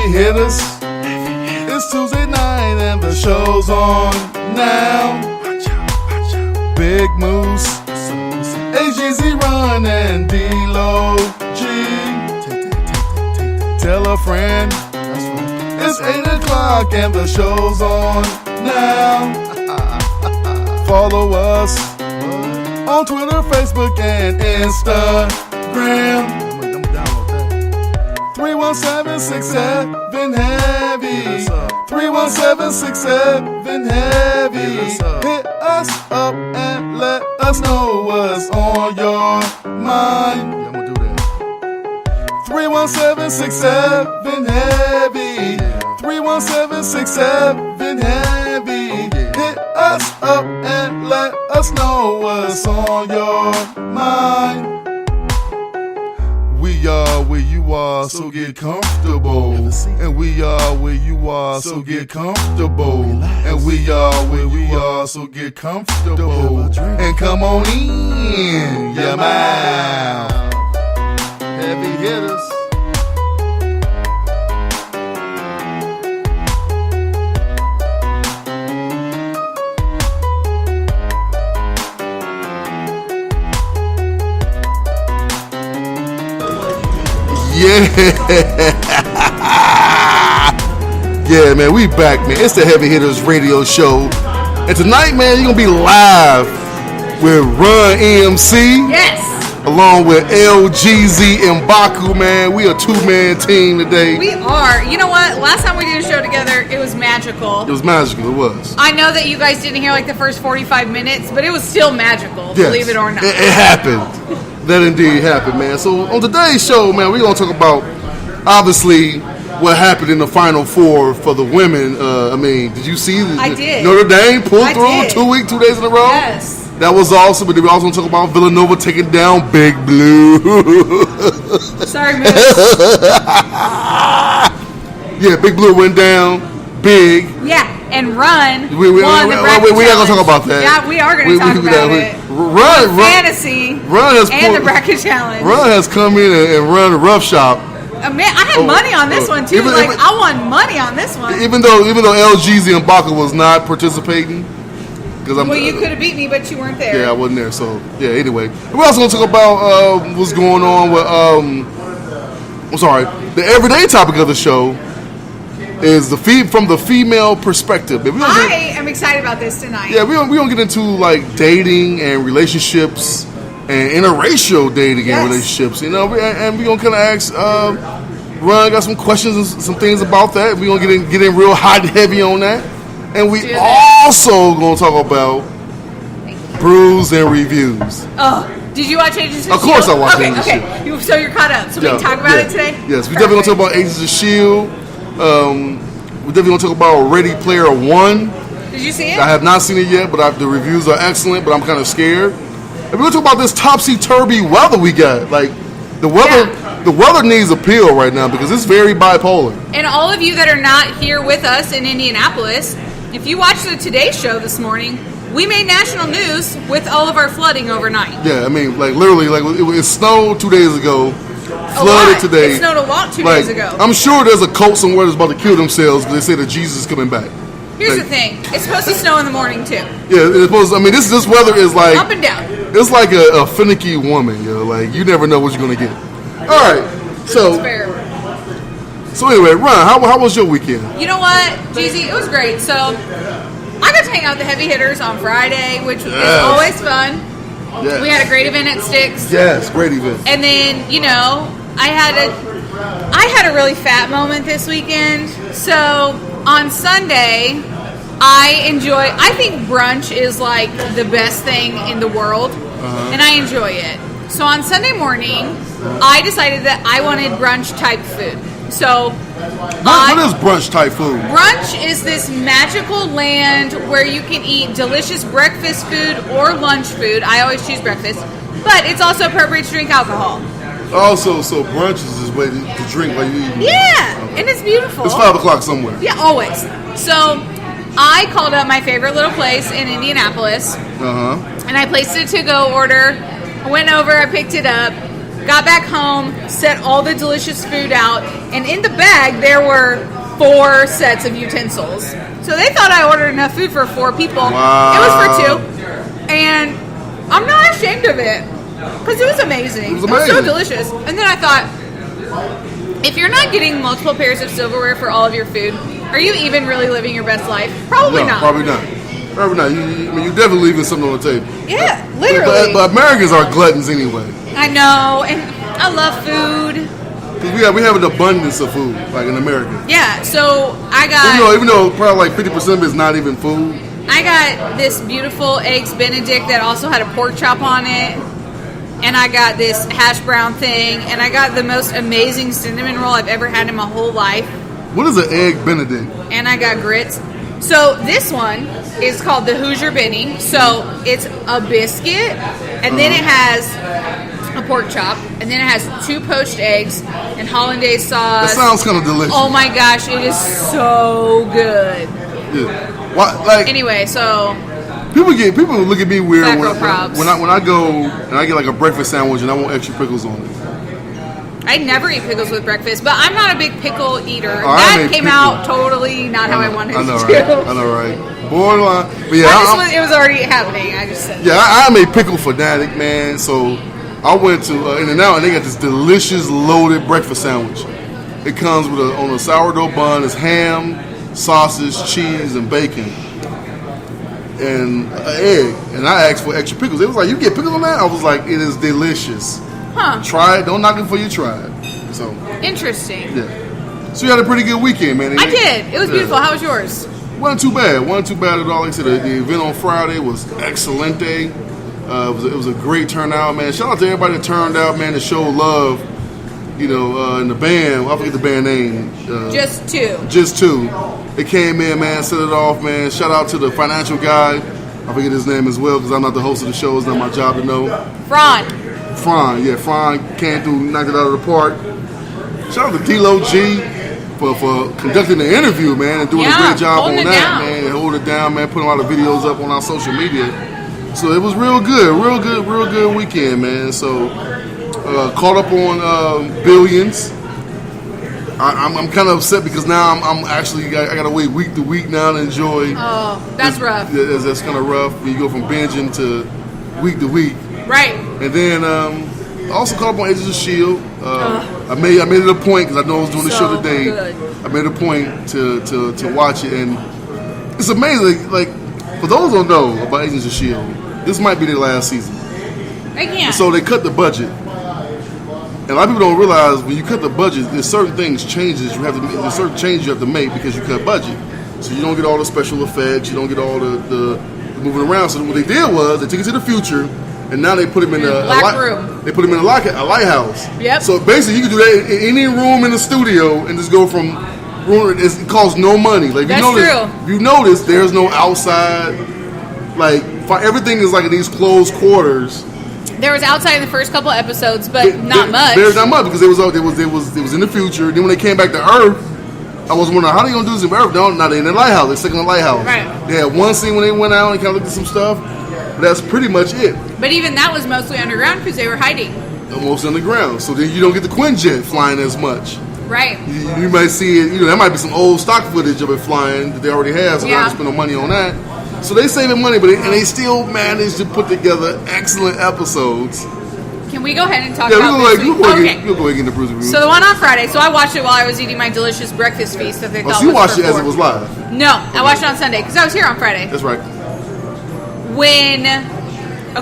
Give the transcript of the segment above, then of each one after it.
hitters. It's Tuesday night and the show's on now. Big Moose, AGZ Run and D-Lo G. Tell a friend. It's 8 o'clock and the show's on now. Follow us on Twitter, Facebook, and Instagram. 317-67-HEAVY. 317-67-HEAVY. Hit us up and let us know what's on your mind. 317-67-HEAVY. 317-67-HEAVY. Hit us up and let us know what's on your mind. We are where you are, so get comfortable. And we are where you are, so get comfortable. And we are where we are, so get comfortable. And come on in, your mouth. Heavy hitters. Yeah, man, we back, man. It's the Heavy Hitters Radio Show. And tonight, man, you're going to be live with Run EMC. Yes. Along with LGZ and Baku, man. We a two-man team today. We are. You know what? Last time we did a show together, it was magical. It was magical, it was. I know that you guys didn't hear like the first 45 minutes, but it was still magical, yes. Believe it or not. It happened. That indeed happened, man. So on today's show, man, we're going to talk about, obviously, what happened in the Final Four for the women. Did you see? I did. Notre Dame pulled through 2 days in a row? Yes. That was awesome, but we also going to talk about Villanova taking down Big Blue. Sorry, Moose. Yeah, Big Blue went down. Big. Yeah, and Run we won the bracket we are going to talk about that. Yeah, we are going to talk about it. Run Fantasy and the bracket challenge. Run has come in and run a rough shop. Man, I had money on this one too. I won money on this one. Even though LGZ and Baca was not participating, well, you could have beat me, but you weren't there. Yeah, I wasn't there. So yeah. Anyway, we're also going to talk about what's going on with. The everyday topic of the show is from the female perspective. I am excited about this tonight. Yeah, we don't get into like dating and relationships and interracial dating and relationships. You know, and we're gonna kind of ask. Ron got some questions and some things about that. We're gonna get in real hot and heavy on that, and we also gonna talk about brews and reviews. Oh. Did you watch Agents of S.H.I.E.L.D.? Of course I watched Agents of S.H.I.E.L.D. Okay, so you're caught up. So we can talk about it today? Yes, we definitely going to talk about Agents of S.H.I.E.L.D. We definitely going to talk about Ready Player One. Did you see it? I have not seen it yet, but the reviews are excellent, but I'm kind of scared. And we're going to talk about this topsy-turvy weather we got. Like, the weather needs appeal right now because it's very bipolar. And all of you that are not here with us in Indianapolis, if you watched the Today Show this morning, we made national news with all of our flooding overnight. Yeah, I mean, like literally, like it snowed 2 days ago, flooded today. It snowed a lot 2 days ago. I'm sure there's a cult somewhere that's about to kill themselves because they say that Jesus is coming back. Here's the thing: it's supposed to snow in the morning too. Yeah, it's supposed. I mean, this weather is like up and down. It's like a finicky woman, yo. Like you never know what you're gonna get. All right, so anyway, Ron, how was your weekend? You know what, Jeezy, it was great. So I got to hang out with the Heavy Hitters on Friday, which is always fun. Yes. We had a great event at Styx. Yes, great event. And then, I had a really fat moment this weekend. So on Sunday, I think brunch is like the best thing in the world, and I enjoy it. So on Sunday morning, I decided that I wanted brunch type food. So what is brunch type food? Brunch is this magical land where you can eat delicious breakfast food or lunch food. I always choose breakfast, but it's also appropriate to drink alcohol. Also, so brunch is this way to drink while you eat. Yeah, okay. And it's beautiful. It's 5 o'clock somewhere. Yeah, always. So I called up my favorite little place in Indianapolis, and I placed a to-go order. I went over, I picked it up. got back home, set all the delicious food out, and in the bag there were 4 sets of utensils. So they thought I ordered enough food for 4 people. Wow. It was for 2. And I'm not ashamed of it. Because it was amazing. It was so delicious. And then I thought, if you're not getting multiple pairs of silverware for all of your food, are you even really living your best life? Probably No, not. probably not. Probably not. You're definitely leaving something on the table. Yeah, literally. But Americans are gluttons anyway. I know, and I love food. Because we have an abundance of food, like in America. Yeah, so I got Even though probably like 50% of it is not even food. I got this beautiful eggs Benedict that also had a pork chop on it. And I got this hash brown thing, and I got the most amazing cinnamon roll I've ever had in my whole life. What is an egg Benedict? And I got grits. So this one is called the Hoosier Benny. So it's a biscuit, and then it has a pork chop, and then it has 2 poached eggs and hollandaise sauce. That sounds kind of delicious. Oh my gosh, it is so good. Yeah. Why, Anyway, so people look at me weird Macro props. when I go and I get like a breakfast sandwich and I want extra pickles on it. I never eat pickles with breakfast, but I'm not a big pickle eater. Oh, I That make came pickle. out totally not how I wanted I know, it right? to. I know, right? Borderline. But yeah, It was already happening. I just said. yeah, I'm a pickle fanatic, man. So I went to In-N-Out and they got this delicious loaded breakfast sandwich. It comes with on a sourdough bun. It's ham, sausage, cheese, and bacon. And an egg, and I asked for extra pickles. It was like, you get pickles on that? I was like, it is delicious. Huh. Try it. Don't knock it before you try it. So, Interesting. yeah. So you had a pretty good weekend, man. I did. It was beautiful. How was yours? Wasn't too bad. Wasn't too bad at all. Like I said, the event on Friday was excelente. It was a great turnout, man. Shout out to everybody that turned out, man, to show love. You know, in the band, I forget the band name. Just 2. Just 2. They came in, man, set it off, man. Shout out to the financial guy. I forget his name as well because I'm not the host of the show. It's not my job to know. Fran. Fran came through, knocked it out of the park. Shout out to D-Lo G for conducting the interview, man, and doing a great job on that, man. And holding it down, man, putting a lot of videos up on our social media. So it was real good weekend, man. So caught up on Billions. I'm kind of upset because now I'm actually I got to wait week to week now to enjoy. Oh, that's rough. That's kind of rough when you go from binging to week. Right. And then I also caught up on Agents of S.H.I.E.L.D. I made it a point because I know I was doing the show today. Good. I made a point to watch it, and it's amazing. Like for those who don't know about Agents of S.H.I.E.L.D., this might be their last season. I can't. So they cut the budget. And a lot of people don't realize when you cut the budget, there's certain things changes you have to. There's certain changes you have to make because you cut budget. So you don't get all the special effects. You don't get all the moving around. So what they did was they took it to the future, and now they put him in a black room. They put him in a lighthouse. Yep. So basically, you can do that in any room in the studio and just go from room. It costs no money. Like That's true. You notice there's no outside. Like everything is like in these closed quarters. There was outside in the first couple episodes, but not much. There's not much because it was in the future. Then when they came back to Earth, I was wondering how they gonna do this in Earth. No, not in the lighthouse. They're stuck in the lighthouse. Right. They had one scene when they went out and kind of looked at some stuff. But that's pretty much it. But even that was mostly underground because they were hiding. Almost underground. So then you don't get the Quinjet flying as much. Right. You might see it. That might be some old stock footage of it flying that they already have. So they don't have to spend no money on that. So they saving money, but they still managed to put together excellent episodes. Can we go ahead and talk about this week? We'll go ahead and get in the Bruiser Review. So the one on Friday, so I watched it while I was eating my delicious breakfast feast that they thought was you watched for it as four. it was live? No, I watched it on Sunday because I was here on Friday. That's right.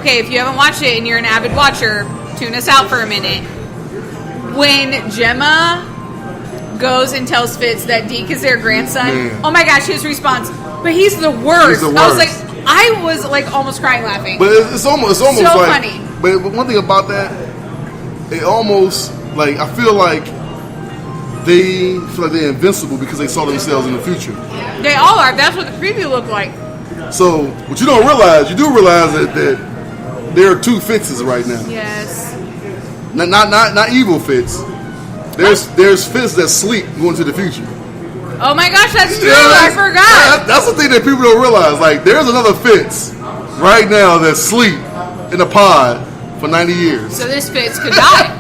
If you haven't watched it and you're an avid watcher, tune us out for a minute. When Gemma goes and tells Fitz that Deke is their grandson, oh my gosh, his response, but he's the worst. I was like almost crying laughing. But it's almost so like, funny. But one thing about that, it almost like I feel like they're invincible because they saw themselves in the future. They all are. That's what the preview looked like. So what you do realize that there are 2 Fitzes right now. Yes. Not evil Fitz. There's Fitz that sleep going to the future. Oh my gosh, that's true. I forgot. That's the thing that people don't realize. Like, there's another Fitz right now that sleep in a pod for 90 years. So this Fitz could die.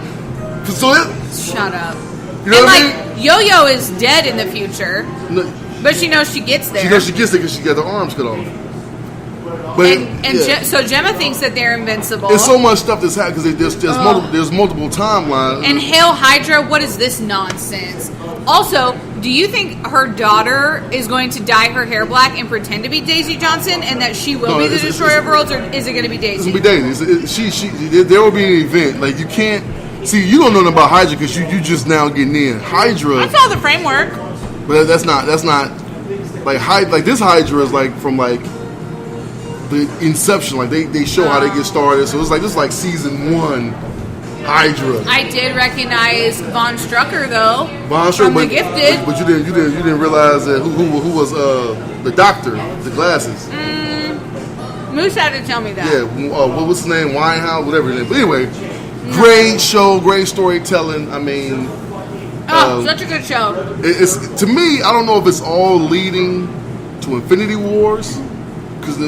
So Shut up. you know And what I like Yo-Yo is dead in the future, mean? but she knows she gets there. She knows she gets there because she got her arms cut off. But and so Gemma thinks that they're invincible. there's so much stuff that's happening because there's multiple timelines. And Hail Hydra, what is this nonsense? Also, do you think her daughter is going to dye her hair black and pretend to be Daisy Johnson, and that she will be the Destroyer of Worlds, or is it going to be Daisy? It's gonna be Daisy. There will be an event. Like you can't see. You don't know nothing about Hydra because you just now getting in. Hydra. I saw the framework. But that's not like this Hydra is like from like the inception. Like they show how they get started. So this is like season 1 Hydra. I did recognize Von Strucker though. Von Strucker, from The Gifted. But you didn't realize that who was the doctor, the glasses. Moose had to tell me that. Yeah, what was his name? Winehouse, whatever his name. But anyway, great show, great storytelling. I mean, Such a good show. it's to me. I don't know if it's all leading to Infinity Wars because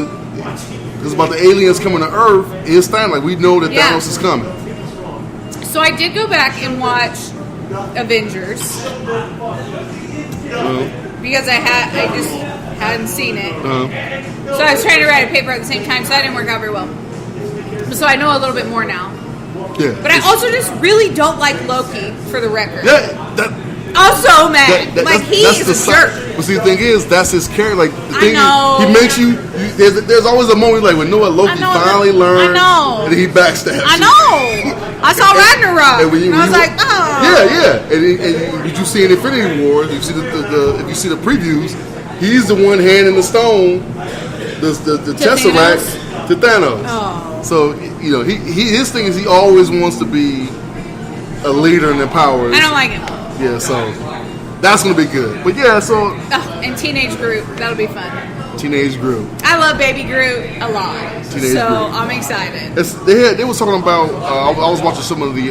about the aliens coming to Earth. It's time like we know that Thanos is coming. So I did go back and watch Avengers because I just hadn't seen it. So I was trying to write a paper at the same time, so that didn't work out very well. So I know a little bit more now. Yeah, But I also just really don't like Loki, for the record. I'm so mad. He is a jerk. But see, the thing is, that's his character. Like the thing know. he makes you. There's always a moment like when Loki finally learned. I know. And he backstabs. I know. I saw Ragnarok. And I was like, oh. Yeah. And you see in Infinity War, if you see the previews, he's the one handing the stone, the Tesseract to Thanos. Oh. So his thing is he always wants to be a leader and empower. I don't like him. Yeah, so that's gonna be good. But yeah, so And Teenage Groot, that'll be fun. Teenage Groot. I love Baby Groot a lot, Teenage so Groot. I'm excited. They was talking about. I was watching some of the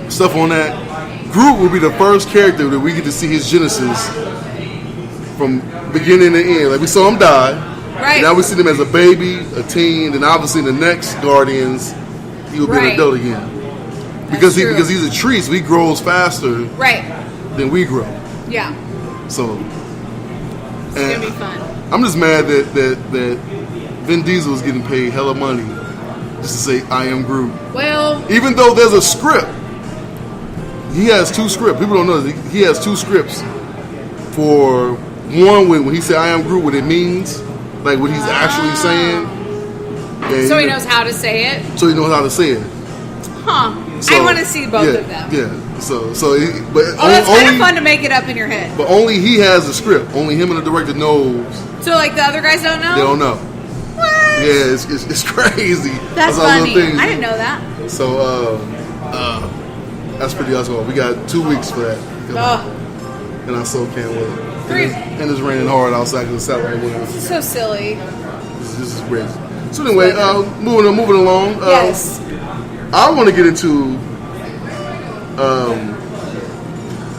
stuff on that. Groot will be the first character that we get to see his genesis from beginning to end. Like we saw him die. Right. Now we see him as a baby, a teen, and obviously in the next Guardians, he will be an adult again. Because he's a tree, so he grows faster than we grow. Yeah. So It's gonna be fun. I'm just mad that Vin Diesel is getting paid hella money just to say I am Groot. Well, Even though there's a script. He has 2 scripts. People don't know this. He has 2 scripts. For one, when he said I am Groot, what it means, like what he's actually saying. And so he knows how to say it. So he knows how to say it. Huh. So, I want to see both of them. Yeah. So that's kind of fun to make it up in your head. But only he has the script. Only him and the director knows. So like the other guys don't know? They don't know. What? Yeah, it's crazy. That's funny. I didn't know that. So that's pretty awesome. We got 2 weeks for that. And I so can't wait. 3. And it's raining hard outside because the satellite went out. So silly. This is crazy. So anyway, moving along. Yes. I want to get into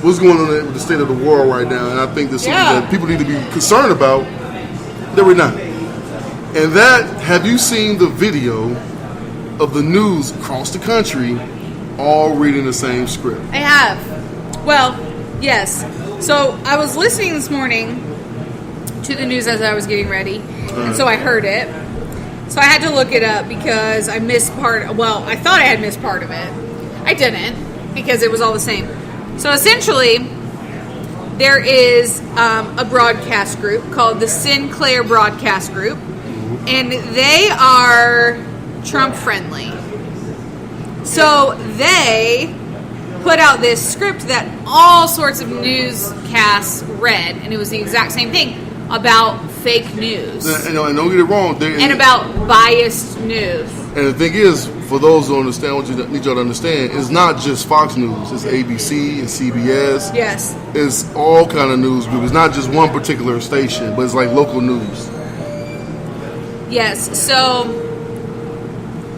what's going on with the state of the world right now, and I think there's something that people need to be concerned about that we're not. And that, have you seen the video of the news across the country all reading the same script? I have. Well, yes. So I was listening this morning to the news as I was getting ready, and so I heard it. So I had to look it up because I missed part. Well, I thought I had missed part of it. I didn't because it was all the same. So essentially, there is a broadcast group called the Sinclair Broadcast Group, and they are Trump friendly. So they put out this script that all sorts of newscasts read, and it was the exact same thing about fake news. And don't get it wrong. And about biased news. And the thing is, for those who understand what you need y'all to understand, it's not just Fox News. It's ABC, it's CBS. Yes. It's all kind of news groups. It's not just one particular station, but it's like local news. Yes. So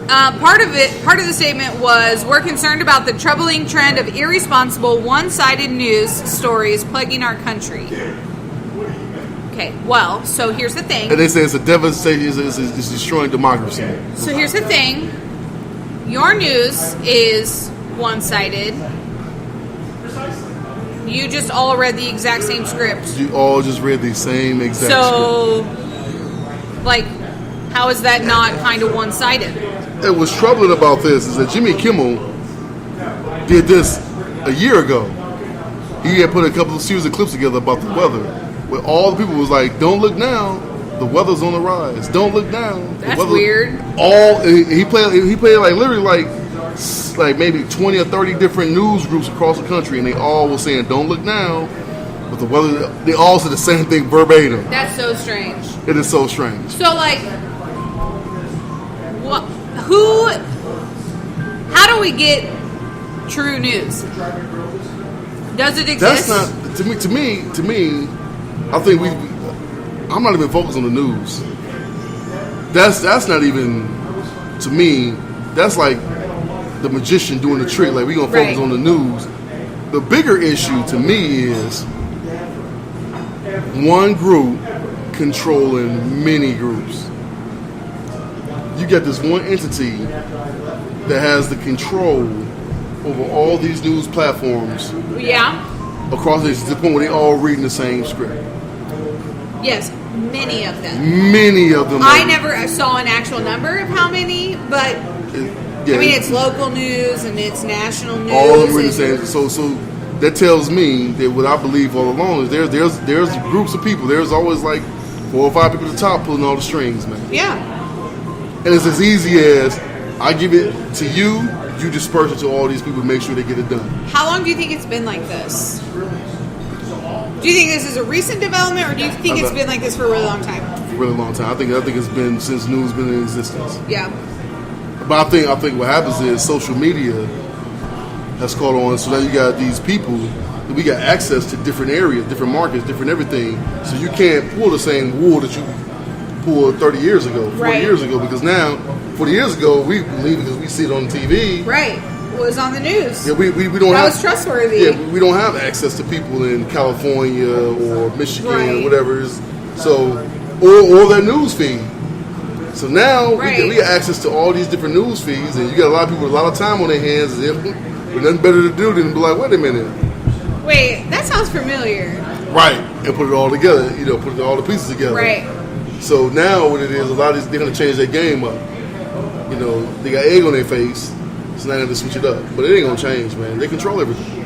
part of the statement was, we're concerned about the troubling trend of irresponsible, one-sided news stories plaguing our country. Okay, well, so here's the thing. And they say it's a devastation, it's destroying democracy. So here's the thing. Your news is one-sided. You just all read the exact same script. You all just read the same exact So, like, how is that not kind of one-sided? And what's troubling about this is that Jimmy Kimmel did this a year ago. He had put a couple of series of clips together about the weather, where all the people was like, "Don't look now, the weather's on the rise. Don't look now." That's weird. He played like literally like maybe 20 or 30 different news groups across the country, and they all were saying, "Don't look now," but the weather. They all said the same thing verbatim. That's so strange. It is so strange. So, like, what? Who? How do we get true news? Does it exist? That's not to me. I think I'm not even focused on the news. That's not even to me. That's like the magician doing the trick. Like we gonna focus on the news. The bigger issue to me is one group controlling many groups. You get this one entity that has the control over all these news platforms. Yeah. Across this, to the point where they all reading the same script. Yes, many of them. Many of them. I never saw an actual number of how many, but yeah, I mean, it's local news and it's national news. All of them reading the same. So that tells me that what I believe all along is there's groups of people. There's always like 4 or 5 people at the top pulling all the strings, man. Yeah. And it's as easy as I give it to you. You disperse it to all these people to make sure they get it done. How long do you think it's been like this? Do you think this is a recent development, or do you think it's been like this for a really long time? For a really long time. I think it's been since news been in existence. Yeah. But I think what happens is social media has caught on. So now you got these people that we got access to different areas, different markets, different everything. So you can't pull the same wool that you pulled 30 years ago, 40 years ago, because now 40 years ago we believe because we see it on TV. Right. It was on the news. Yeah, we don't that have, was trustworthy. Yeah, we don't have access to people in California or Michigan or whatever it is. So or their news feed. So now we got access to all these different news feeds, and you got a lot of people with a lot of time on their hands, and with nothing better to do than be like, wait a minute. Wait, that sounds familiar. Right, and put it all together. Put all the pieces together. Right. So now what it is, a lot of these, they're going to change their game up. They got egg on their face, so now they have to switch it up. But it ain't going to change, man. They control everything.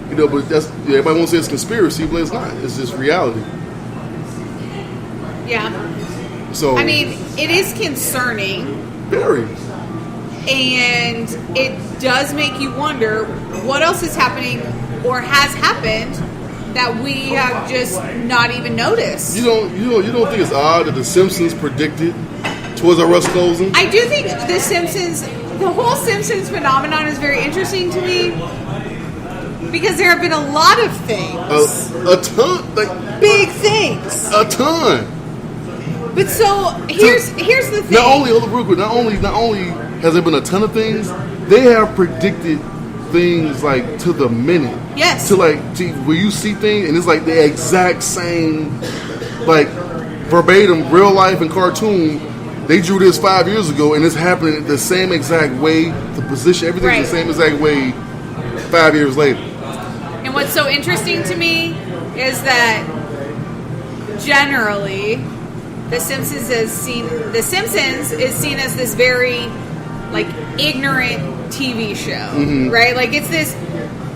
But everybody wants to say it's conspiracy, but it's not. It's just reality. Yeah. So I mean, it is concerning. Very. And it does make you wonder what else is happening or has happened that we have just not even noticed. You don't think it's odd that The Simpsons predicted Toys R Us closing? I do think the whole Simpsons phenomenon is very interesting to me because there have been a lot of things. A ton, big things. A ton. But so here's the thing. Not only has there been a ton of things, they have predicted things like to the minute. Yes. To where you see things and it's like the exact same, like verbatim, real life and cartoon. They drew this 5 years ago and it's happening the same exact way. The position, everything's the same exact way 5 years later. And what's so interesting to me is that generally The Simpsons is seen as this very ignorant TV show, right? Like it's this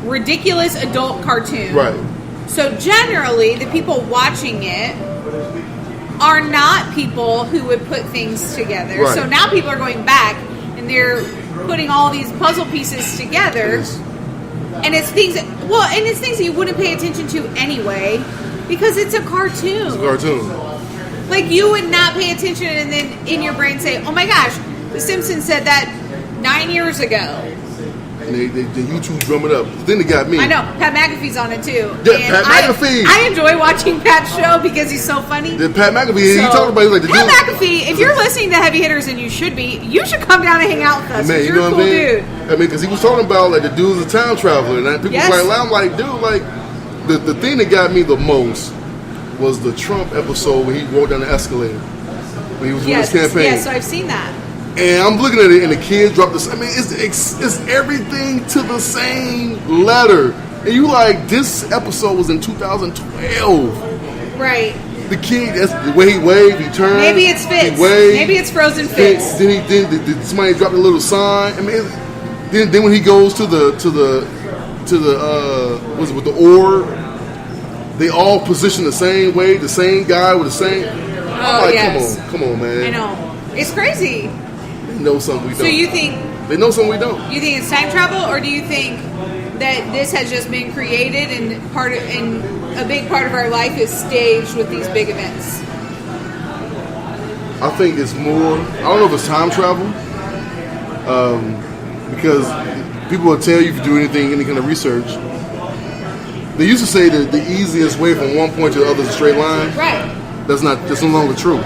ridiculous adult cartoon. Right. So generally the people watching it are not people who would put things together. Right. So now people are going back and they're putting all these puzzle pieces together. Yes. And it's things that you wouldn't pay attention to anyway because it's a cartoon. It's a cartoon. Like you would not pay attention and then in your brain say, "Oh my gosh, The Simpsons said that 9 years ago." And they YouTube drum it up. The thing that got me. I know. Pat McAfee's on it too. Yeah, and Pat McAfee. I enjoy watching Pat's show because he's so funny. Pat McAfee, he talked about it Pat McAfee, if you're listening to Heavy Hitters and you should come down and hang out with us. Man, you're a cool dude. I mean, because he was talking about the dude's a time traveler, and people were like, I'm like, dude, the thing that got me the most was the Trump episode when he walked down the escalator when he was doing his campaign. Yes, so I've seen that. And I'm looking at it, and the kids drop this. I mean, it's everything to the same letter. And you like, this episode was in 2012. Right. The kid, that's the way he waved, he turned. Maybe it's Fitz. He waved. Maybe it's Frozen Fitz. Then somebody dropped a little sign. I mean, then when he goes to the what's it with the orb, they all position the same way, the same guy with the same. I'm like, yes. come on, man. I know. It's crazy. They know something we don't. So you think They know something we don't. you think it's time travel, or do you think that this has just been created and a big part of our life is staged with these big events? I think it's more. I don't know if it's time travel, because people will tell you if you do anything, any kind of research. They used to say that the easiest way from one point to the other is a straight line. Right. That's no longer true.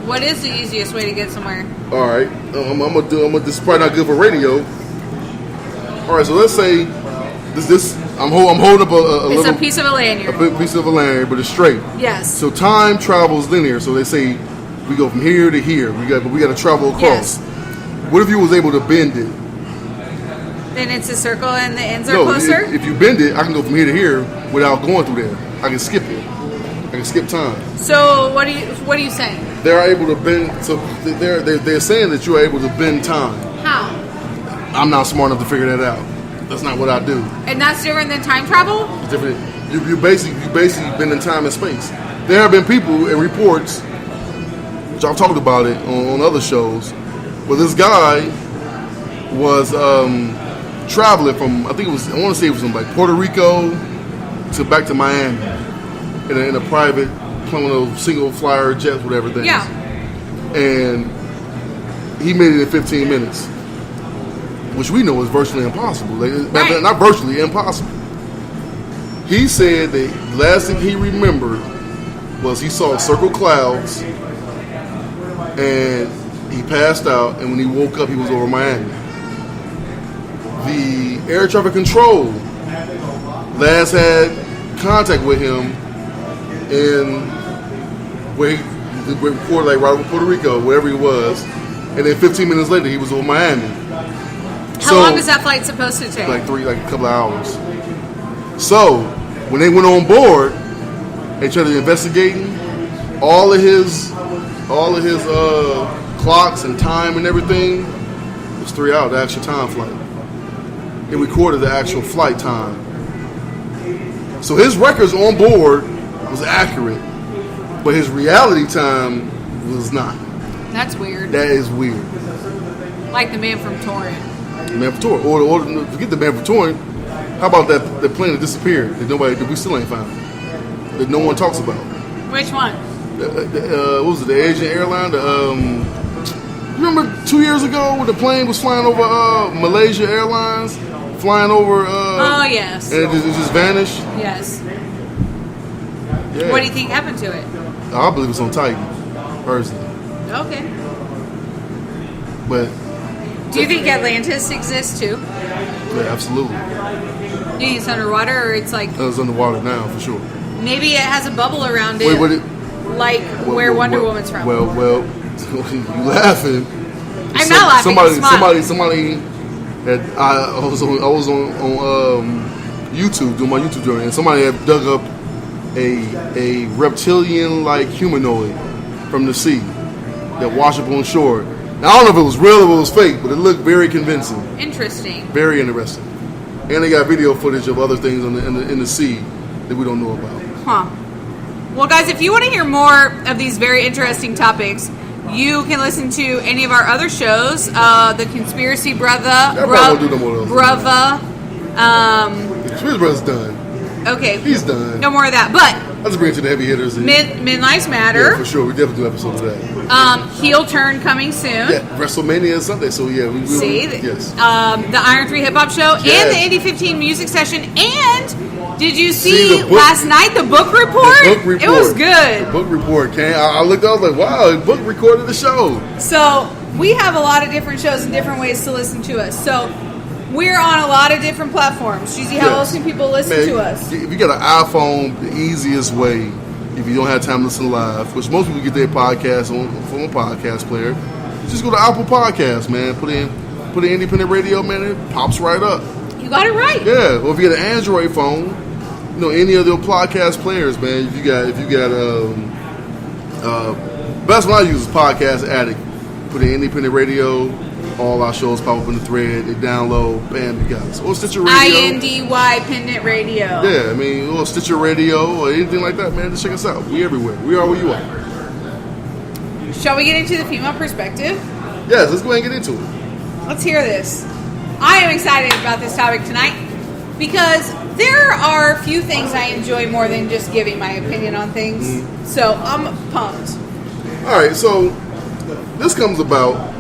What is the easiest way to get somewhere? All right, this is probably not good for radio. All right, so let's say this. I'm holding up a It's little a piece of a lanyard. piece of a lanyard, but it's straight. Yes. So time travels linear. So they say we go from here to here. We got to travel across. Yes. What if you was able to bend it? Then it's a circle and the ends are No, closer? if you bend it, I can go from here to here without going through there. I can skip it. I can skip time. So what are you saying? They're able to bend. So they're saying that you are able to bend time. How? I'm not smart enough to figure that out. That's not what I do. And that's different than time travel? It's different. You basically been in time and space. There have been people in reports, which I've talked about it on other shows, where this guy was traveling from, I want to say it was from like Puerto Rico to back to Miami in a private, one of those single flyer jets, whatever things. Yeah. And he made it in 15 minutes, which we know is virtually impossible. Right. Not virtually, impossible. He said that the last thing he remembered was he saw circle clouds and he passed out, and when he woke up, he was over Miami. The air traffic control last had contact with him in where he recorded, like right over Puerto Rico, wherever he was, and then 15 minutes later, he was over Miami. How long is that flight supposed to take? Like a couple of hours. So when they went on board, they started investigating all of his clocks and time and everything. It was 3 hours, the actual time flight. It recorded the actual flight time. So his records on board was accurate, but his reality time was not. That's weird. That is weird. Like the man from Torrent. The man from Torrent. Or forget the man from Torrent. How about that plane that disappeared that we still ain't found, that no one talks about? Which one? What was it? The Asian airline. You remember 2 years ago when the plane was flying over Malaysia Airlines, flying over? Oh yes. And it just vanished. Yes. Yeah. What do you think happened to it? I believe it's on Titan, personally. Okay. But Do you think Atlantis exists too? yeah, absolutely, Do you think it's underwater, or it's like it's underwater now for sure. maybe it has a bubble around it, Wait, what? like where Wonder Woman's from? Well, you laughing? I'm not laughing. I'm smiling. Somebody. That I was on YouTube doing my YouTube journey, and somebody had dug up a reptilian-like humanoid from the sea that washed up on shore. Now, I don't know if it was real or if it was fake, but it looked very convincing, Interesting. very interesting. And they got video footage of other things in the sea that we don't know about. Huh. Well, guys, if you want to hear more of these very interesting topics, you can listen to any of our other shows. The Conspiracy Brother. probably won't do no more of those. Brother. His brother's done. Okay. He's done. No more of that. But Let's bring it to the heavy hitters. Men Lives Yeah, Matter. for sure. We definitely do an episode of that. Heel Turn coming soon. Yeah, WrestleMania is Sunday, so yeah. See? Yes. The Iron 3 Hip Hop Show Yes. and the Indie 15 Music Session. And did you See see the book- last night the book report? The book report. It was good. The book report came. I looked up, I was like, wow, the book recorded the show. So we have a lot of different shows and different ways to listen to us. So we're on a lot of different platforms. Jeezy, how Yes. else can people listen Man, to us? If you got an iPhone, the easiest way If you don't have time to listen live, which most people get their podcast from a podcast player, just go to Apple Podcasts, man. Put in independent radio, man. It pops right up. You got it right. Yeah. Or if you get an Android phone, any of the podcast players, man. If you got best one I use is Podcast Addict. Put in independent radio. All our shows pop up in the thread. They download. Bam, you got it. Or Stitcher Radio. INDY Pendant Radio. Yeah, I mean, or Stitcher Radio or anything like that, man. Just check us out. We everywhere. We are where you are. Shall we get into the female perspective? Yes, let's go ahead and get into it. Let's hear this. I am excited about this topic tonight because there are few things I enjoy more than just giving my opinion on things. Mm-hmm. So I'm pumped. All right, so this comes about.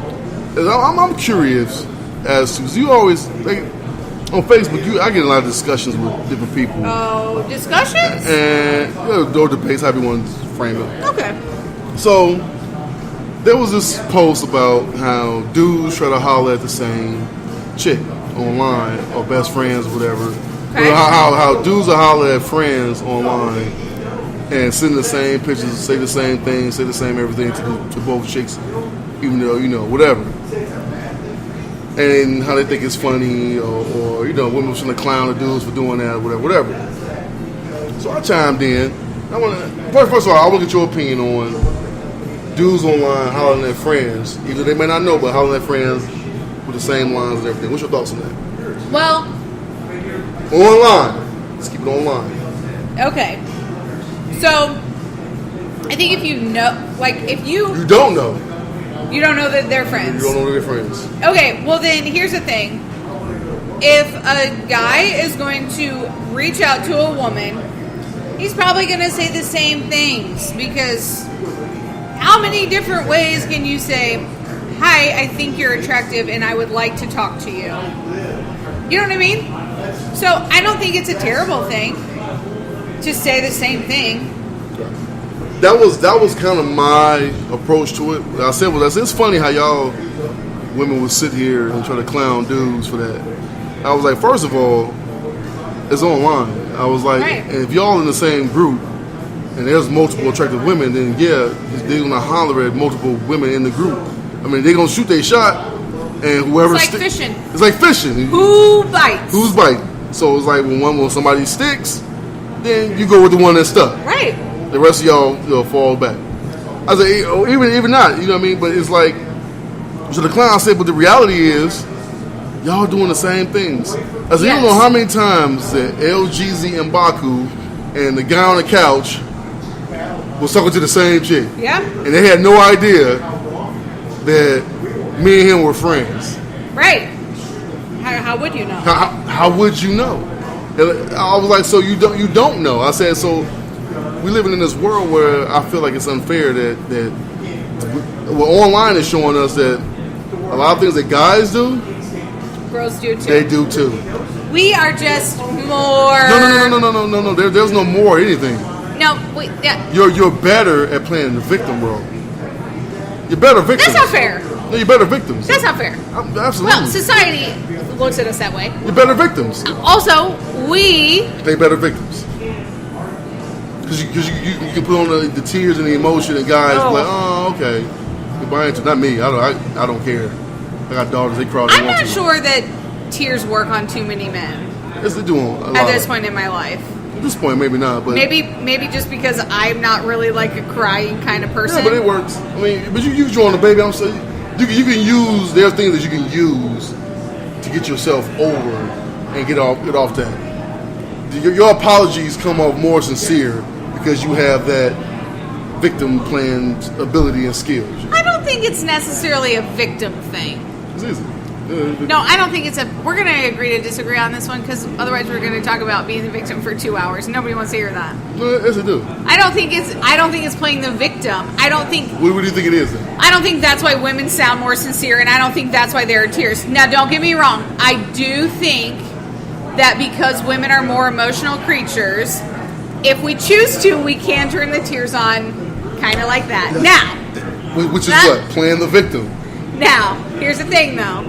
I'm curious as to, you always, like, on Facebook, I get a lot of discussions with different people. Oh, discussions? And or debates, however you want to frame it. Okay. So, there was this post about how dudes try to holler at the same chick online, or best friends, whatever. Okay. How dudes are holler at friends online and send the same pictures, say the same things, say the same everything to both chicks, even though, whatever. And how they think it's funny, or women trying to clown the dudes for doing that, or whatever. So I chimed in. First of all, I want to get your opinion on dudes online hollering at friends. Either they may not know, but hollering at friends with the same lines and everything. What's your thoughts on that? Well, online. Let's keep it online. Okay. So, I think if you know, like, if you don't know. You don't know that they're friends. You don't know that they're friends. Okay, well then, here's the thing. If a guy is going to reach out to a woman, he's probably going to say the same things, because how many different ways can you say, hi, I think you're attractive and I would like to talk to you? You know what I mean? So I don't think it's a terrible thing to say the same thing. That was kind of my approach to it. What I said was, it's funny how y'all women would sit here and try to clown dudes for that. I was like, first of all, it's online. I was like, right. And if y'all in the same group and there's multiple attractive women, then yeah, they're gonna holler at multiple women in the group. I mean, they're gonna shoot their shot, and whoever it's like fishing. It's like fishing. Who bites? Who's biting? So it's like when somebody sticks, then you go with the one that stuck. Right. The rest of y'all fall back. I say, even not, you know what I mean? But it's like, so the clown said, but the reality is, y'all doing the same things. I said, You don't know how many times that LGZ Mbaku and the guy on the couch was talking to the same chick. Yeah. And they had no idea that me and him were friends. Right. How would you know? How would you know? And I was like, so you don't know. I said, so we living in this world where I feel like it's unfair that online is showing us that a lot of things that guys do, girls do too. They do too. We are just more. No. There's no more anything. No, wait. Yeah. You're better at playing the victim role. You're better victims. That's not fair. No, you're better victims. That's not fair. Absolutely. Well, society looks at us that way. You're better victims. Also, they better victims. Because you can put on the tears and the emotion, and guys like, oh, okay. You're buying into not me. I don't care. I got daughters. They cry. I'm not sure that tears work on too many men. Yes, they do. At this point in my life. At this point, maybe not. But maybe just because I'm not really like a crying kind of person. Yeah, but it works. I mean, but you drawing the baby. I'm saying you can use. There are things that you can use to get yourself over and get off that. Your apologies come off more sincere because you have that victim playing ability and skills. I don't think it's necessarily a victim thing. It's easy. No, I don't think it's a... We're going to agree to disagree on this one, because otherwise we're going to talk about being the victim for 2 hours. Nobody wants to hear that. Yes, they do. I don't think it's playing the victim. I don't think... What do you think it is then? I don't think that's why women sound more sincere, and I don't think that's why there are tears. Now, don't get me wrong. I do think that because women are more emotional creatures, if we choose to, we can turn the tears on kind of like that. Now... Which is what? Playing the victim. Now, here's the thing, though.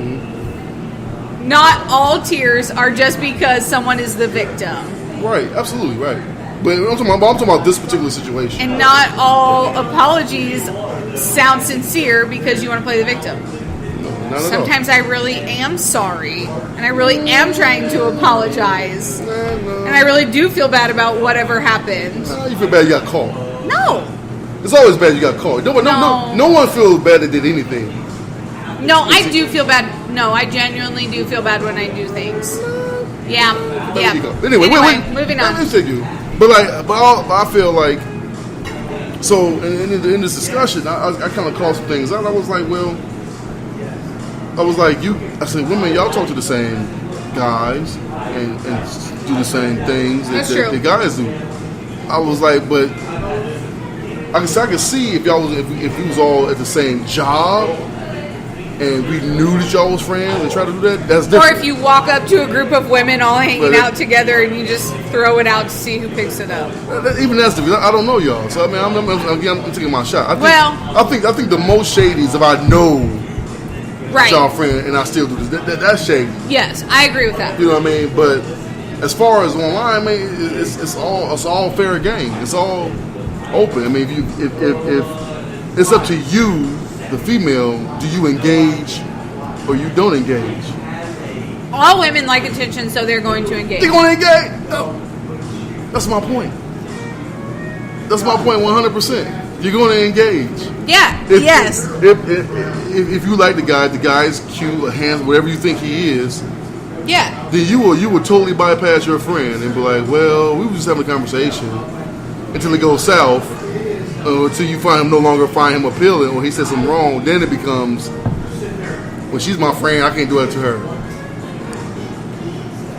Not all tears are just because someone is the victim. Right, absolutely right. But I'm talking about this particular situation. And not all apologies sound sincere because you want to play the victim. Not at all. Sometimes I really am sorry, and I really am trying to apologize, and I really do feel bad about whatever happened. You feel bad you got caught. No. It's always bad you got caught. No one feels bad that did anything. No, I do feel bad. No, I genuinely do feel bad when I do things. Yeah. There you go. Anyway, wait. Moving on. But I feel like, so in this discussion, I kind of called some things out. I was like, I said, women, y'all talk to the same guys and do the same things that the guys do. I was like, but I could see if y'all was if we was all at the same job and we knew that y'all was friends and try to do that. That's different. Or if you walk up to a group of women all hanging out together and you just throw it out to see who picks it up. Even that's different. I don't know y'all, so I mean, I'm taking my shot. I think the most shady is if I know y'all friend and I still do this. That's shady. Yes, I agree with that. You know what I mean? But as far as online, I mean, it's all fair game. It's all open. I mean, if it's up to you, the female, do you engage or you don't engage? All women like attention, so they're going to engage. They're going to engage. No. That's my point. That's my point 100%. You're going to engage. Yeah. Yes. If you like the guy's cute, handsome, whatever you think he is. Yeah. Then you will totally bypass your friend and be like, well, we were just having a conversation until it goes south, until you no longer find him appealing or he says something wrong. Then it becomes, well, she's my friend, I can't do that to her.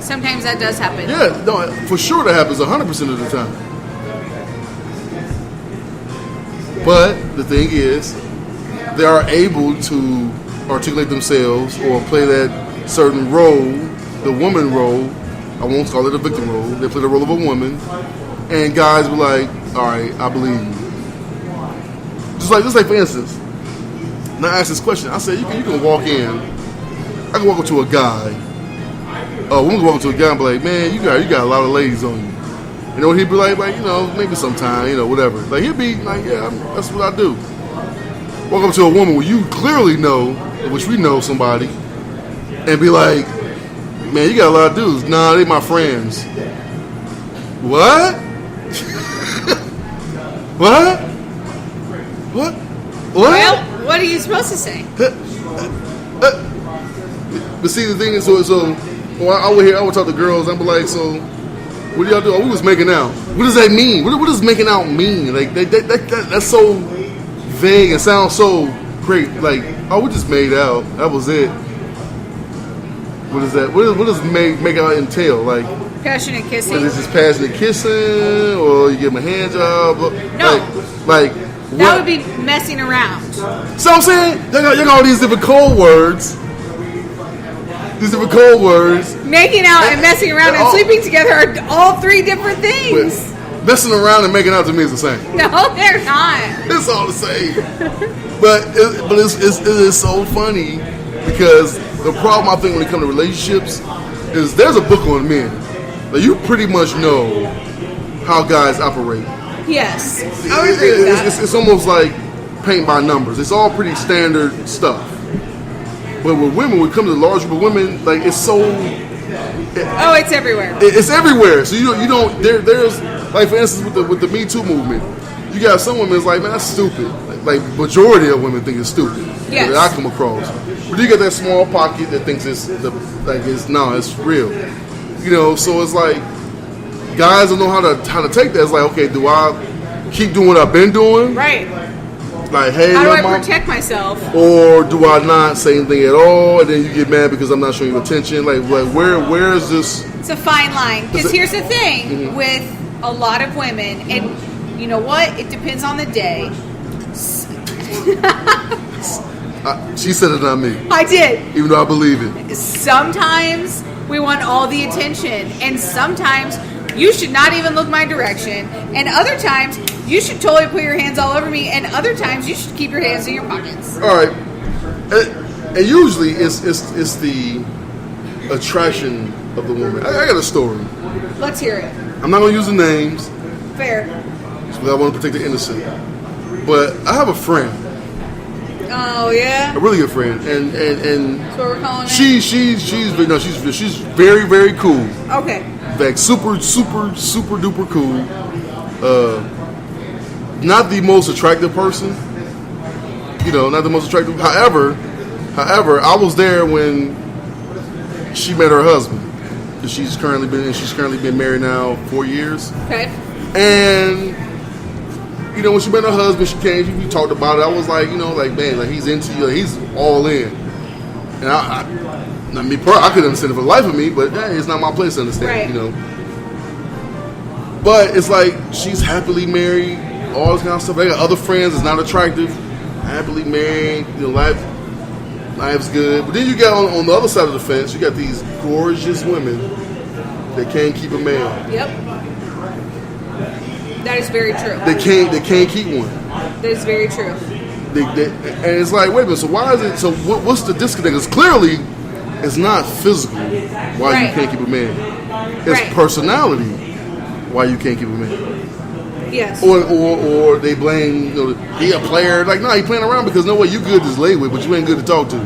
Sometimes that does happen. Yeah, no, for sure that happens 100% of the time. But the thing is, they are able to articulate themselves or play that certain role, the woman role. I won't call it a victim role. They play the role of a woman, and guys be like, "All right, I believe you." Just like for instance, now I ask this question. I said, "You can walk in. I can walk up to a guy. A woman can walk up to a guy and be like, man, you got a lot of ladies on you." You know what he'd be like, maybe sometime, whatever. Like he'd be like, yeah, that's what I do. Walk up to a woman where you clearly know, which we know somebody, and be like, man, you got a lot of dudes. Nah, they my friends. What? What? Well, what are you supposed to say? But see, the thing is, so I would talk to girls. I'd be like, so what do y'all do? Oh, we was making out. What does that mean? What does making out mean? Like that's so vague and sounds so great. Like, oh, we just made out. That was it. What is that? What does make out entail? Like passionate kissing. Is this passionate kissing, or you give them a hand job? No. Like what? That would be messing around. So I'm saying you got all these different code words. Making out and messing around and sleeping together are all three different things. Messing around and making out to me is the same. No, they're not. It's all the same. but it is so funny because the problem I think when it comes to relationships is there's a book on men. Like you pretty much know how guys operate. Yes, I would agree with that. It's almost like paint by numbers. It's all pretty standard stuff. But with women, when it comes to large group of women, like it's so. It's everywhere. It's everywhere. So you don't. There's like for instance with the Me Too movement, you got some women that's like, man, that's stupid. Like majority of women think it's stupid. Yes. That I come across. But you got that small pocket that thinks it's real. So it's like guys don't know how to take that. It's like, okay, do I keep doing what I've been doing? Right. Like, hey, how do I protect myself? Or do I not say anything at all, and then you get mad because I'm not showing you attention? Like where is this? It's a fine line. Because here's the thing with a lot of women, and you know what? It depends on the day. She said it, not me. I did. Even though I believe it. Sometimes we want all the attention, and sometimes you should not even look my direction, and other times you should totally put your hands all over me, and other times you should keep your hands in your pockets. All right, and usually it's the attraction of the woman. I got a story. Let's hear it. I'm not gonna use the names, Fair. So I want to protect the innocent. But I have a friend, Oh yeah. a really good friend, and That's what we're calling it. she's very, very cool. Okay. Like super duper cool. Not the most attractive person. Not the most attractive. However, I was there when she met her husband. She's currently been married now 4 years. Okay. And when she met her husband, she came. We talked about it. I was like, man, like he's into you. He's all in. And I couldn't understand it for the life of me, but it's not my place to understand. Right. But it's like she's happily married, all this kind of stuff. I got other friends that's not attractive, happily married. Life's good. But then you got on the other side of the fence, you got these gorgeous women that can't keep a man. Yep. That is very true. They can't keep one. That is very true. And it's like, wait a minute. So why is it? So what's the disconnect? Because clearly, it's not physical why Right. you can't keep a man. It's Right. personality why you can't keep a man. Yes. Or they blame he a player. Like, no, he playing around because no way you good to lay with, but you ain't good to talk to.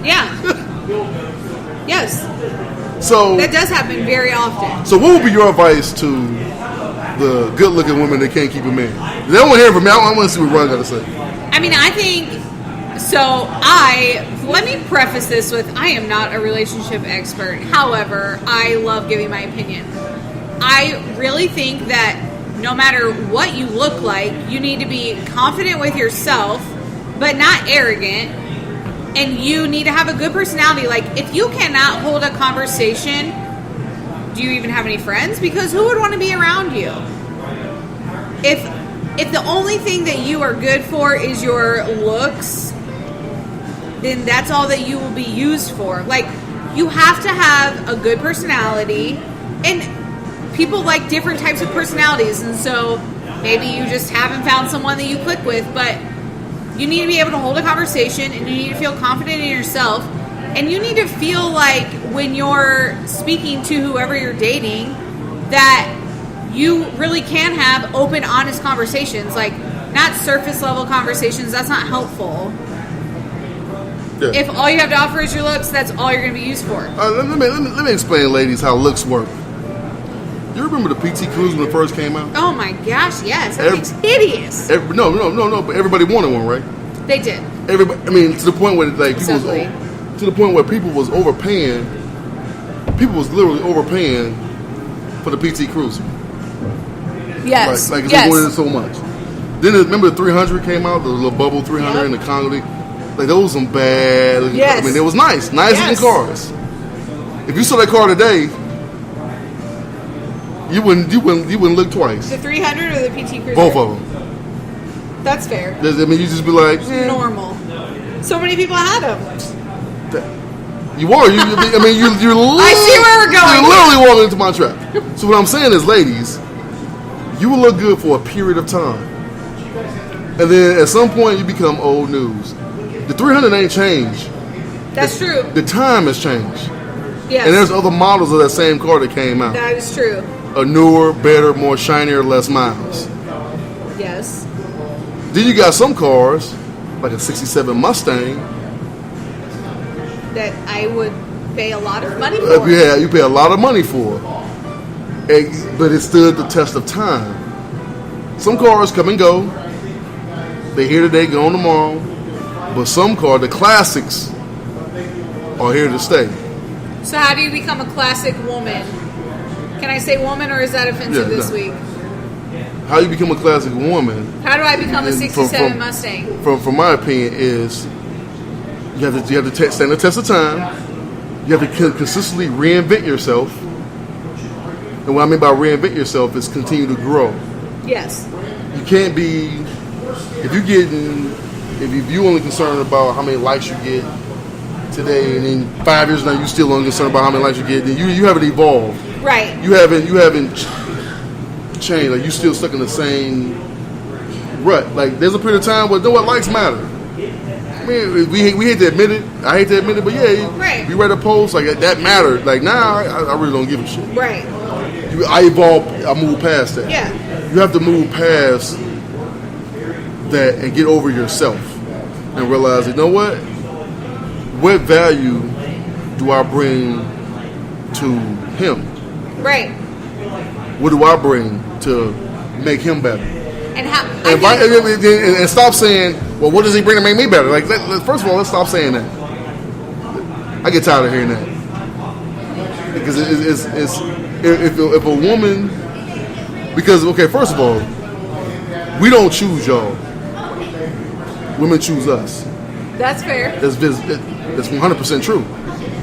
Yeah. Yes. So That does happen very often. So what would be your advice to the good-looking women that can't keep a man? They don't want to hear from me. I want to see what Ron got to say. I mean, I think so. Let me preface this with I am not a relationship expert. However, I love giving my opinion. I really think that no matter what you look like, you need to be confident with yourself, but not arrogant. And you need to have a good personality. Like, if you cannot hold a conversation, do you even have any friends? Because who would want to be around you? If the only thing that you are good for is your looks, then that's all that you will be used for. Like, you have to have a good personality, and people like different types of personalities, and so maybe you just haven't found someone that you click with, but you need to be able to hold a conversation, and you need to feel confident in yourself, and you need to feel like when you're speaking to whoever you're dating that you really can have open, honest conversations, like not surface level conversations. That's not helpful. Yeah. If all you have to offer is your looks, that's all you're going to be used for. Let me explain, ladies, how looks work. You remember the PT Cruise when it first came out? Oh my gosh, yes. That thing's hideous. No. But everybody wanted one, right? They did. Everybody. I mean, to the point where like people Exactly. to the point where people was overpaying. People was literally overpaying for the PT Cruiser. Yes. Like yes. they wanted it so much. Then remember the 300 came out, the little bubble 300 Yep. and the Congo. Like those some bad. Yes. I mean, it was nice Yes. looking cars. If you saw that car today, you wouldn't look twice. The 300 or the PT Cruiser? Both of them. That's fair. I mean, you just be like, Normal. So many people had them. you are. You're I see where we're going. You're literally walking into my trap. So what I'm saying is, ladies, you will look good for a period of time, and then at some point you become old news. The 300 ain't changed. That's true. The time has changed, Yes. and there's other models of that same car that came out. That is true. A newer, better, more shinier, less miles. Yes. Then you got some cars, like a '67 Mustang. That I would pay a lot of money for. Yeah, you pay a lot of money for it. But it stood the test of time. Some cars come and go. They here today, gone tomorrow. But some cars, the classics, are here to stay. So how do you become a classic woman? Can I say woman, or is that offensive Yeah, this no. week? How you become a classic woman, How do I become a And 67 from- Mustang? from my opinion, is you have to stand the test of time. You have to consistently reinvent yourself. And what I mean by reinvent yourself is continue to grow. Yes. You can't be if you only concerned about how many likes you get today, and then 5 years from now you still only concerned about how many likes you get, then you haven't evolved. Right. You haven't changed. Like you still stuck in the same rut. Like there's a period of time where no what likes matter. I mean, we hate to admit it. I hate to admit it, but yeah, Right. you read a post like that mattered. Like now, I really don't give a shit. Right. I evolved. I moved past that. Yeah. you have to move past that and get over yourself and realize, you know what value do I bring to him? Right. What do I bring to make him better? And how? And stop saying, well, what does he bring to make me better? Like, first of all, let's stop saying that. I get tired of hearing that. Because if a woman, because, okay, first of all, we don't choose y'all. Women choose us. That's fair. That's 100% true.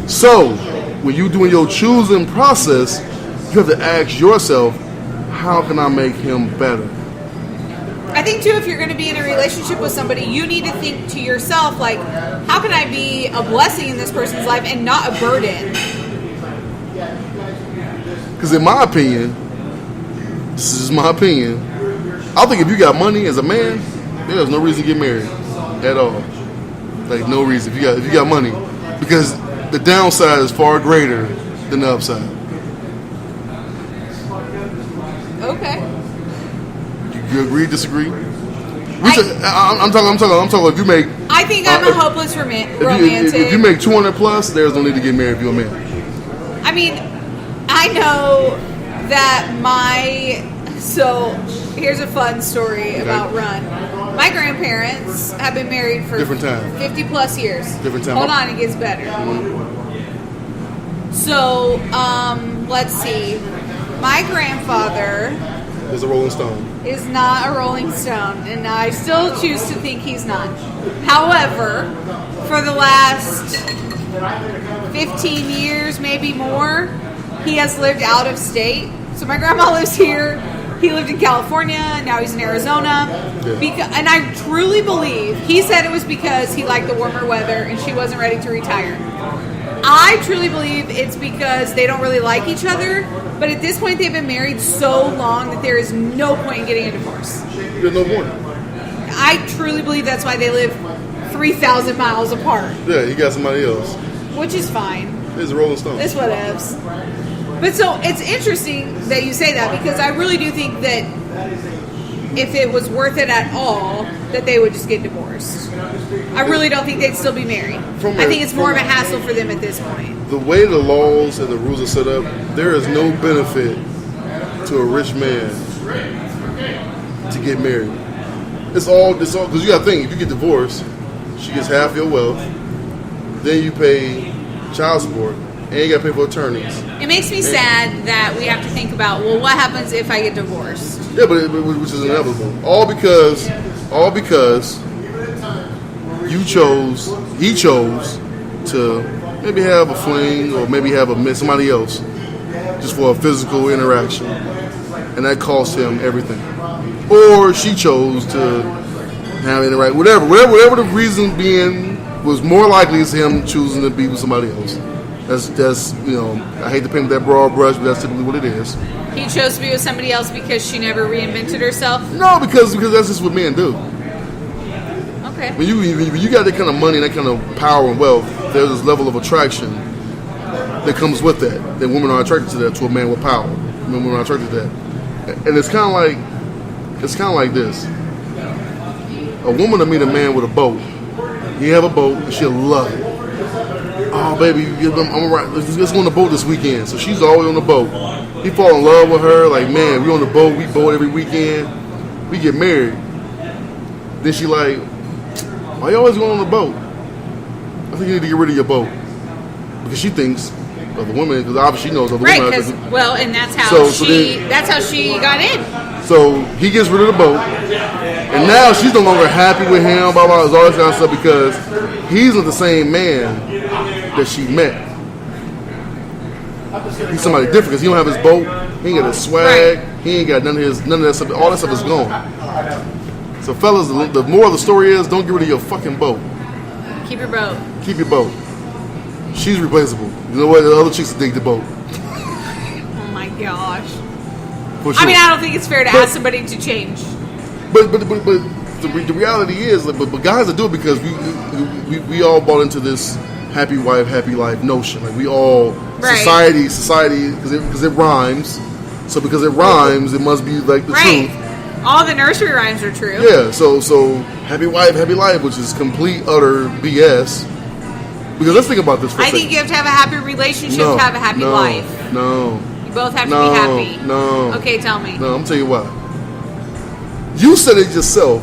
So, when you're doing your choosing process, you have to ask yourself, how can I make him better? I think, too, if you're going to be in a relationship with somebody, you need to think to yourself, like, how can I be a blessing in this person's life and not a burden? Because in my opinion, this is my opinion, I think if you got money as a man, there's no reason to get married at all. Like, no reason. If you got money. Because the downside is far greater than the upside. Okay. You agree, disagree? I'm talking if you make... I think I'm a hopeless romantic. If you make 200 plus, there's no need to get married if you're a man. I mean, I know that So, here's a fun story about Run. My grandparents have been married for different time. 50 plus years. Different time. Hold on, it gets better. So, let's see. My grandfather is a Rolling Stone. Is not a Rolling Stone, and I still choose to think he's not. However, for the last 15 years, maybe more, he has lived out of state. So my grandma lives here. He lived in California. Now he's in Arizona. Yeah. And I truly believe he said it was because he liked the warmer weather and she wasn't ready to retire. I truly believe it's because they don't really like each other. But at this point, they've been married so long that there is no point in getting a divorce. There's no point. I truly believe that's why they live 3,000 miles apart. Yeah, he got somebody else. Which is fine. It's a Rolling Stone. It's whatevs. But so it's interesting that you say that because I really do think that if it was worth it at all, that they would just get divorced. I really don't think they'd still be married. I think it's more of a hassle for them at this point. The way the laws and the rules are set up, there is no benefit to a rich man to get married. It's all because you got to think, if you get divorced, she gets half your wealth, then you pay child support, and you got to pay for attorneys. It makes me sad that we have to think about, well, what happens if I get divorced? Yeah, but which is inevitable. All because he chose to maybe have a fling or maybe have somebody else just for a physical interaction, and that cost him everything. Or she chose to have interact, whatever the reason being was more likely is him choosing to be with somebody else. That's I hate to paint that broad brush, but that's typically what it is. He chose to be with somebody else because she never reinvented herself? No, because that's just what men do. Okay. When you got that kind of money, that kind of power and wealth, there's this level of attraction that comes with that. That women are attracted to that, to a man with power. Women are attracted to that. And it's kind of like this. A woman will meet a man with a boat. He have a boat, and she'll love it. Oh, baby, I'm right. Let's go on the boat this weekend. So she's always on the boat. He fall in love with her. Like, man, we on the boat. We boat every weekend. We get married. Then she like, why you always going on the boat? I think you need to get rid of your boat. Because she thinks of the woman, because obviously she knows of the woman. Right, and that's how that's how she got in. So he gets rid of the boat, and now she's no longer happy with him, blah, blah, all this kind of stuff, because he's not the same man that she met. He's somebody different, because he don't have his boat, he ain't got his swag, he ain't got none of that stuff, all that stuff is gone. So fellas, the moral of the story is, don't get rid of your fucking boat. Keep your boat. Keep your boat. She's replaceable. You know what? The other chicks dig the boat. Oh my gosh. For sure. I mean, I don't think it's fair to ask somebody to change. But the reality is, but guys that do it because we all bought into this happy wife, happy life notion. Like we all society because it rhymes. So because it rhymes, it must be like the truth. All the nursery rhymes are true. Yeah, so happy wife, happy life, which is complete, utter BS. Because let's think about this for a I second. think you have to have a happy relationship to have a happy life. No. You both have to be happy. No. Okay, tell me. No, I'm going to tell you why. You said it yourself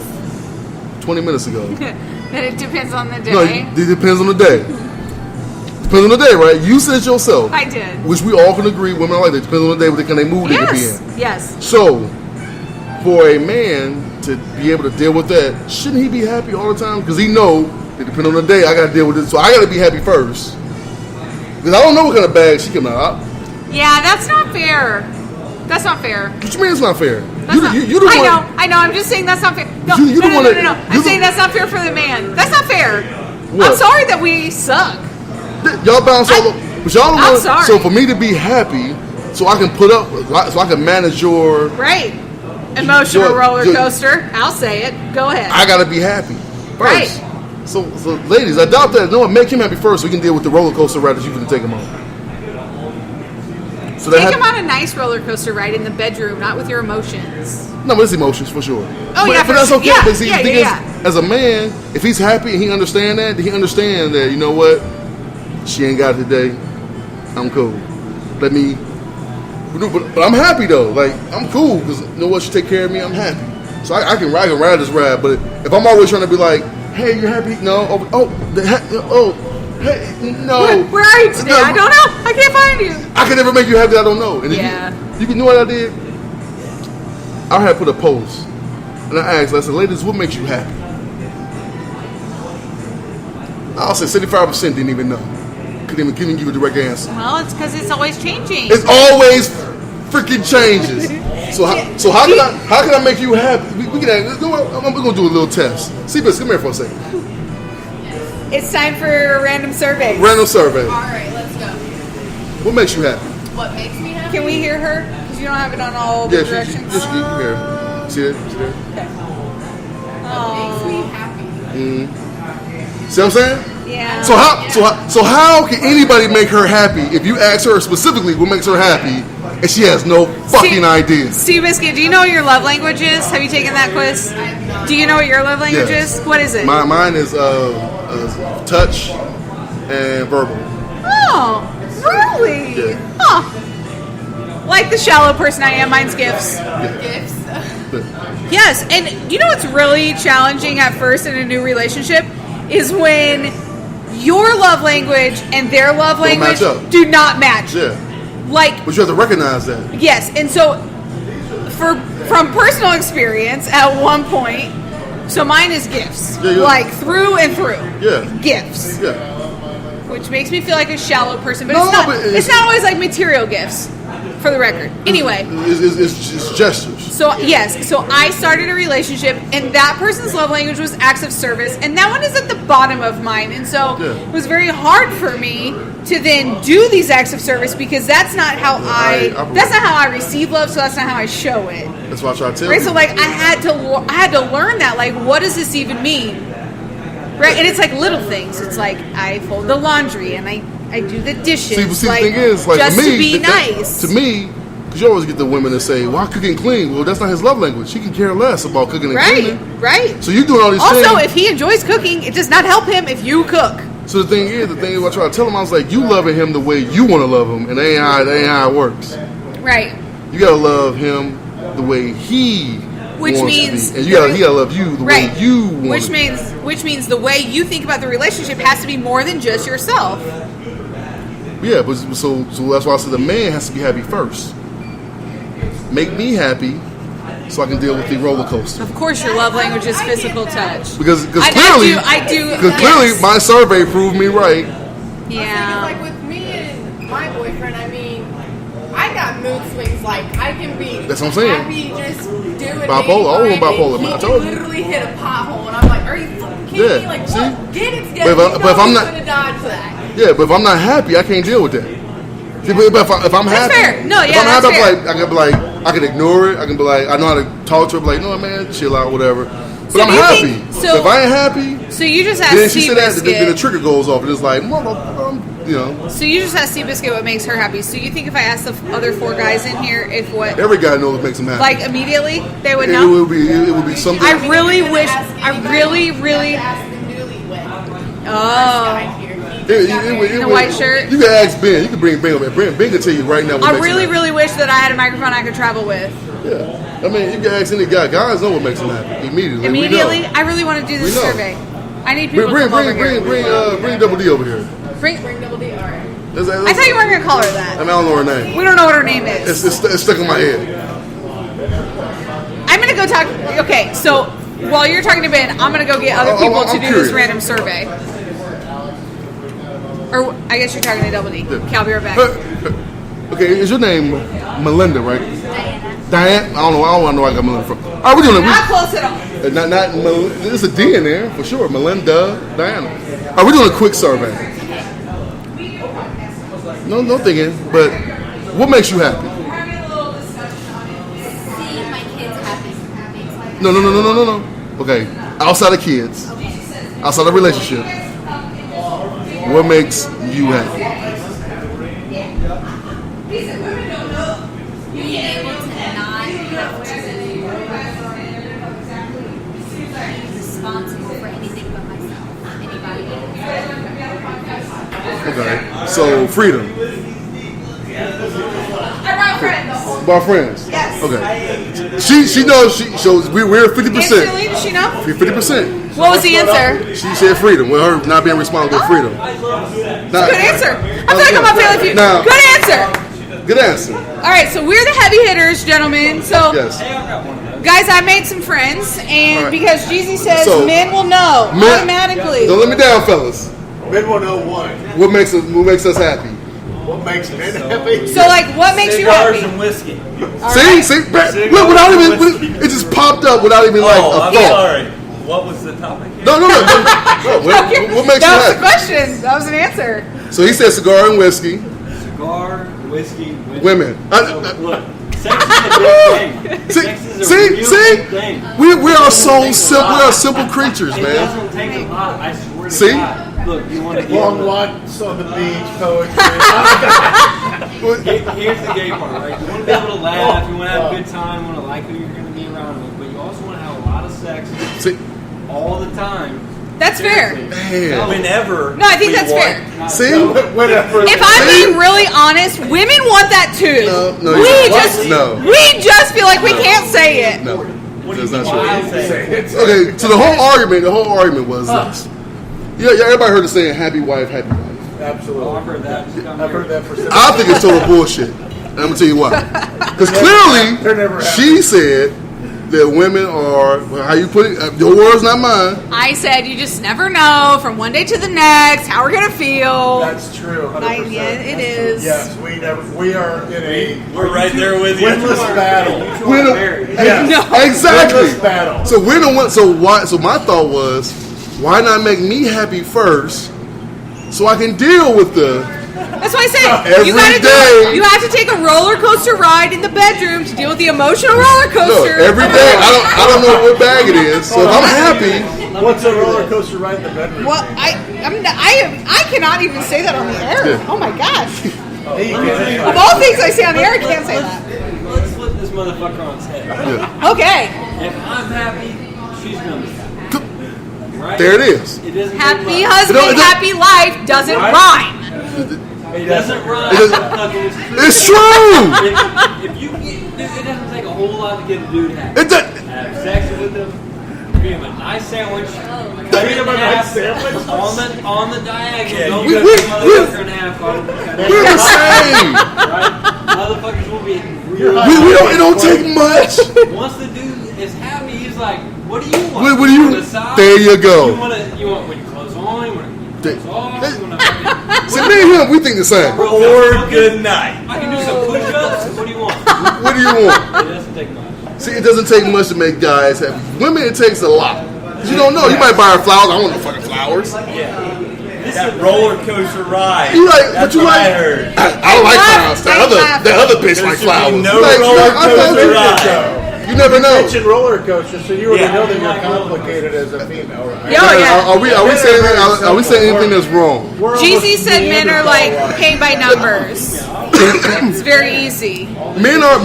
20 minutes ago. That it depends on the day. No, it depends on the day. Depends on the day, right? You said it yourself. I did. Which we all can agree, women are like that. Depends on the day, what kind of mood they can be in. Yes. So, for a man to be able to deal with that, shouldn't he be happy all the time? Because he know that depending on the day, I got to deal with it. So I got to be happy first. Because I don't know what kind of bag she coming out. Yeah, that's not fair. That's not fair. What you mean it's not fair? That's not, you the one. I know. I'm just saying that's not fair. No, You the one that- no. I'm saying that's not fair for the man. That's not fair. What? I'm sorry that we suck. Y'all bounce all over. But y'all I'm want. sorry. So for me to be happy, so I can put up, so I can manage your. Right. Emotional Your- roller your- coaster. I'll say it. Go ahead. I gotta be happy first. Right. So ladies, adopt that. No, make him happy first, so we can deal with the roller coaster ride that you can take him on. So Take him on a nice roller coaster ride in the bedroom, not with your emotions. No, but it's emotions for sure. Oh, yeah, but that's for okay. sure. Yeah, But see, yeah, the thing yeah, is, as a man, if he's happy and he understand that, he understand that, you know what, she ain't got it today. I'm cool. Let me. But I'm happy though. Like I'm cool because you know what, she take care of me. I'm happy. So I can ride this ride. But if I'm always trying to be like, hey, you're happy? No. Hey, no. Where are you today? No. I don't know. I can't find you. I can never make you happy. I don't know. And Yeah. you can know what I did. I had put a post, and I asked. I said, ladies, what makes you happy? I'll say 75% didn't even know. Couldn't even give you a direct answer. Well, it's because it's always changing. It's always freaking changes. So how can I make you happy? We can. I'm gonna do a little test. Seabus, come here for a second. It's time for a random survey. Random survey. All right, let's go. What makes you happy? What makes me happy? Can we hear her? Because you don't have it on all the Yeah, directions. just keep here. See it? See there? What makes me happy? See what I'm saying? Yeah. So how can anybody make her happy if you ask her specifically what makes her happy and she has no fucking idea? Steve Biscuit, do you know what your love language is? Have you taken that quiz? Do you know what your love language Yes. is? What is it? Mine is touch and verbal. Oh, really? Yeah. Huh. Like the shallow person I am, mine's gifts. Gifts. Yes, and you know what's really challenging at first in a new relationship is when your love language and their love language match up. do not match. Yeah, Like, but you have to recognize that. yes, and so from personal experience, at one point, so mine is gifts, Yeah, yeah. like through and through. Yeah. Gifts, Yeah, which makes me feel like a shallow person, but No, it's not. but It's not always like material gifts, for the record. Anyway. it's gestures. So yes, so I started a relationship, and that person's love language was acts of service, and that one is at the bottom of mine, and so Yeah. it was very hard for me to then do these acts of service because that's not how that's not how I receive love, so that's not how I show it. That's why I try to tell Right? you. So like I had to learn that. Like, what does this even mean? Right? And it's like little things. It's like I fold the laundry and I do the dishes. See, like, the thing is, like just for me, to be that- nice. to me, because you always get the women that say, "Well, I cook and clean." Well, that's not his love language. She can care less about cooking and Right, cleaning. right. So you doing all these Also, things. if he enjoys cooking, it does not help him if you cook. So the thing is, I try to tell him, I was like, you loving him the way you want to love him, and that ain't how it works. Right. You gotta love him the way he Which wants means to be, and he gotta love you the Right. way you want. Which means the way you think about the relationship has to be more than just yourself. Yeah, but so that's why I said the man has to be happy first. Make me happy, so I can deal with the roller coaster. Of course, your love language is physical touch. Because I clearly, do. because clearly Yes. my survey proved me right. Yeah. Like with me and my boyfriend, I mean, I got mood swings. Like I can be That's what I'm saying. happy, just doing Bipolar. I anything, want bipolar, and man. I he told can you. literally hit a pothole, and I'm like, "Are you fucking kidding Yeah, me? Like, see? what? Get it together." But if I'm not- gonna dodge that. Yeah, but if I'm not happy, I can't deal with that. See, but if I'm That's happy, fair. No, if yeah, I'm that's happy, fair. I can be like, I can ignore it. I can be like, I know how to talk to her. Be like, no, man, chill out, whatever. But So I'm do you happy. think- so- if I ain't happy, So you just then asked she Steve said that, then the Biscuit. trigger goes off, and it's like, motherfucker, you know. So you just asked Seabiscuit what makes her happy. So you think if I asked the other 4 guys in here if what, Every guy knows what makes them happy. like immediately they would it know? would be something. I really wish, Ask I anybody. really, You really, have to ask the newlywed. oh. Guy here. He just got married. In a white shirt? You can ask Ben. You can bring Ben over. Ben can tell you right now what I makes really, him happy. really wish that I had a microphone I could travel with. Yeah. I mean, you can ask any guy. Guys know what makes them happy immediately. We Immediately, know. I really want to do this We know. survey. I need people Bring to come over here. Bring Double D over here. Bring, Bring Double D. All right. I I thought you weren't going to call her that. I don't know her name. We don't know what her name is. It's stuck in my head. I'm going to go talk. Okay, so while you're talking to Ben, I'm going to go get other people to I'm do curious. this random survey. Or I guess you're talking to Double D. Okay, I'll be right back. Okay, is your name Melinda, right? Diane. I don't know. I don't know where I got Melinda from. All right, we're doing Not it. close at all. Not there's a D in there for sure. Melinda, Diana. All right, we're doing a quick survey. No thinking. But what makes you happy? See my kids happy. No. Okay, outside of kids, outside of relationship, what makes you happy? Being able to not have to be responsible for anything but myself. Anybody else. Okay, so freedom. I brought friends. About friends. Yes. Okay. She knows. She shows we're 50%. Instantly, does she know? 50%. What was the answer? She said freedom. With her not being responsible for freedom. Good answer. I feel like I'm on Family Feud. Now- Good answer. Good answer. All right, so we're the heavy hitters, gentlemen. So, Yes. guys, I made some friends, and All right. because Jeezy says So, men will know Men- automatically. Don't let me down, fellas. Men 101. What makes us happy? What makes men happy? So, like, what makes you Cigars happy? and whiskey. All See, right. see, look, without even, it just popped up without even like Oh, a I'm thought. sorry. What was the topic? No. What makes that you was the happy? question. That was an answer. So he said cigar and whiskey, Cigar, whiskey, women. Look, sex is a big thing. See, Sex is a see, real see? big thing. We are so simple. We are simple creatures, It man. doesn't take a lot. I swear to See? God. Look, you want to Long get. walks on the beach, poetry. Here's the gay part, right? You want to be able to laugh. You want to have a good time. You want to like who you're going to be around with, but you also want to have a lot of sex See, all the time. That's fair. man. Whenever. No, I think we that's want. fair. See? Whatever. If I'm being really honest, women want that too. No, we you don't. just No. we just feel like we can't say it. No, What do you that's mean? not Why true. say it? Okay, so the whole argument was this. Yeah, everybody heard the saying "happy wife, happy life." Absolutely. I've heard that. I've heard that for several I think it's total bullshit. And I'm gonna tell you why. Because They're clearly, never she said that women are, well, how you put it, your words, not mine. I said you just never know from one day to the next how we're gonna feel. That's true. 100%. Yeah, it is. Yes, we are in a We're right there with you. winless battle. We're the- Yes. No. Exactly. Winless battle. So we're the one. So why? So my thought was, why not make me happy first, so I can deal with the. That's why I said Every you gotta day. do. You have to take a roller coaster ride in the bedroom to deal with the emotional roller No, coaster. every day. I don't know what bag it is. So if I'm happy, What's a roller coaster ride in the bedroom? Well, I cannot even say that on the air. Yeah. Oh my gosh! Hey, you can't. Of all things I say on the air, I can't say that. Let's flip this motherfucker on its head. yeah, Okay, If I'm happy, she's gonna be happy. Right? there it is. It doesn't take happy much. It husband, don't- happy life doesn't Right? rhyme. It doesn't rhyme. It doesn't- It's true. It's true. If you, it doesn't take a whole lot to get a dude happy. It does. Have sex with him, give him a nice sandwich, cut it in him a half, nice sandwich? on the diagonal. we- Don't we- cut the motherfucker in half. We're the same. Right? Motherfuckers will be real. We don't. It don't take much. Once the dude is happy, he's like, "What do you want? What do you- want a massage? there you go. You want when you clothes on? You want clothes off? You want to See, me and him, we think the same. or good night. I can do some push-ups. What do you want? What do you want? It doesn't take much. See, it doesn't take much to make guys happy. Women, it takes a lot. 'Cause you don't know. You might buy her flowers. I want no fucking flowers. That roller coaster ride. You like? That's What you what like? I heard. I don't like laugh. flowers. I laugh. That other bitch like flowers. no You like, roller I thought coaster you- ride. You never know. mentioned roller coasters, so you already Yeah. know that you're complicated as a female, right? Oh, yeah. Are we saying anything that's wrong? We're Jeezy almost said men are like Neanderthal-like. paid by numbers. It's very easy. Men are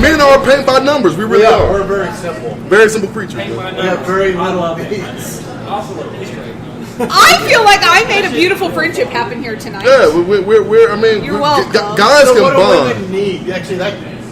paint by numbers. We really Yeah, are. we're very simple. Very simple creatures. Paint by We have numbers. very I little love it. needs. I also love history. I feel like I made a beautiful friendship happen here tonight. Yeah, we're I mean, You're welcome. guys So can what do bond. women need? Actually,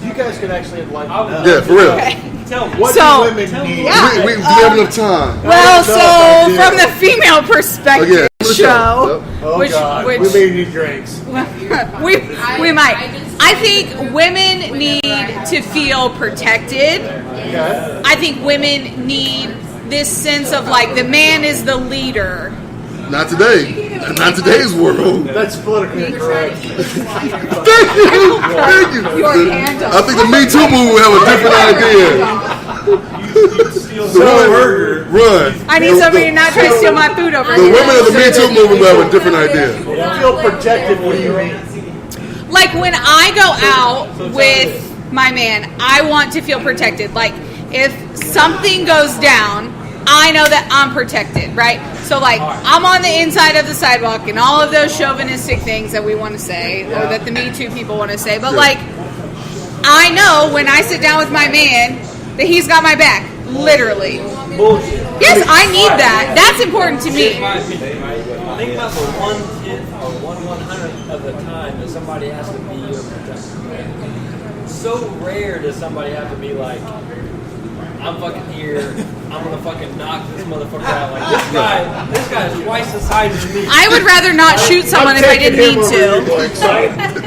you guys can actually enlighten us. Yeah, for real. Okay. Tell me. What So- do women need? Yeah. We have enough time. Well, I don't know if I so from do. the female perspective, Again, show, Oh, which God. which we may need drinks. we might. I think women need to feel protected. Okay? I think women need this sense of like the man is the leader. Not today. Not today's world. That's politically incorrect. Thank you. Thank you. Your hand up. I think the Me Too movement will have a different idea. So Run. I need somebody to not try to steal my food over The here. women of the Me Too movement will have a different idea. Feel protected, what do you mean? Like when I go out with my man, I want to feel protected. Like if something goes down, I know that I'm protected, right? So like I'm on the inside of the sidewalk and all of those chauvinistic things that we want to say or that the Me Too people want to say. But like I know when I sit down with my man that he's got my back, literally. Bullshit. Yes, I need that. That's important to Here's me. my opinion, right? Think about the 1/10 or 1/100th of the time that somebody has to be your protector. Right? So rare does somebody have to be like, I'm fucking here. I'm gonna fucking knock this motherfucker out. Like this guy is twice the size of me. I would rather not shoot someone if I didn't need to.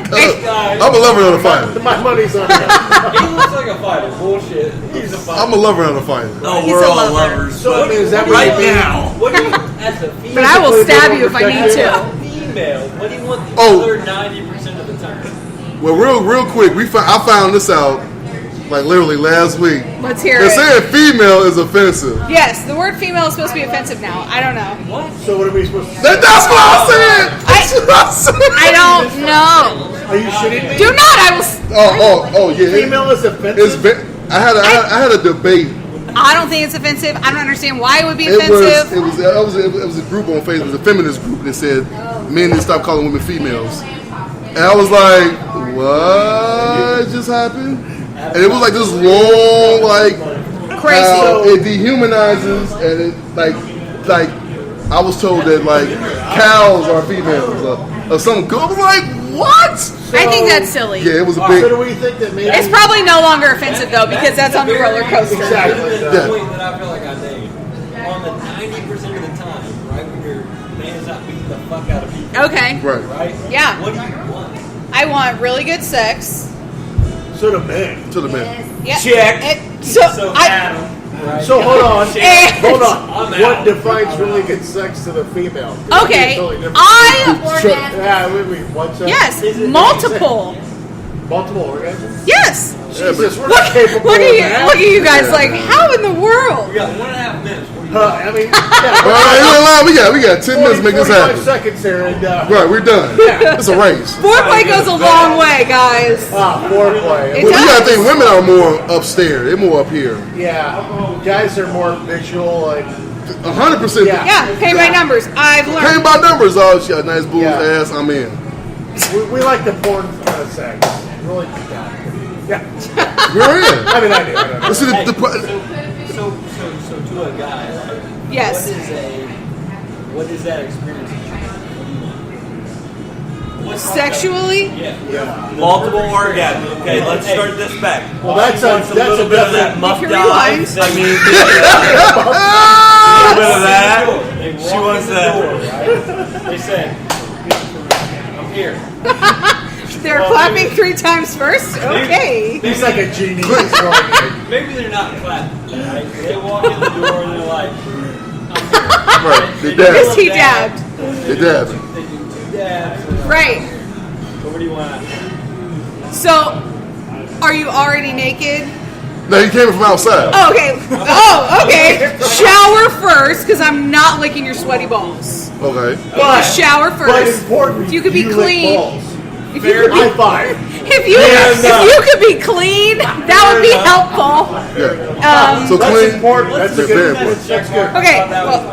I'm a lover of the fighter. My money's on that. He looks like a fighter. Bullshit. He's a fighter. I'm a lover of the fighter. No, He's we're a all lover. lovers. So, I mean, is that what right you mean? now. What do you, as a female, But I will Physically stab being you if I need protected. to. female, what do you want the Oh. other 90% of the time? Well, real quick, I found this out like literally last week. Let's hear They're it. saying female is offensive. Yes, the word female is supposed to be offensive now. I don't know. So what are we supposed to say? That's what I said. That's what I said. I don't know. Are you shitting me? Do not. I will. Oh yeah. Female is It's offensive? I had a debate. I don't think it's offensive. I don't understand why it would be It offensive. was a group on Facebook, it was a feminist group that said men need to stop calling women females. And I was like, what just happened? And it was like this long, like Crazy. how it dehumanizes, and it like I was told that like cows are females or something. I was like, what? I think that's silly. Yeah, it was a So big. do we think that maybe... It's probably no longer offensive though because that's on the roller coaster. Exactly. The Yeah. point that I feel like I made. On the 90% of the time, right, when your man is not beating the fuck out of people, Okay. Right. right? Yeah. What do you want? I want really good sex. So do men. To the man. Yeah. Check. So So I. Adam, right? So hold on. Eh. Hold on. I'm What out. defines really good sex to the female? Okay. Totally different. I. Yeah, wait, what's that? Yes. Multiple. Multiple orgasms? Yes. Jesus, we're Look, not capable look of at you. that. Look at you guys. Like, how in the world? We got 1.5 minutes. What do you I mean, All right, you ain't lying. We got 10 minutes to make this 45 happen. seconds here and... Right, we're done. It's a race. Foreplay goes a long way, guys. foreplay. It Well, you does. gotta think women are more upstairs. They're more up here. Yeah. Guys are more visual and... 100%. Yeah. Yeah, pay my numbers. I've Came learned. by numbers. Oh, she got a nice boobs, Yeah. ass. I'm in. We like the porn kind of sex. Really? Yeah. We're in. I mean, I do. I don't know. Listen, So to a guy, right? Yes. What is that experience? What's Sexually? Yeah. Multiple orgasms. Okay, let's start this back. Well, that's She wants a a little bit of that muff If you dive. rewind. I mean, a little bit of that. They She walk wants in the that. door, right? They say, I'm here. They're clapping 3 times first? Okay. He's like a genie. He's going, Maybe they're not clapping, right? They walk in the door and they're like, right. They Because dab. he dabbed. They dab. they do 2 dabs. Right. So what do you want? So, are you already naked? No, he came from outside. Oh, okay. Oh, okay. Shower first, because I'm not licking your sweaty balls. Okay. but, Shower but first. important. You could be lick clean. balls. Fair High five. If you could be clean, that would be helpful. Yeah. So That's clean. important. That's a Yeah, good. very important. That's good. Okay, well,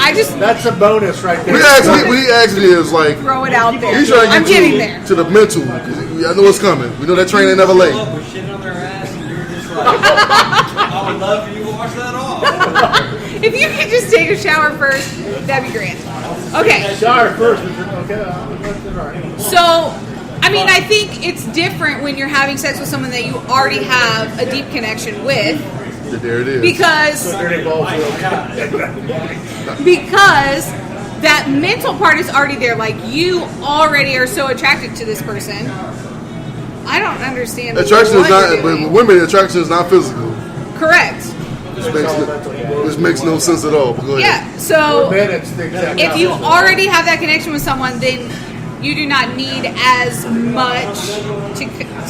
I just That's a bonus right there. What he actually is like, throw it out there. he's trying to I'm get getting you there. to the mental. 'Cause I know it's coming. We know that train ain't never late. Pull up with shit on their ass, and you're just like, I would love for you to wash that off. If you could just take a shower first, that'd be great. Okay, Shower first. Okay. All right. so I mean, I think it's different when you're having sex with someone that you already have a deep connection with, There it is. because Dirty balls are okay. because that mental part is already there. Like, you already are so attracted to this person. I don't understand. Attraction what is not, you're but doing. with women, attraction is not physical. Correct. This makes no sense at all. But go ahead. Yeah. So Man, it's the exact if you opposite. already have that connection with someone, then you do not need as much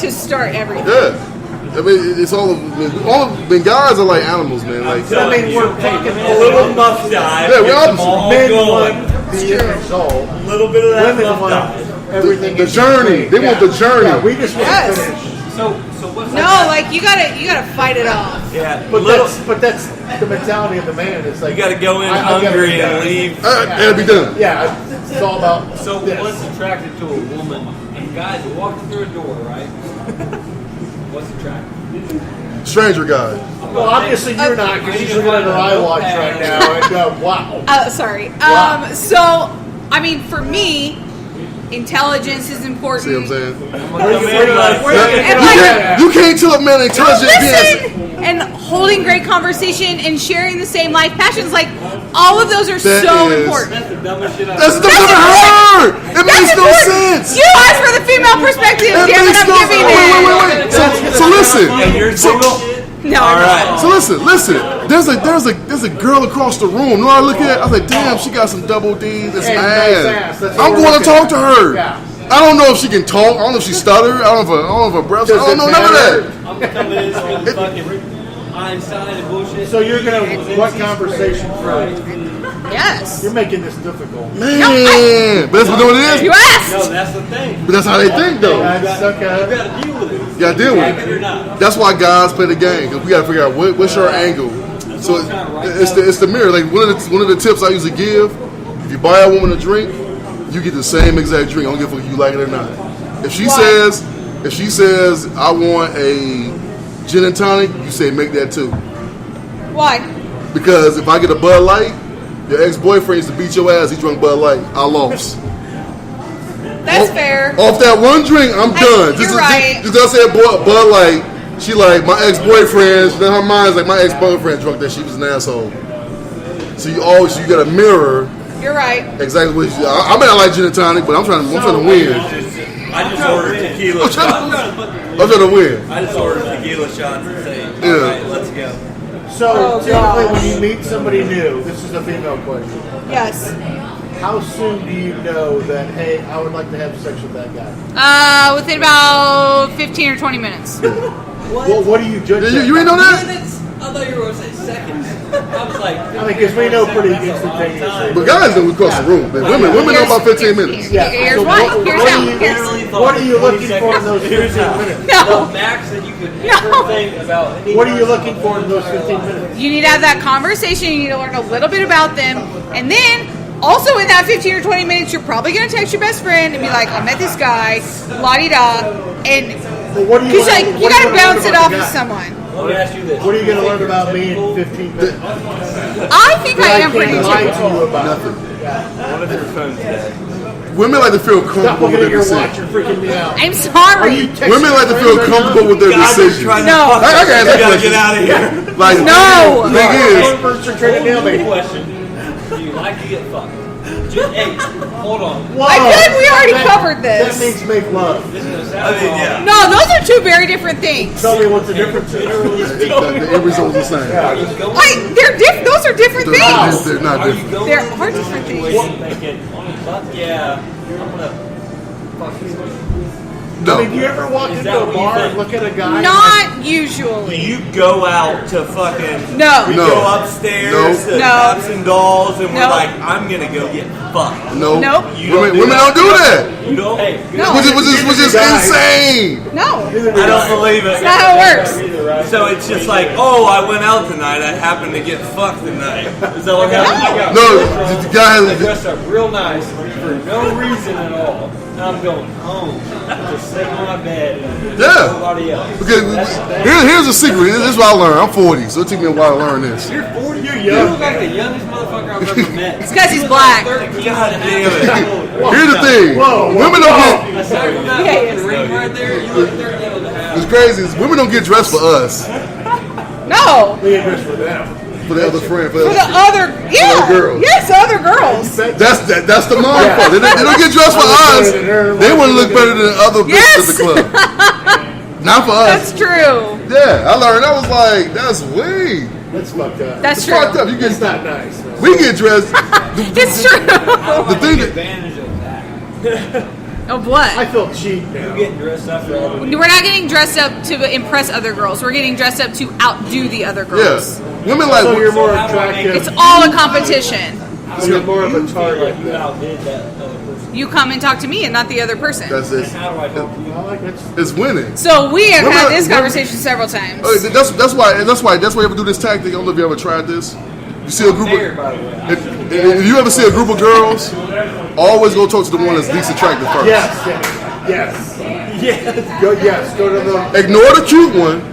to start everything. Yeah. I mean, it's all of the guys are like animals, man. Like, I mean, we're talking A little muff dive. Yeah, we gets them opposite. all men going. want the end result. A little bit of that Women muff want dive. everything. The in journey. between. They want the journey. Yeah, we just want Yes. to finish. So what's No, that? like you gotta fight it off. Yeah, But that's the mentality of the man. It's like you got to go in I gotta hungry be done. and leave. it'll be done. Yeah, it's all about. So this. one's attracted to a woman, and guys are walking through a door, right? What's attractive? Stranger guy. Well, obviously you're not because she's looking at her iWatch right now and wow. Sorry. Wow. So, I mean, for me, intelligence is important. See what I'm saying? And You can't tell a man intelligent being. listen, and holding great conversation and sharing the same life passions, like all of those are That so is- important. That's the dumbest shit I've That's the That's never heard. It That's makes no important. sense. You asked for the female perspective, It damn it, makes I'm no giving Wait. it. So listen. And you're single? No, All I'm right. So listen. There's a girl across the room. You know what I look at? I was like, damn, she got some double D's. That's Hey, nice ass. ass. That's what I'm we're going to looking talk to at. her. Yeah. I don't know if she can talk. I don't know if she stutter. I don't know if her breath. I Does don't it know none of matter? that. I'm coming in with fucking Einstein and bullshit. So you're gonna what conversation first? Yes. You're making this difficult. Man, but that's what it is. You asked. No, that's the thing. But that's how they think, though. That's You okay. gotta deal with it. You gotta deal with Like it or it. not. That's why guys play the game, because we gotta figure out what's your angle. So it's the mirror. Like one of the tips I usually give: if you buy a woman a drink, you get the same exact drink. I don't give a fuck if you like it or not. If she says I want a gin and tonic, you say make that too. Why? Because if I get a Bud Light, your ex-boyfriend used to beat your ass. He drank Bud Light. I lost. That's Off- fair. Off that one drink, I'm done. You're right. Just I said Bud Light. She like my ex-boyfriend. Then her mind's like my ex-boyfriend drunk that she was an asshole. So you got to mirror You're right. exactly what you. I mean, I like gin and tonic, but I'm trying to win. I just ordered tequila I'm shots. trying to win. I just ordered tequila shots and say, Yeah. all right, let's go. So typically when you meet somebody new, this is a female question. Yes. How soon do you know that, hey, I would like to have sex with that guy? Within about 15 or 20 minutes. Well, what do you judge? You ain't know that? Minutes? I thought you were going to say seconds. I was like, I mean, because we know pretty instantaneously. But guys know we cross the room. But women know about 15 minutes. Yeah. Here's So why. what- Here's what how. do you- Here's- What are you looking for in those 15 minutes? No. the max that you could No. ever think about. any What are you person looking for in those 15 minutes? You need to have that conversation. You need to learn a little bit about them. And then, also in that 15 or 20 minutes, you're probably going to text your best friend and be like, I met this guy, la-di-da. And Well, what do you because like, you what got do to wanna learn bounce it about off the of guy? someone. Let me ask you this. What are you going to learn about me in 15 minutes? I think I am can't pretty lie typical. to you about Nothing. One of your phones dead. Women like to feel Stop comfortable with looking at their your watch. decision. You're freaking me out. I'm Are sorry. you texting Women like to your feel friends right comfortable now? with their God, they're decision. trying No. to fuck I us. gotta You ask gotta that get out of here. Like, No. the thing is, First are trying to nail me. Question. Do you like to get fucked? Hey, hold on. Whoa. I feel like we already That- covered That this. means make love. This is going to I sound mean, wrong. yeah. No, those are two very different things. Tell me what the difference is. Literally speaking, the end result's the same. are you going? Like, those are different They're things. they're not Are you different. going There into are the different things. situation thinking, fuck yeah, I'm gonna fuck this bitch. No. I mean, do you ever walk into that a what you bar think? and look at a guy? Not usually. You go out to fucking. No. We No. go upstairs to No. Tops and Dolls, and we're No. like, I'm gonna go get fucked. No. Nope. You don't Women don't do that. You don't. Hey, No. Which is Guys. insane. No. I don't believe it. That's not how it works. So it's just like, oh, I went out tonight. I happened to get fucked tonight. Is that what happened? No, the guy I has. dressed up real nice for no reason at all. And I'm going home, just sitting on my bed and Yeah. nobody else. Okay, here's a secret. This is what I learned. I'm 40, so it took me a while to learn this. You're 40, You're you young. look like the youngest motherfucker I've ever met. It's 'cause he's black. God damn it. Here's the thing. Women don't get. Aside from that fucking ring right there, you look 13 and a half. It's crazy. Is women don't get dressed for us, No. We ain't dressed for them. for the other friend, For the other. other, yeah. girls. Yes, the other girls. That's the mind part. They don't get dressed for us. They want to look better than other bitches Yes. at the club. Not for us. That's true. Yeah, I learned. I was like, that's weird. That's fucked up. That's It's true. fucked up. You It's get not nice. we get dressed. It's true. The thing that Advantage of that. Of what? I feel cheap now. You getting dressed up for other We're not getting dressed up to impress other girls. We're getting dressed up to outdo the other girls. yeah, women like So you're more how do I make attractive. It's all a competition. So you're more of a feel target. like you outdid that other person. You come and talk to me and not the other person. that's it. How do I help you? I like it. It's winning. So we have had this Women- conversation several times. Oh, that's why you ever do this tactic. I don't know if you ever tried this. You see a group There, of by the way. if you ever see a group of girls, always go talk to the one that's least attractive first. Yes, yes, yes. Go to the. Ignore the cute one.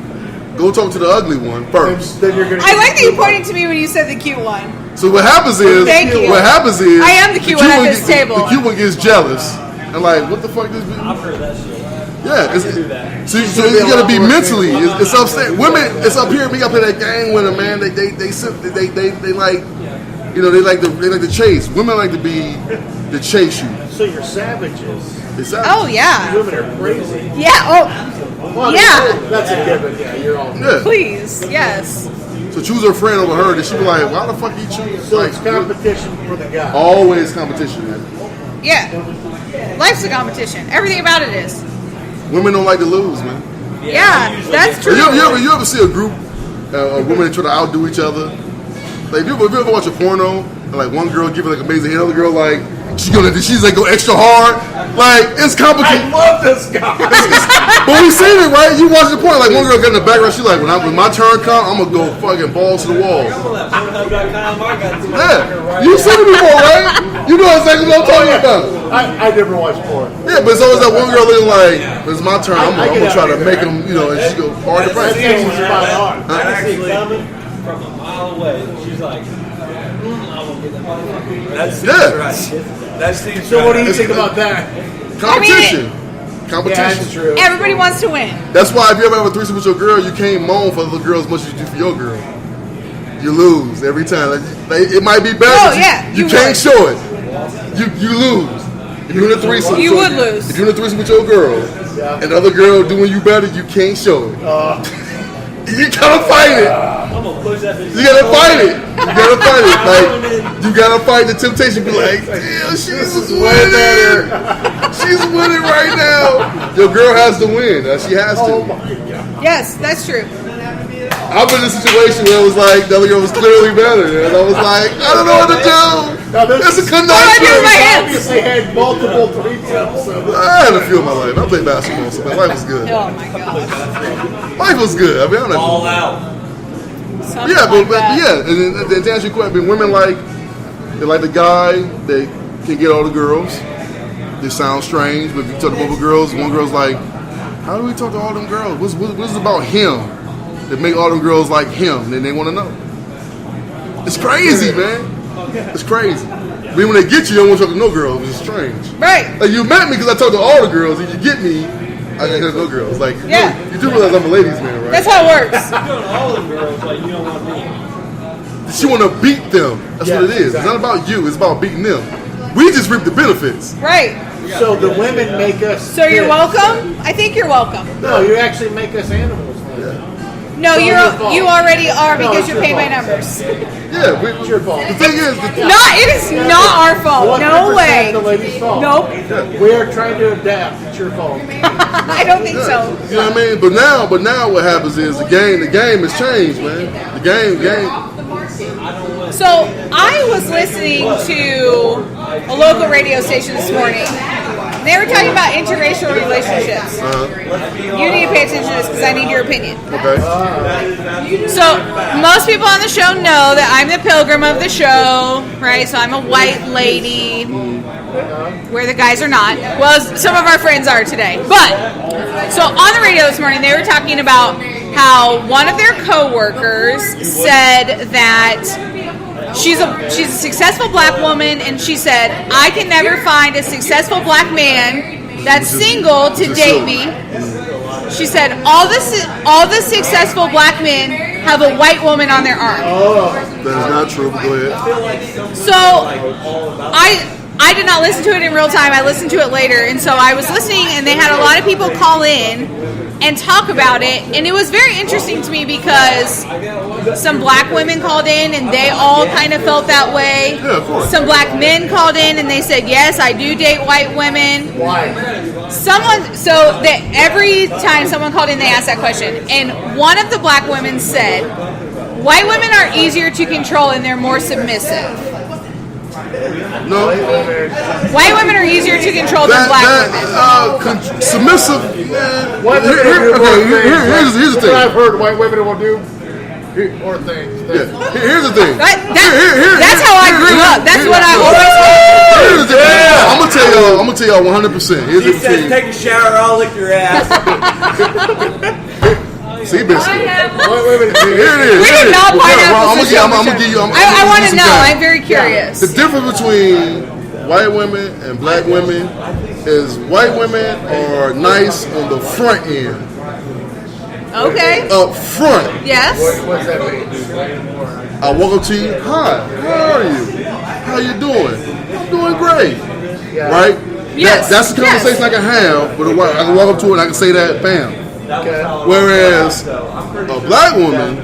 Go talk to the ugly one first. Then you're gonna. I like that you pointed to me when you said the cute one. So what happens is, Thank you. what happens is, I am the cute one at this gets, table. The cute one gets jealous and like, what the fuck this? I've heard that shit. Yeah, it's, do that. so you gotta be mentally. It's upset. Women, it's up here. We got to play that game with them, man. They like, you know, they like to chase. Women like to be to chase you. So you're savages. It's Oh yeah. Women are crazy. Yeah. Oh, Well, Yeah. That's a given. Yeah, you're all. Yeah. please. Yes. So choose her friend over her. Then she be like, why the fuck you choose? So Like, it's competition for the guy. always competition, man. Yeah. Life's a competition. Everything about it is. Women don't like to lose, man. Yeah, that's true. You ever see a group of women try to outdo each other? Like, if you ever watch a porno, and like one girl giving like amazing hit, another girl like she's like go extra hard. Like it's complicated. I love this guy. But we seen it, right? You watch the porn, like one girl got in the background, she's like, when my turn comes, I'm gonna go fucking balls to the wall. Yeah, you seen it before, right? You know exactly what I'm talking about. I never watched porn. Yeah, but it's always that one girl looking like, when it's my turn, I'm I gonna get try out to of make here. them, you know, and she go hard to That press. seems spot on. I see it coming from a mile away. She's like, I'm gonna get that motherfucker. That seems Yeah. right. That seems So what do right. you think about that? Competition. Yeah, Competition. that's true. Everybody wants to win. That's why if you ever have a threesome with your girl, you can't moan for the girl as much as you do for your girl. You lose every time. Like, it might be better. Oh, but yeah, you you can't would. show it. You lose. If you're in a threesome, You would lose. If you're in a threesome with your girl, and the other girl doing you better, you can't show it. You gotta fight it. I'm gonna push that bitch. You gotta fight it. You gotta fight it. Like you gotta fight the temptation. Be like, damn, she's winning. She's winning right now. Your girl has to win. She has to. Yes, that's true. I've been in a situation where it was like the other girl was clearly better, and I was like, I don't know what to do. Now, It's a What do I do with my conundrum. hands? Obviously had multiple threesomes. So I had a few in my life. I played basketball, so my life was good. Oh my god. Life was good. I mean, I'm not. All out. Something Yeah, like but that. yeah, and to answer your question, women like they like the guy that can get all the girls. They sound strange, but if you talk to both the girls, one girl's like, "How do we talk to all them girls? What's about him that make all them girls like him?" Then they want to know. It's crazy, man. It's crazy. I mean, when they get you, you don't want to talk to no girls, which is strange. Right. Like you met me because I talked to all the girls, and you get me, I got to no girls. Like Yeah. you do realize I'm a ladies' man, right? That's how it works. You're doing all them girls like you don't want to be. She want to beat them. That's Yeah, what it is. exactly. It's not about you. It's about beating them. We just reap the benefits. Right. So the women make us. So you're kids. welcome? I think you're welcome. No, you actually make us animals. Man. No, It's all your fault. you already are No, because it's you're your paid by fault. numbers. Yeah, It's your fault. the thing is, It is not our fault. No 100% way. the lady's fault. Nope. We are trying to adapt. It's your fault. I don't think so. you know what I mean? But now what happens is the game has changed, man. The game. So I was listening to a local radio station this morning. They were talking about interracial relationships. You need to pay attention to this because I need your opinion. Okay. So most people on the show know that I'm the pilgrim of the show, right? So I'm a white lady, where the guys are not. Well, some of our friends are today. But so on the radio this morning, they were talking about how one of their coworkers said that she's a successful black woman, and she said, I can never find a successful black man that's single to date me. She said all the successful black men have a white woman on their arm. That is not true, but go ahead. So I did not listen to it in real time. I listened to it later, and so I was listening, and they had a lot of people call in and talk about it, and it was very interesting to me because some black women called in, and they all kind of felt that way. Yeah, of course. Some black men called in, and they said, yes, I do date white women. Why? So that every time someone called in, they asked that question, and one of the black women said, white women are easier to control and they're more submissive. No. White women are easier to control than black women. Submissive, man. White women Here's the What thing. I've heard white women will do or things. Yeah. Here's the thing. That's how I grew up. That's what I always Here's the thing. I'm gonna tell y'all 100%. Here's He the says, thing. take a shower, I'll lick your ass. See, biscuit. White women do. Here it is. We did not pineapple I'm gonna give you. I want to know. I'm very curious. The difference between white women and black women is white women are nice on the front end. Okay. Up front. Yes. What's that mean? I walk up to you. Hi. How are you? How you doing? I'm doing great. Right? Yes. That's the conversation I can have with a white. I can walk up to her and I can say that, bam. Okay. Whereas a black woman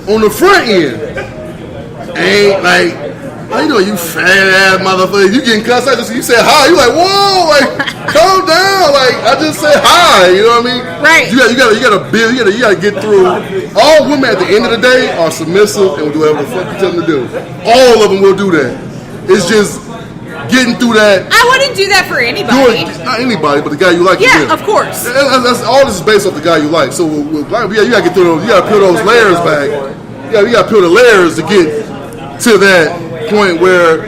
on the front end ain't like, how you doing, you fat ass motherfucker? You getting cussed out, you say hi, you like, whoa, like, calm down, like, I just said hi, you know what I mean? Right. You gotta build, you gotta get through. All women at the end of the day are submissive and will do whatever the fuck you tell them to do. All of them will do that. It's just getting through that. I wouldn't do that for anybody. Not anybody, but the guy you like. Yeah, you of course. That's all this is based off the guy you like. So with black, you gotta get through those. You gotta peel those layers back. You gotta peel the layers to get to that point where.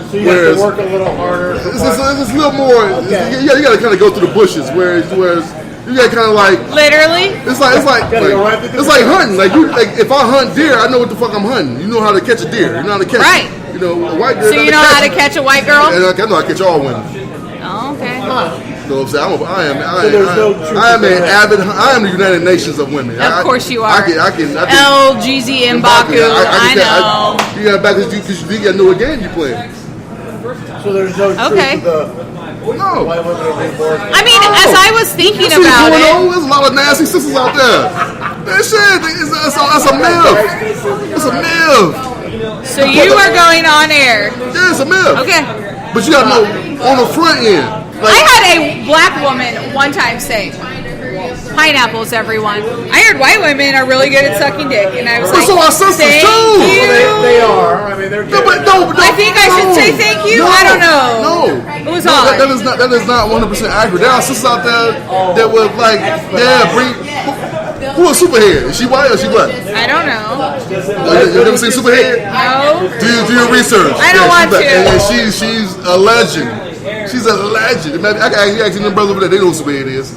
So you have to work a little harder. It's a little more. Okay. You gotta kind of go through the bushes. Whereas you gotta kind of like. Literally. It's like hunting. Like if I hunt deer, I know what the fuck I'm hunting. You know how to catch a deer. You know how to catch. Right. It. You know, a white girl. So you know how to catch a white girl? And I know I catch all women. Oh, okay. You know what I'm saying? So I am the United Nations of women. Of course you are. I can LGZ Mbaku. I know. You got back because you gotta know what game you playing. So there's no truth Okay. to the No. white women are being more. I mean, as I was thinking See what's about going it, on? There's a lot of nasty sisters out there. That shit, that's a myth. It's a myth. so you are going on air. Yeah, it's a myth. Okay. But you gotta know on the front end. I had a black woman one time say, pineapples, everyone. I heard white women are really good at sucking dick. And I was But like, so are sisters, thank too. you. They are. I mean, they're No, good. but I think I should say thank you. I don't know. No, It was no, odd. that is not 100% accurate. There are sisters out there that would like, bring. Who is Superhead? Is she white or is she black? I don't know. You never seen Superhead? No. Do your research. I don't want she's black. to. And she's a legend. She's a legend. I can actually them brothers over there. They know who Superhead is.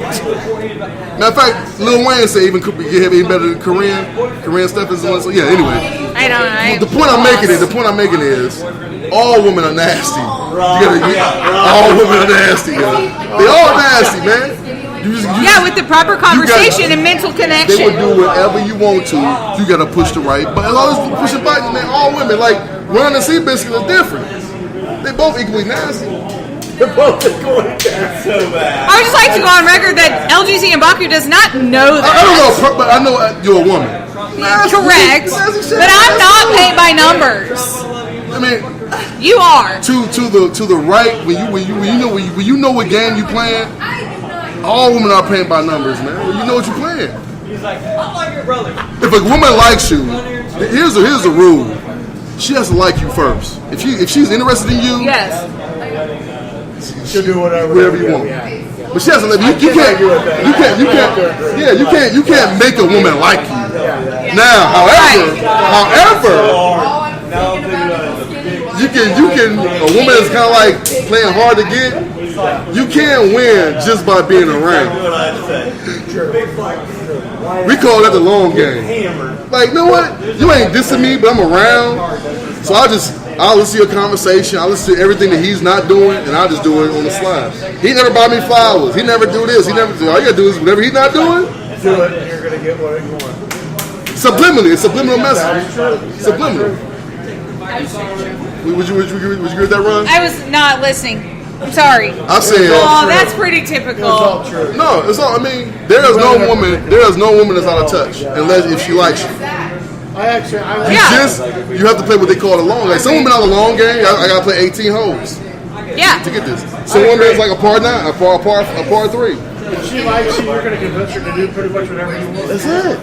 Matter of fact, Lil Wayne said even could be even better than Korean stuff is the one. So yeah. Anyway, I don't know. the point I'm making is all women are nasty. All women are nasty. They all nasty, man. Yeah, with the proper conversation and mental They connection. will do whatever you want to. You gotta push the right. But as long as you push the buttons, man, all women like Ron and Seabiscuit are different. They both equally nasty. The boat is going down. So bad. I would just like to go on record that LGC and Baku does not know that. I don't know, but I know you're a woman. Correct. But I'm not paid by numbers. I mean, You are. to the right when you know what game you playing. All women are playing by numbers, man. When you know what you're playing. He's like, I'm like your brother. If a woman likes you, here's the rule. She has to like you first. If she's interested in you, Yes. She'll do whatever you want. Yeah. But she has to let you can't you can't make a woman like you. Now, however, you can a woman is kind of like playing hard to get. You can't win just by being around. We call that the long game. Like, you know what? You ain't dissing me, but I'm around. So I'll listen to your conversation. I'll listen to everything that he's not doing, and I'll just do it on the slide. He never buy me flowers. He never do this. He never do. All you gotta do is whatever he's not doing, Do it, and you're gonna get what you want. subliminally. It's subliminal message. Subliminal. Would you agree with that, Ron? I was not listening. I'm sorry. I said. Oh, that's pretty It's typical. all true. No, it's all. I mean, there is no woman that's out of touch unless if she likes you. You have to play what they call a long game. Some women on a long game. I gotta play 18 holes Yeah. to get this. Some women it's like a par 9, a par 3. If she likes you, you're gonna convince her to do pretty much whatever you want. That's it.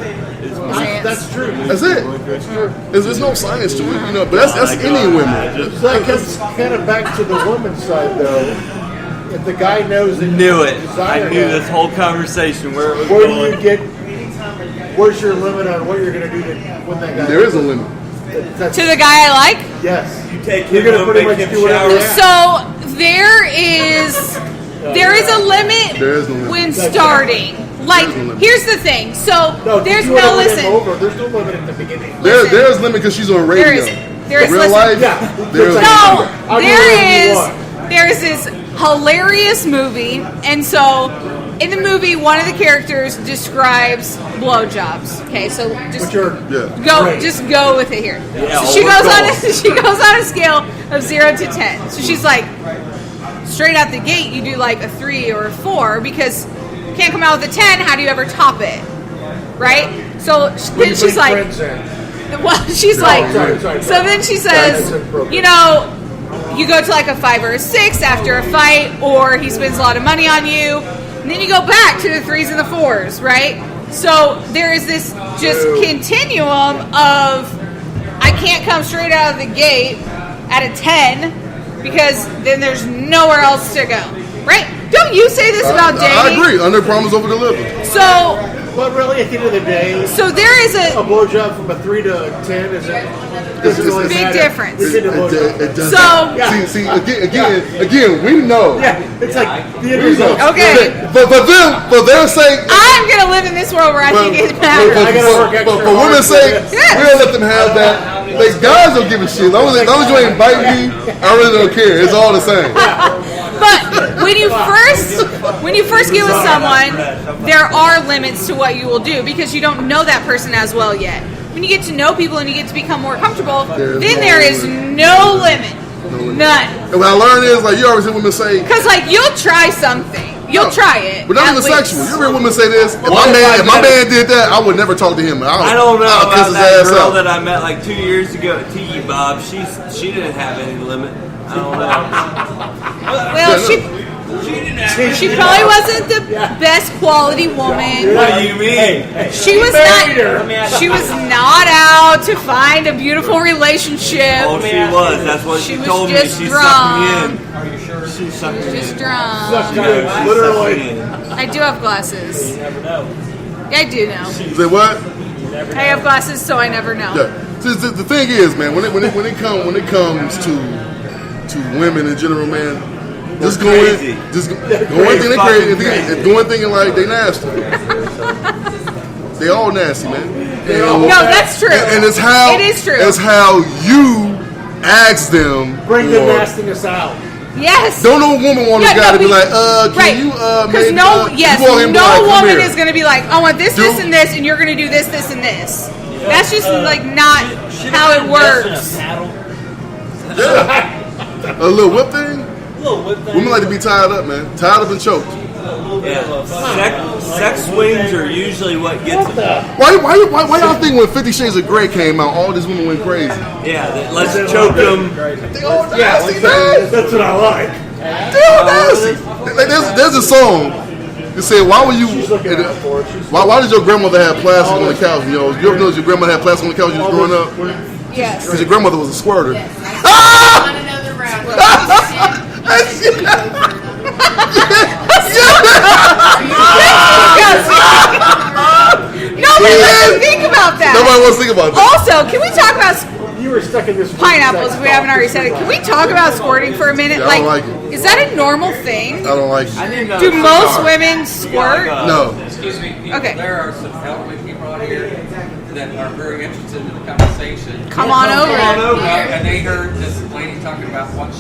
That's true. That's it. There's no science to it, but that's any women. So that comes kind of back to the woman's side, though. If the guy knows that Knew it. desire I knew him, this whole conversation where it was where do going. you get? Where's your limit on what you're gonna do to win that guy? There is a limit. That's, To the guy I like. yes. You take You're him gonna home, pretty make much him do whatever shower. you So there is a limit There is no limit. when starting. Like, There's no limit. here's the thing. So No, there's you wanna no win him listen. over. There's no limit at the beginning. There's limit because she's on radio. There is. There is, Real listen. life. Yeah. There's No, No, I'll do whatever you want. there is this hilarious movie, and so in the movie, one of the characters describes blowjobs. Okay, so just Which are just go with it here. Yeah, So she goes overkill. she goes on a scale of 0 to 10. So she's like, straight out the gate, you do like a 3 or a 4 because you can't come out with a 10. How do you ever top it? Right? So then she's like, well, she's like, sorry. so then she says, you know, you go to like a 5 or a 6 after a fight, or he spends a lot of money on you, and then you go back to the 3s and the 4s, right? So there is this just continuum of I can't come straight out of the gate at a 10 because then there's nowhere else to go, right? Don't you say this about dating? I agree. Under promise, over deliver. So But really, at the end of the day, there is a blowjob from a 3 to a 10 is a big difference. It does. So- See, again, we know. Yeah, it's like the end result. Okay. But they're saying. I'm gonna live in this world where I think it matters. I gotta work extra For women's hard for sake, this. Yes. we'll let them have that. Like, guys don't give a shit. As long as you ain't biting me, I really don't care. It's all the same. But when you first get with someone, there are limits to what you will do because you don't know that person as well yet. When you get to know people and you get to become more comfortable, then there is no limit. None. And what I learned is, like, you always hear women say, Because like you'll try something. You'll try it. but not at even least. sexual. You hear women say this. If my man did that, I would never talk to him. I don't know I'll about kiss his that ass girl out. that I met like 2 years ago at Tiki Bob. She didn't have any limit. I don't know. Well, she probably wasn't the best quality woman. What do you mean? She was not out to find a beautiful relationship. Oh, she was. That's what She she was told me. just She drunk. sucked me in. She was just drunk. Literally. I do have glasses. Yeah, I do know. Say what? I have glasses, so I never know. Yeah. See, the thing is, man, when it comes to women in general, man, just go in thinking like they nasty. They all nasty, man. No, that's true. And it's how it is true. It's how you ask them. Bring the nastiness out. Yes. Don't no woman want a guy to be like, can you Because maybe, no you walk in and be no like, "Come woman here." is going to be like, I want this, this, and this, and you're going to do this, this, and this. That's just like not how it works. Yeah. A little whip thing. little whip thing. Women like to be tied up, man. Tied up and choked. Yeah. Sex swings are usually what gets them. Why y'all think when 50 Shades of Grey came out, all these women went crazy? Yeah, let's choke them. That's what I like. Like, there's a song that said, "Why were you? Why did your grandmother have plastic on the couch? You know, you ever notice your grandmother had plastic on the couch when you was growing up? Yes. Because your grandmother was a squirter." On another round. Nobody wants to think about that. Nobody wants to think about that. Also, can we talk about You were stuck in this pineapples? We haven't already said it. Can we talk about squirting for a minute? Yeah, I don't like it. Is that a normal thing? I don't like it. Do most women squirt? No. Excuse me. Okay. There are some elderly people out here that are very interested in the conversation. Come on over. And they heard this lady talking about what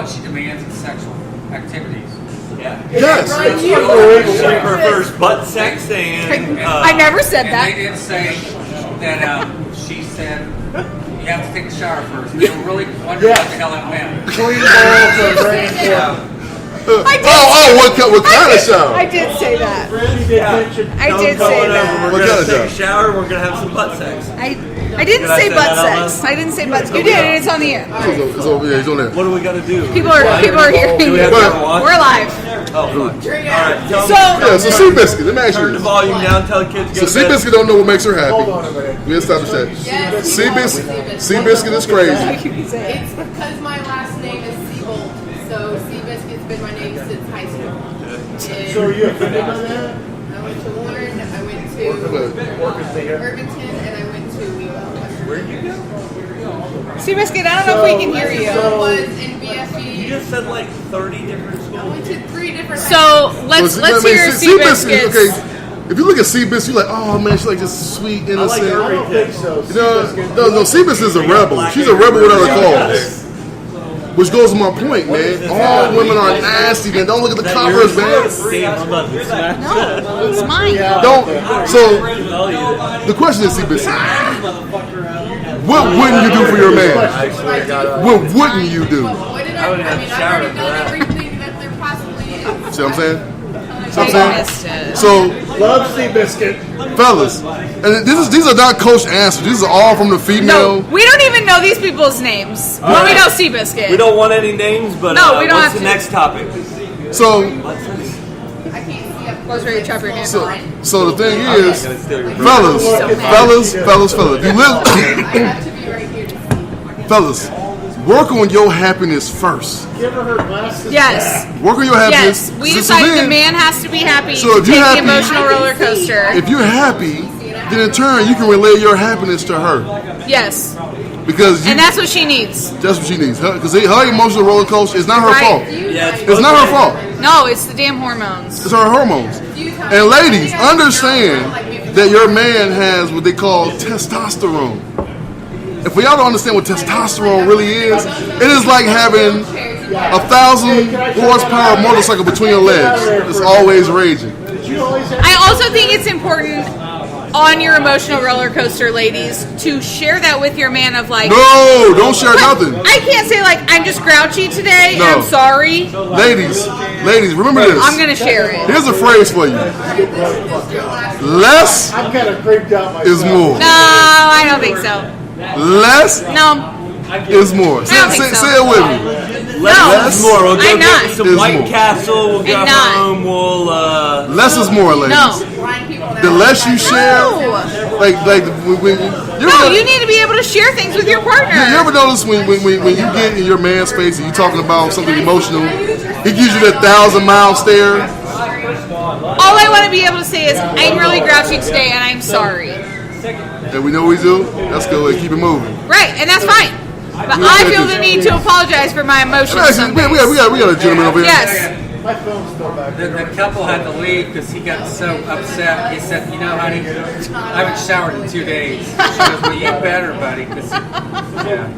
she demands in sexual activities. Yes. She prefers butt sex and I never said And that. they did say that she said you have to take a shower first. They were really wondering what the hell that meant. Clean balls are very important. What kind of shower? I did say that. Randy did mention. I did say that. We're What gonna kind of take a shower? shower. We're gonna have some butt sex. I didn't Did I say say butt that out sex. loud? I didn't say butt sex. You did, and it's on the air. It's over. Yeah, he's on there. What do we gotta do? People are hearing Do we you. have to watch? We're live. Oh, fuck. All right. Tell So, them, Yeah, so Seabiscuit. Let me ask turn you the this. volume down. Tell the kids to So go to bed. Seabiscuit don't know what makes her happy. Hold on a minute. We established that. Yes. Seabiscuit is crazy. It's because my last name is Seabolt, so Seabiscuit's been my name since high school. So are you offended by that? I went to Warren, I went to Irvington, and I went to Where'd you go? Seabiscuit, I don't know if we can hear you. I was in You BFE. just said like 30 different I schools. went to 3 different So let's hear Seabiscuit's. Okay, if you look at Seabiscuit, you're like, oh man, she's like this sweet, innocent. I don't think so. No, Seabiscuit is a rebel. She's a rebel without a cause. Which goes to my point, man. All women are nasty, man. Don't look at the covers, man. No, it's mine. Don't. So the question is, Seabiscuit, what wouldn't you do for your man? What wouldn't you do? What did I mean, I've already done everything that there possibly is. See what I'm saying? See what I I'm missed saying? it. So, Love Seabiscuit. fellas, and these are not coached answers. These are all from the No, female. we don't even know these people's names. But we know Seabiscuit. We don't want any names, but No, we don't what's have the to. next topic? So, I can't see up Close where you chop your hand. so the thing is, Gonna steal your fellas. If you live, I have to be right here. fellas, work on your happiness first. You ever heard glasses? Yes. Work on your happiness. Yes. We So decided then, the man has to be happy So to if take you're the happy- emotional roller coaster. If you're happy, then in turn you can relay your happiness to her Yes. because And that's what she needs. that's what she needs. Because her emotional roller coaster is not her Right. fault. Yeah, It's not her fault. No, it's the damn hormones. It's her hormones. And ladies, understand that your man has what they call testosterone. If y'all don't understand what testosterone really is, it is like having 1,000 horsepower motorcycle between your legs. It's always raging. Did you always have I also think it's important on your emotional roller coaster, ladies, to share that with your man of like, No, don't share nothing. I can't say like, I'm just grouchy today No. and I'm sorry. Ladies, remember this. I'm going to share it. Here's a phrase for you. Less I'm kind of creeped out myself. is more. No, I don't think so. Less No. is more. Say, I don't think so. say it with me. Less more. We'll go I'm not. get some Is White more. Castle. We'll go I'm not. home. We'll Less is more, ladies. No. The less you share, No. like when you No, you need to be able to share things with your partner. you ever notice when you get in your man's face and you talking about something emotional, he gives you that 1,000-mile stare. All I want to be able to say is, I'm really grouchy today and I'm sorry. And we know what we do. Let's go and keep it moving. Right, and that's fine. But I feel the need to apologize for my emotions Actually, some we days. got a gentleman over here. Yes. My phone's still back The there. couple had to leave because he got so upset. He said, "You know, honey, I haven't showered in 2 days." She goes, "Well, you better, buddy." 'Cause, yeah.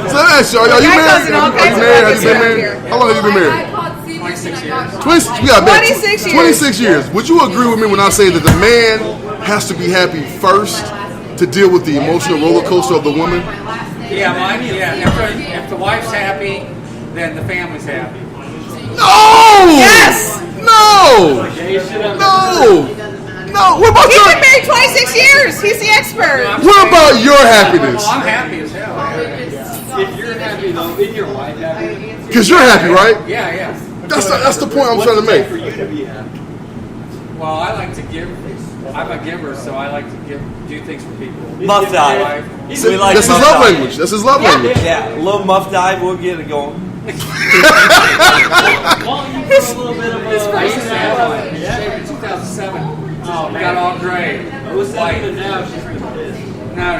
So that's are you Guy married? causing all Are kinds you of married? Have ruckus you been around married? here. How long have you been married? I called Seabiscuit 26 and I got 20, we got 26 years. 26 years. Would you agree with me when I say that the man has to be happy first to deal with the emotional roller coaster of the woman? Yeah, well, if the wife's happy, then the family's happy. No! Yes! No! No! What about He's your... been married 26 years. He's the expert. What about your happiness? Oh, I'm happy as hell. If you're happy though, is your wife happy? Because you're happy, right? Yeah. That's the point I'm trying to make. For you to be happy. Well, I like to give. I'm a giver, so I like to do things for people. Muff dive. See, We like that's his muff love dive. language. That's his love language. Yeah, a little muff dive, we'll get it going. Well, you put a little bit of I used to have one. Shaved in 2007. Oh, got all gray. What's that even now? She's been pissed. No.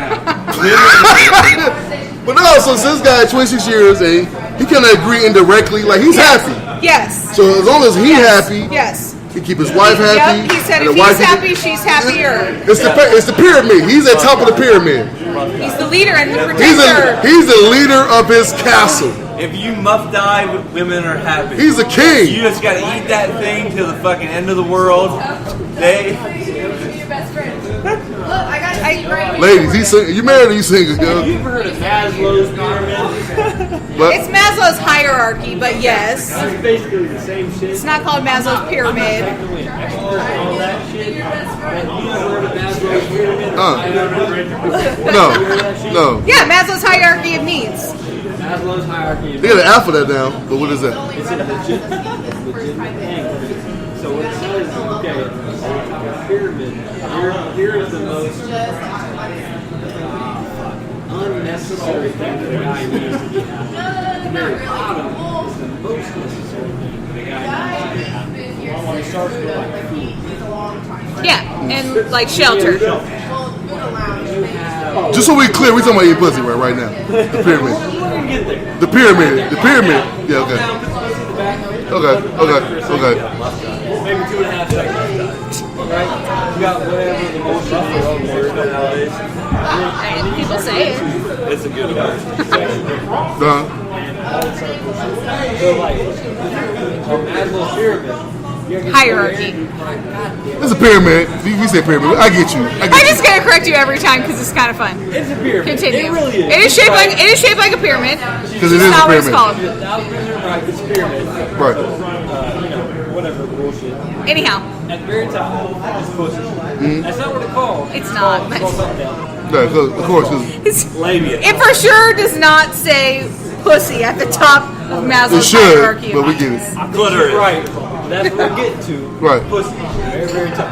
But no, so this guy at 26 years, and he kind of agree indirectly, like he's happy. Yes. So as long as he's happy, Yes. he keep his wife happy. Yep. He said and if the wife he's happy, she's happier. It's the pyramid. He's at top of the pyramid. He's the leader and the He's protector. the leader of his castle. If you muff dive, women are happy. He's the king. You just gotta eat that thing till the fucking end of the world. Your best friend. Look, I got a right. Ladies, he's single. You married or you single, yo? You ever heard of Maslow's pyramid? But It's Maslow's hierarchy, but yes. It's basically the same shit. It's not called Maslow's pyramid. Technically an expert on all that shit. But you ever heard of Maslow's pyramid? no. Yeah, Maslow's hierarchy of needs. Maslow's hierarchy. They got an app for that now. But what is that? It's a legitimate thing. So what it says is, okay, on the top of the pyramid, here is the most unnecessary thing that a guy needs to be happy. The very bottom is the most necessary thing that a guy needs to be happy. When it starts with like food, Yeah, and like shelter. Just so we're clear, we're talking about eating pussy right now. The pyramid. get there. The pyramid. Yeah, okay. Okay. Maybe 2.5 seconds. Right? You got whatever the bullshit is on there nowadays. And people say it. It's a good one. So like, on Maslow's pyramid, Hierarchy. It's a pyramid. We say pyramid. I get you. I'm just gonna correct you every time because it's kind of fun. it's a pyramid. Continue. It really is. It is shaped like a pyramid. Because it is It's a Right, not what it's called. it's a pyramid. Right. Whatever bullshit. Anyhow, At the very top is pussy. That's not what it's called. It's not, It's called something else. Yeah, of course. 'Cause it's, Labia. it for sure does not say pussy at the top of it Maslow's should, hierarchy. but we get it. Clitoris. Right. That's what we're getting to. Right. Pussy. Very, very top.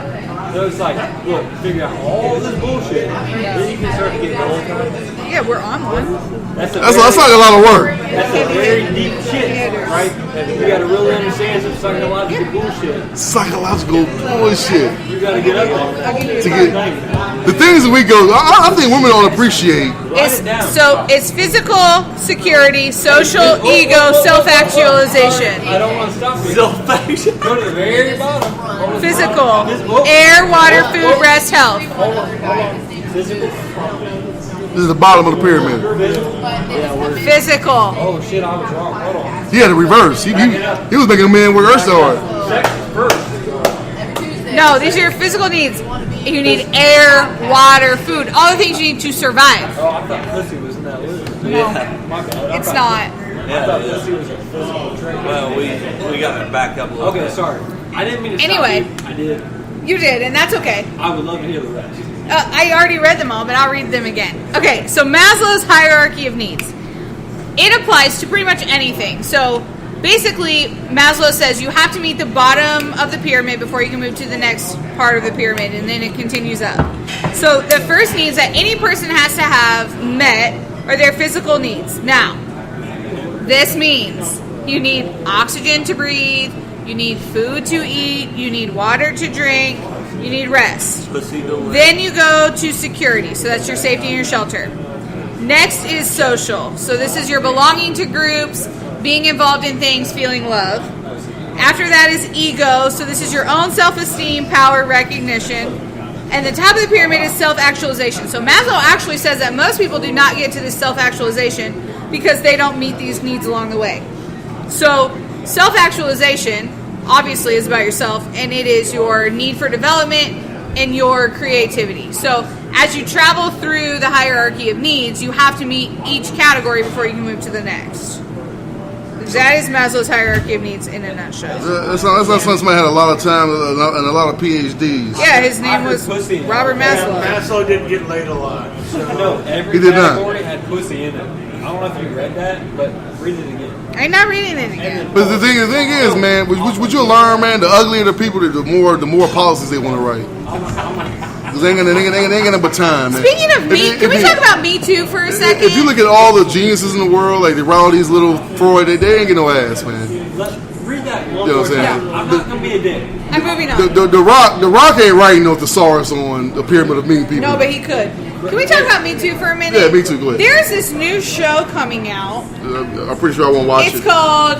So it's like, look, figure out all this bullshit. Then you can start to get the whole time. Yeah, we're on one. That's That's like a lot of work. That's a very deep shit, right? And you got to really understand some psychological bullshit. Psychological bullshit. You got to get up there. To get the things that we go. I think women don't appreciate. It's physical security, social ego, self-actualization. I don't want to stop you. Self-action. Go to the very bottom. Physical, air, water, food, rest, health. Physical. This is the bottom of the pyramid. Physical. Oh shit, I was wrong. Hold on. He had to reverse. He was making a man work extra hard. Sex is first. No, these are your physical needs. You need air, water, food, all the things you need to survive. Oh, I thought pussy was in that list. No, My bad. it's not. I thought pussy was a physical trait. Well, we got to back up a little Okay, bit. sorry. I didn't mean to Anyway. stop you. I did. You did, and that's okay. I would love to hear the rest. I already read them all, but I'll read them again. Okay, so Maslow's hierarchy of needs. It applies to pretty much anything. So basically, Maslow says you have to meet the bottom of the pyramid before you can move to the next part of the pyramid, and then it continues up. So the first needs that any person has to have met are their physical needs. Now, this means you need oxygen to breathe, you need food to eat, you need water to drink, you need rest. Pussy to live. Then you go to security, so that's your safety and your shelter. Next is social, so this is your belonging to groups, being involved in things, feeling love. After that is ego, so this is your own self-esteem, power, recognition. And the top of the pyramid is self-actualization. So Maslow actually says that most people do not get to this self-actualization because they don't meet these needs along the way. So self-actualization obviously is about yourself, and it is your need for development and your creativity. So as you travel through the hierarchy of needs, you have to meet each category before you can move to the next. That is Maslow's hierarchy of needs in a nutshell. That's not somebody had a lot of time and a lot of PhDs. Yeah, his name was pussy. Robert Maslow. Maslow didn't get laid a lot. No, every He did not. category had pussy in it. I don't know if you read that, but read it again. I'm not reading it again. But the thing is, man, what you learn, man, the uglier the people, the more policies they want to write. Because they ain't gonna but time, man. Speaking of me, can we talk about Me Too for a second? If you look at all the geniuses in the world, like they write all these little Freud, they ain't get no ass, man. Read that one You know more what I'm saying? time. I'm not gonna be a dick. I'm moving on. The Rock ain't writing no thesaurus on the Pyramid of Mean People. No, but he could. Can we talk about Me Too for a minute? Yeah, Me Too, go ahead. There's this new show coming out. I'm pretty sure I won't watch It's it. called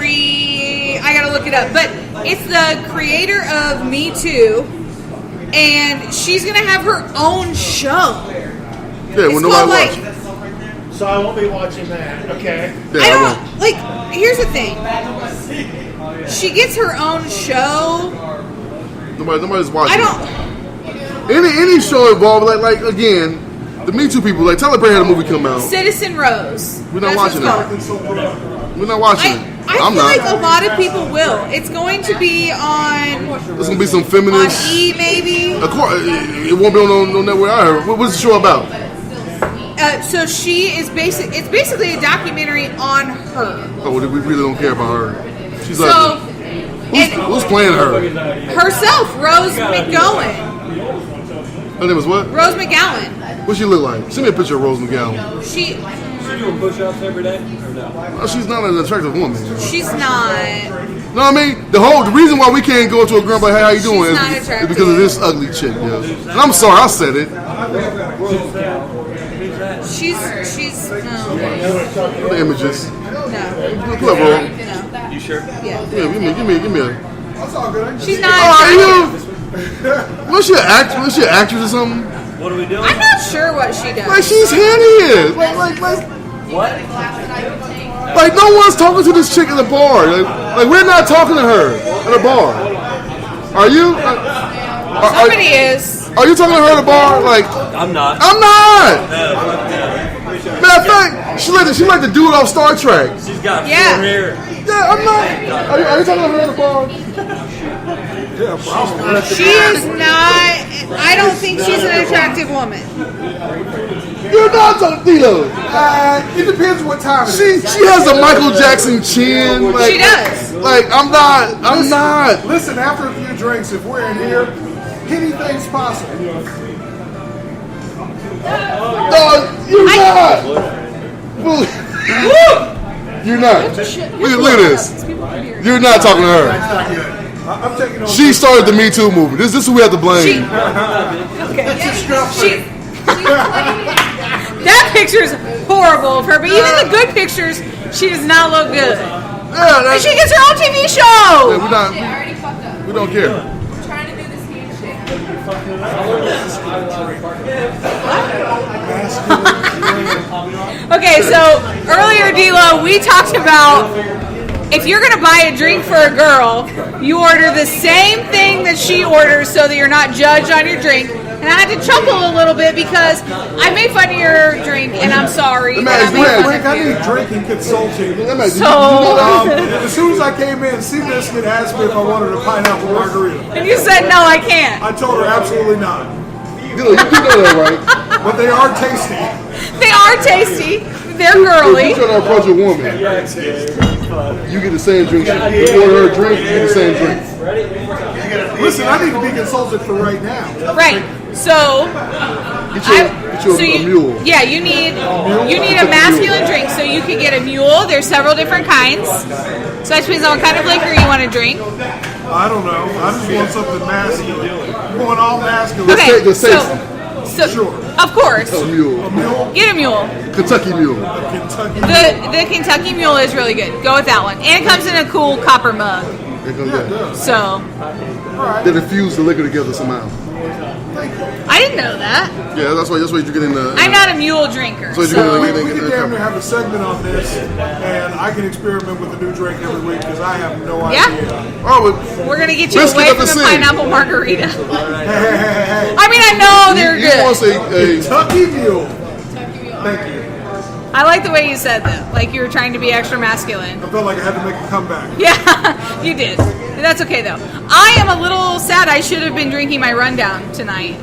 I gotta look it up, but it's the creator of Me Too, and she's gonna have her own show. Yeah, It's when called nobody watch it. So I won't be watching that. Okay. Yeah, I won't. don't like. Here's the thing. She gets her own show. Nobody's watching. I don't. Any show involved, like again, the Me Too people, like Tyler Perry had a movie come out. Citizen Rose. We're not That's watching what it. it's called. We're not watching it. I I'm feel not. like a lot of people will. It's going to be on There's gonna be some on feminists. E maybe. Of course, it won't be on no network. I heard. What's the show about? So she is It's basically a documentary on her. Oh, well, we really don't care about her. She's So ugly. Who's playing her? herself, Rose McGowan. Her name is what? Rose McGowan. What she look like? Send me a picture of Rose McGowan. She You doing push-ups every day or no? Oh, she's not an attractive woman. she's not. No, I mean the reason why we can't go to a girl and be like, hey, how you doing? She's not Is attractive. because of this ugly chick, yo. And I'm sorry, I said it. She's no. The images. No. Pull up, bro. No. You sure? Yeah. Yeah, give me a. She's not Oh, attractive. Was she an actress? Was she an actress or something? What are we doing? I'm not sure what she does. Like she's hideous. Like no one's talking to this chick at the bar. Like we're not talking to her at a bar. Are you? Somebody is. Are you talking to her at a bar? Like I'm not. I'm not. Matter of fact, she like the dude off Star Trek. She's got Yeah. four hair. Yeah, I'm not. Are you talking to her at a bar? She is not. I don't think she's an attractive woman. You're not talking to Tito. It depends what time it She has a Michael Jackson chin. Like, She does. Like I'm not. Listen, after a few drinks, if we're in here, anything's possible. No, you're not. You're not. Look at this. You're not talking to her. That's not good. I'm taking on. She started the Me Too movement. This is who we have to blame. That picture's horrible of her, but even the good pictures, she does not look good. Yeah, And she gets her own TV show. we're not. I already fucked up. We don't care. I'm trying to do this handshake. Okay, so earlier, D-Lo, we talked about if you're going to buy a drink for a girl, you order the same thing that she orders so that you're not judged on your drink. And I had to chuckle a little bit because I made fun of your drink, and I'm sorry. Let me that I ask made you, fun Frank, of I you. need drinking consulting. So, As soon as I came in, Seabiscuit asked me if I wanted a pineapple margarita. and you said, no, I can't. I told her absolutely not. You do know that, right? But they are tasty. They are tasty. They're If girly. you try to approach a woman, you get the same drink. You order her a drink, you get the same drink. Listen, I need to be consulted for right now. Right. So, Get you a mule. Yeah, you need a masculine drink. So you can get a mule. There's several different kinds. So that depends on what kind of liquor you want to drink. I don't know. I just want something masculine. I'm going all masculine. Okay. the So, Sure. of course, A mule. get a mule. Kentucky mule. Kentucky. The Kentucky Mule is really good. Go with that one. And it comes in a cool copper mug. There comes that. So, They infuse the liquor together somehow. I didn't know that. Yeah, that's why you're getting the. I'm not a mule drinker. So you're So, We could damn near have a segment on this, and I can experiment with a new drink every week because I have no idea. yeah, Oh, but we're going to get you Biscuit away of from the the sea. pineapple margarita. Hey. I mean, I know they're you want good. to say Kentucky Mule. Thank you. I like the way you said that. Like you were trying to be extra masculine. I felt like I had to make a comeback. Yeah, you did. That's okay though. I am a little sad. I should have been drinking my rundown tonight.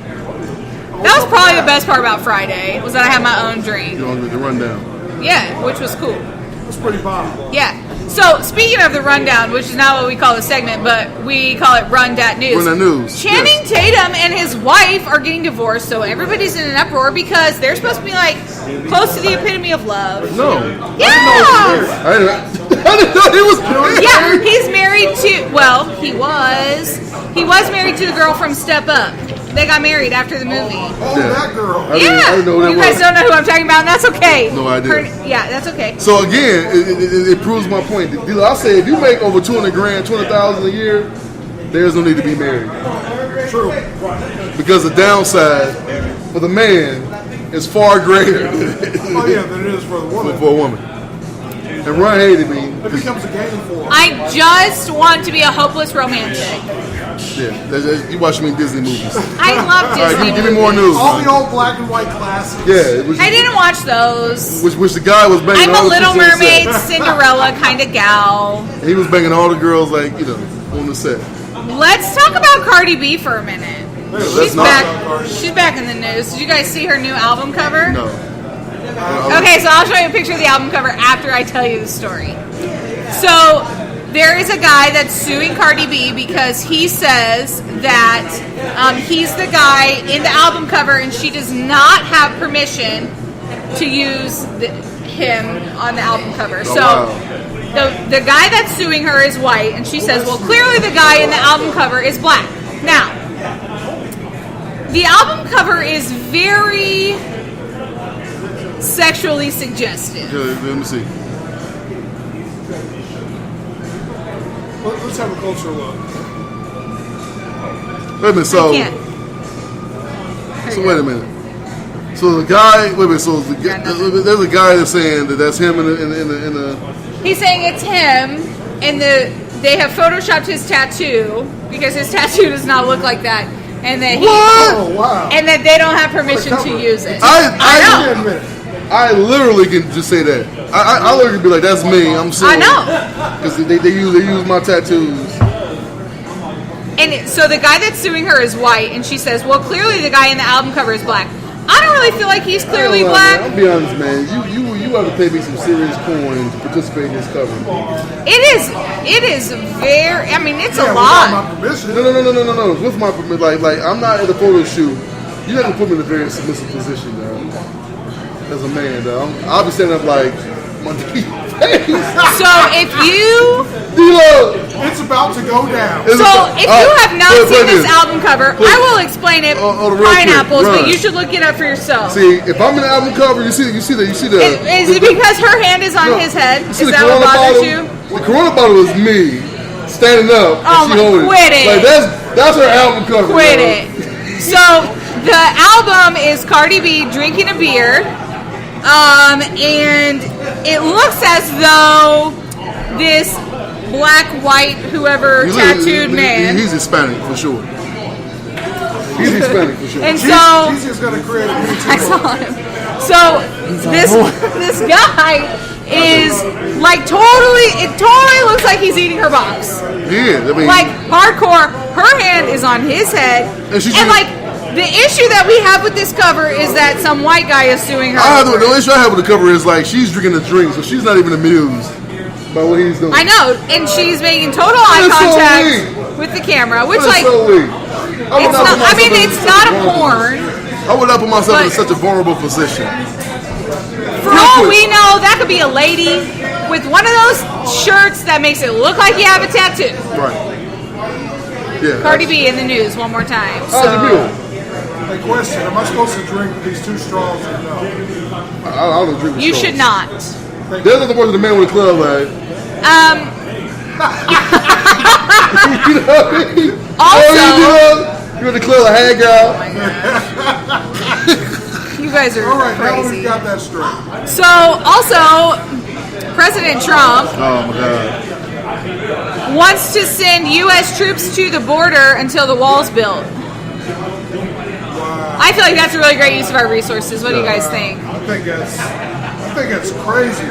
That was probably the best part about Friday, was that I had my own drink. You know, the rundown. Yeah, which was cool. It's pretty bomb. Yeah. So, speaking of the rundown, which is not what we call the segment, but we call it Run Dat News. Run Dat News, Channing Tatum and his wife are getting divorced, so everybody's in an uproar because they're supposed to be like close to the epitome of love. No. Yeah. I didn't know he was married. Yeah, he's married to. Well, he was married to the girl from Step Up. They got married after the movie. Oh, that girl. I didn't know who that You guys was. don't know who I'm talking about, and that's okay. No idea. Yeah, that's okay. So again, it proves my point. I say if you make over $200,000, $200,000 a year, there's no need to be married. True. Because the downside for the man is far greater Oh, yeah, than it is for the woman. for a woman. And Ron hated me. It becomes a game for her. I just want to be a hopeless romantic. Yeah, you watch me in Disney movies. I love All right, Disney give me more news. All man. the old black and white classics. Yeah, which, I didn't watch those. which the guy was banging I'm all a the Little chicks on the Mermaid, set. Cinderella kind of gal. He was banging all the girls like, on the set. Let's talk about Cardi B for a minute. She's not back. about Cardi. She's back in the news. Did you guys see her new album cover? No. Okay, so I'll show you a picture of the album cover after I tell you the story. So there is a guy that's suing Cardi B because he says that he's the guy in the album cover and she does not have permission to use him on the album cover. So wow. the guy that's suing her is white, and she says, well, clearly the guy in the album cover is black. Now, the album cover is very sexually suggestive. Okay, let me see. Let's have a closer look. Wait a minute, so wait a minute. So the guy, wait a minute, so there's a guy that's saying that's him in the He's saying it's him, and they have photoshopped his tattoo because his tattoo does not look like that, and that Oh, wow. and that they don't have permission to use it. I Wait a minute. I literally can just say that. I literally be like, that's me. I'm sorry. I know. Because they use my tattoos. And so the guy that's suing her is white, and she says, well, clearly the guy in the album cover is black. I don't really feel like he's clearly black. I'll be honest, man. You have to pay me some serious coin to participate in this cover. It is very, I mean, it's a Without lot. my permission. No. With my permission, like I'm not at a photo shoot. You have to put me in a very submissive position, dog. As a man, dog. I'll be standing up like my face. So if you D-Lo. It's about to go down. So, if you have not seen this album cover, I will explain it. real quick, Pineapples, but run. you should look it up for yourself. See, if I'm in the album cover, you see the. Is it because her hand is on his head? You Is see the that what Corona bothers bottle? you? The Corona bottle is me standing up. Oh and she my- holding quit it. Like that's her album cover. Quit yo. it. So the album is Cardi B drinking a beer, and it looks as though this black, white, whoever tattooed man. He's Hispanic for sure. He's Hispanic for sure. And so Jesus is going to create a new I saw him. So this guy is like it totally looks like he's eating her box. Yeah, I mean, Like hardcore. Her hand is on his head, And she's and doing- like the issue that we have with this cover is that some white guy is suing her. the only issue I have with the cover is like she's drinking a drink, so she's not even amused by what he's doing. I know, and she's making total eye That's so contact weak. with the camera, which That's like so weak. it's not. I mean, it's not a porn. I would not put myself in But- such a vulnerable position. For all we know, that could be a lady with one of those shirts that makes it look like you have a tattoo. Right. Yeah. Cardi B in the news one more time. How's it feel? A question. Am I supposed to drink these 2 straws or no? I don't drink with You straws. should not. There's nothing worse than the man with a club, like. You know what I mean? Also, You're in the club, a hang out. you guys are All right, now crazy. we've got that straight. So, also, President Trump Oh my God. wants to send U.S. troops to the border until the wall's built. I feel like that's a really great use of our resources. What do you guys think? I think that's I think it's crazy.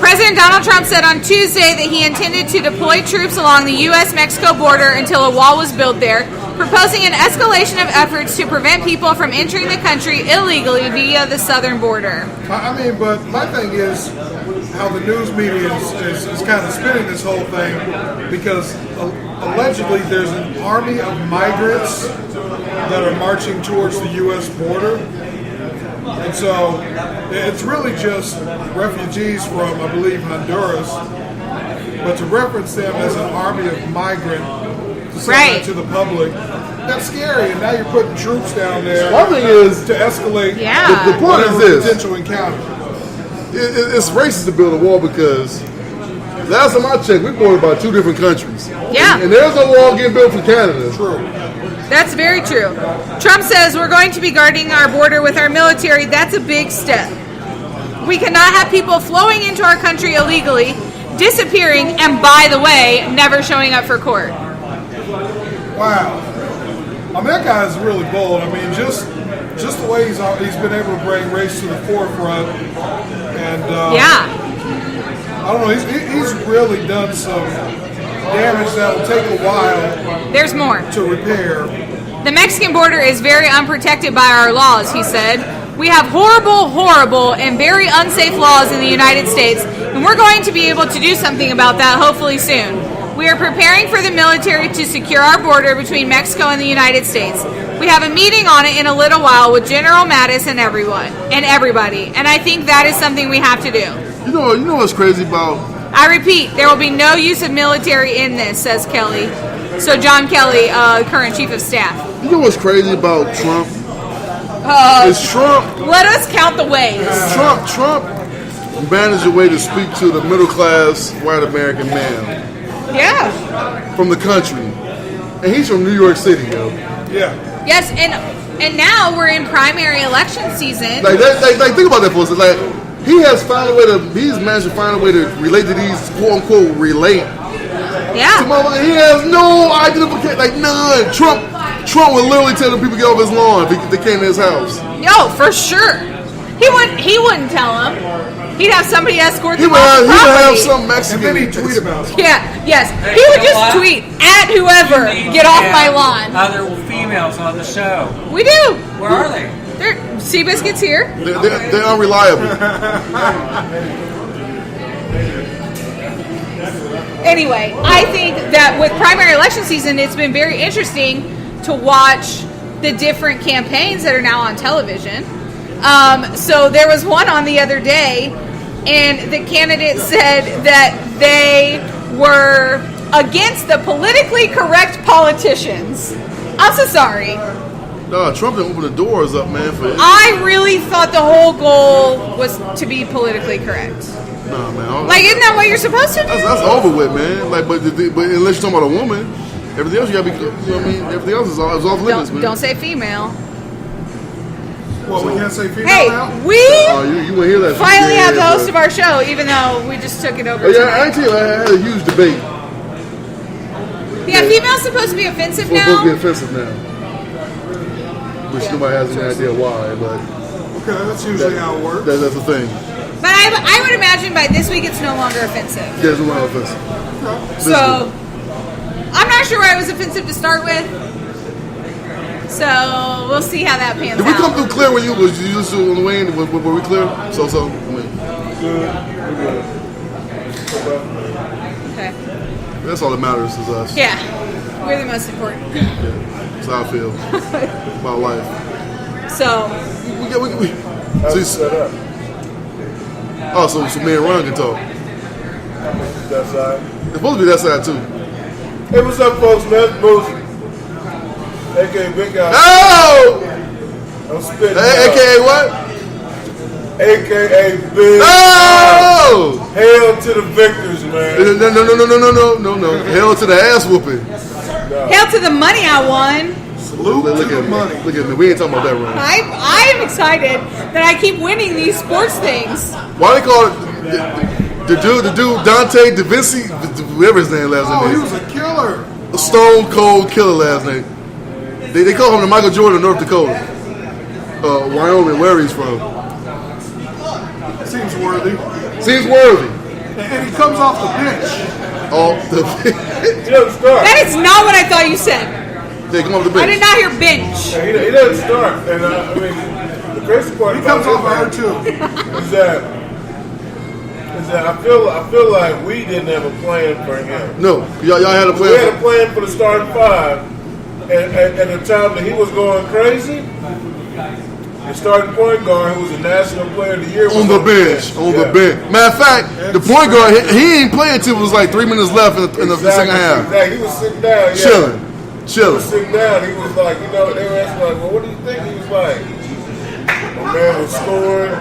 President Donald Trump said on Tuesday that he intended to deploy troops along the U.S.-Mexico border until a wall was built there, proposing an escalation of efforts to prevent people from entering the country illegally via the southern border. I mean, but my thing is how the news media is kind of spinning this whole thing because allegedly there's an army of migrants that are marching towards the U.S. border. And so it's really just refugees from, I believe, Honduras. But to reference them as an army of migrant to say that to the public, that's scary. And now you're putting troops down there One thing is to escalate the point is this. potential encounter. It's racist to build a wall because last time I checked, we bordered by 2 different countries. Yeah. And there's no wall getting built for Canada. True. That's very true. Trump says we're going to be guarding our border with our military. That's a big step. We cannot have people flowing into our country illegally, disappearing, and by the way, never showing up for court. Wow. I mean, that guy is really bold. I mean, just the way he's been able to bring race to the forefront. And I don't know, he's really done some damage that will take a while. There's more to repair. The Mexican border is very unprotected by our laws, he said. We have horrible, and very unsafe laws in the United States, and we're going to be able to do something about that hopefully soon. We are preparing for the military to secure our border between Mexico and the United States. We have a meeting on it in a little while with General Mattis and everybody, and I think that is something we have to do. You know what's crazy about? I repeat, there will be no use of military in this, says Kelly. So John Kelly, current chief of staff. You know what's crazy about Trump? Is Trump. Let us count the ways. Trump managed a way to speak to the middle class white American man. Yeah. From the country, and he's from New York City, yo. Yeah. Yes, and now we're in primary election season. Like think about that for a second. Like. He has found a way he's managed to find a way to relate to these quote unquote relate. Yeah. He has no identification, like none. Trump would literally tell the people to get off his lawn if they came to his house. Yo, for sure. He wouldn't tell them. He'd have somebody escort them off the property. He would have some Mexican. And then he'd tweet about it. Yeah, yes. He would just tweet at whoever, get off my lawn. Other females on the show. We do. Where are they? Seabiscuit's here. They're unreliable. Anyway, I think that with primary election season, it's been very interesting to watch the different campaigns that are now on television. So there was one on the other day, and the candidate said that they were against the politically correct politicians. I'm so sorry. No, Trump didn't open the doors up, man. I really thought the whole goal was to be politically correct. Nah, man. Like, isn't that what you're supposed to do? That's over with, man. Like, but unless you're talking about a woman, everything else you gotta be. You know what I mean? Everything else is off limits, man. Don't say female. Well, we can't say female now? Hey, we you wouldn't hear that. finally have the host of our show, even though we just took it over. Oh, yeah, I tell you, I had a huge debate. Yeah, female's supposed to be offensive It's supposed to now. be offensive now. Which nobody has any idea why, but Okay, that's usually how it works. that's the thing. But I would imagine by this week it's no longer offensive. There's no offensive. So, I'm not sure why it was offensive to start with. So, we'll see how that pans Did we come out. through clear when you just on the way in? Were we clear? So. I mean, Okay. that's all that matters is us. Yeah, we're the most important. Yeah, that's how I feel about life. So, So set up. Oh, so me and Ron can talk. That side. It's supposed to be that side too. Hey, what's up, folks? Man, Boozy. AKA Big Guy. Oh! I'm spitting. AKA what? AKA Big. Oh! Hail to the victors, man. No. Hell to the ass whooping. hail to the money I won. Look at money. Look at me. We ain't talking about that, Ron. I am excited that I keep winning these sports things. Why they call it the dude Dante DaVinci, whatever his name last name Oh, he is. was a killer. A stone cold killer last name. They call him the Michael Jordan of North Dakota. Wyoming, where he's from. worthy. Seems worthy. And he comes off the bench. Oh, He doesn't start. That is not what I thought you said. they come off the I bench. did not hear bench. He doesn't start. And I mean, the crazy part He about comes off of her too. is that I feel like we didn't have a plan for him. No, y'all had a We had a plan. plan for the starting five, and at the time that he was going crazy, the starting point guard, who was a national player of the year, was On the bench. Yeah. Matter of fact, the point guard, he ain't playing until it was like 3 minutes left in the second half. Exactly. He was sitting down. Yeah. Chilling. He was sitting down. He was like, they were asking like, well, what do you think? He was like, my man was scoring.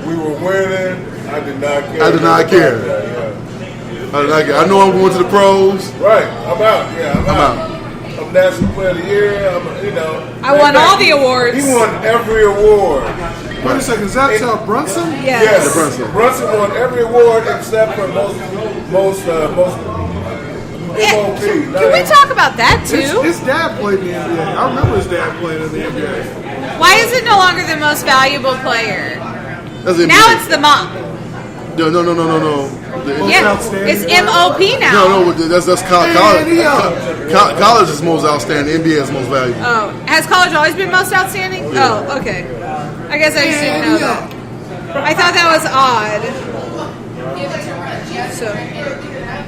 We were winning. I did not care. I did not care. Yeah. I know I'm going to the pros. Right. I'm out. Yeah, I'm out. I'm National Player of the Year. I won all the awards. He won every award. Wait a second, is that Brunson? Yes. Brunson won every award except for most MOP. Can we talk about that too? His dad played in the NBA. I remember his dad playing in the NBA. Why is it no longer the most valuable player? That's the Now NBA. it's the mop. No. Yeah, it's MOP now. No, that's college. College is most outstanding. NBA is most valuable. Oh, has college always been most outstanding? Oh, okay. I guess I just didn't know that. I thought that was odd. So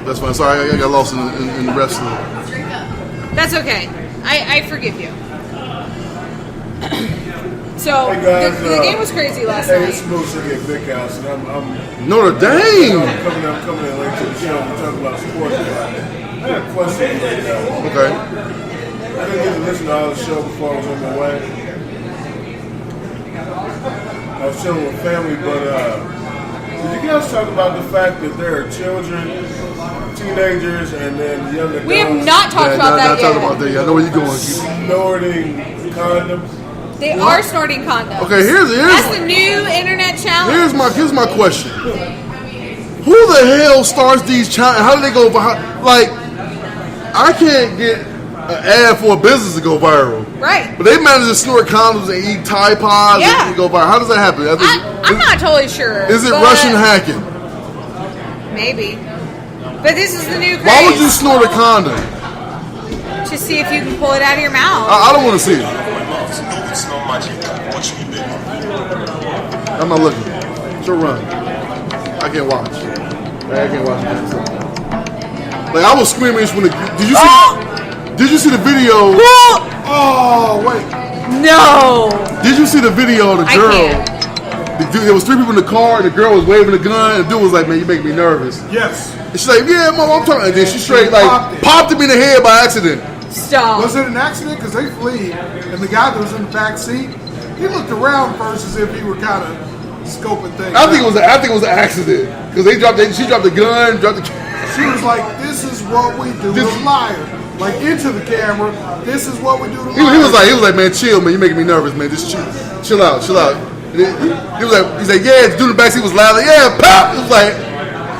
That's fine. Sorry, I got lost in the wrestling. that's okay. I forgive you. So Hey guys, the game was crazy last Hey, night. it's Moose at Big House, and I'm Notre Dame. coming in late to the show. We're talking about sports. I had a question for you guys. Okay. I didn't get to listen to all the show before I was on my way. I was chilling with family, but did you guys talk about the fact that there are children, teenagers, and then young adults We have not talked about that Not talking yet. about that yet. I know where you're going. snorting condoms? They are snorting condoms. Okay, here's That's the new internet challenge. here's my question. Who the hell starts these challenges? How do they go viral? Like, I can't get an ad for a business to go viral. Right. But they manage to snort condoms and eat Tide Pods Yeah. and go viral. How does that happen? I'm not totally sure. Is it but Russian hacking? Maybe. But this is the new craze. Why would you snort a condom? To see if you can pull it out of your mouth. I don't want to see it. I'm not looking. She'll run. I can't watch. I can't watch it. Like, I was screaming when did you see the video? Oh, wait. No. Did you see the video of the I girl? can't. There was 3 people in the car, and the girl was waving a gun, and the dude was like, man, you make me nervous. Yes. And she's like, yeah, mom, I'm talking. And then she straight, like, popped him in the head by accident. Stop. Was it an accident? Because they flee, and the guy that was in the back seat, he looked around first as if he were kind of scoping things. I think it was an accident. Because she dropped the gun, She was like, this is what we do to liars. Like, into the camera, this is what we do to liars. He was like, man, chill, man, you're making me nervous, man. Just chill out. And he's like, yeah, the dude in the backseat was loud, like, yeah, pop. It was like,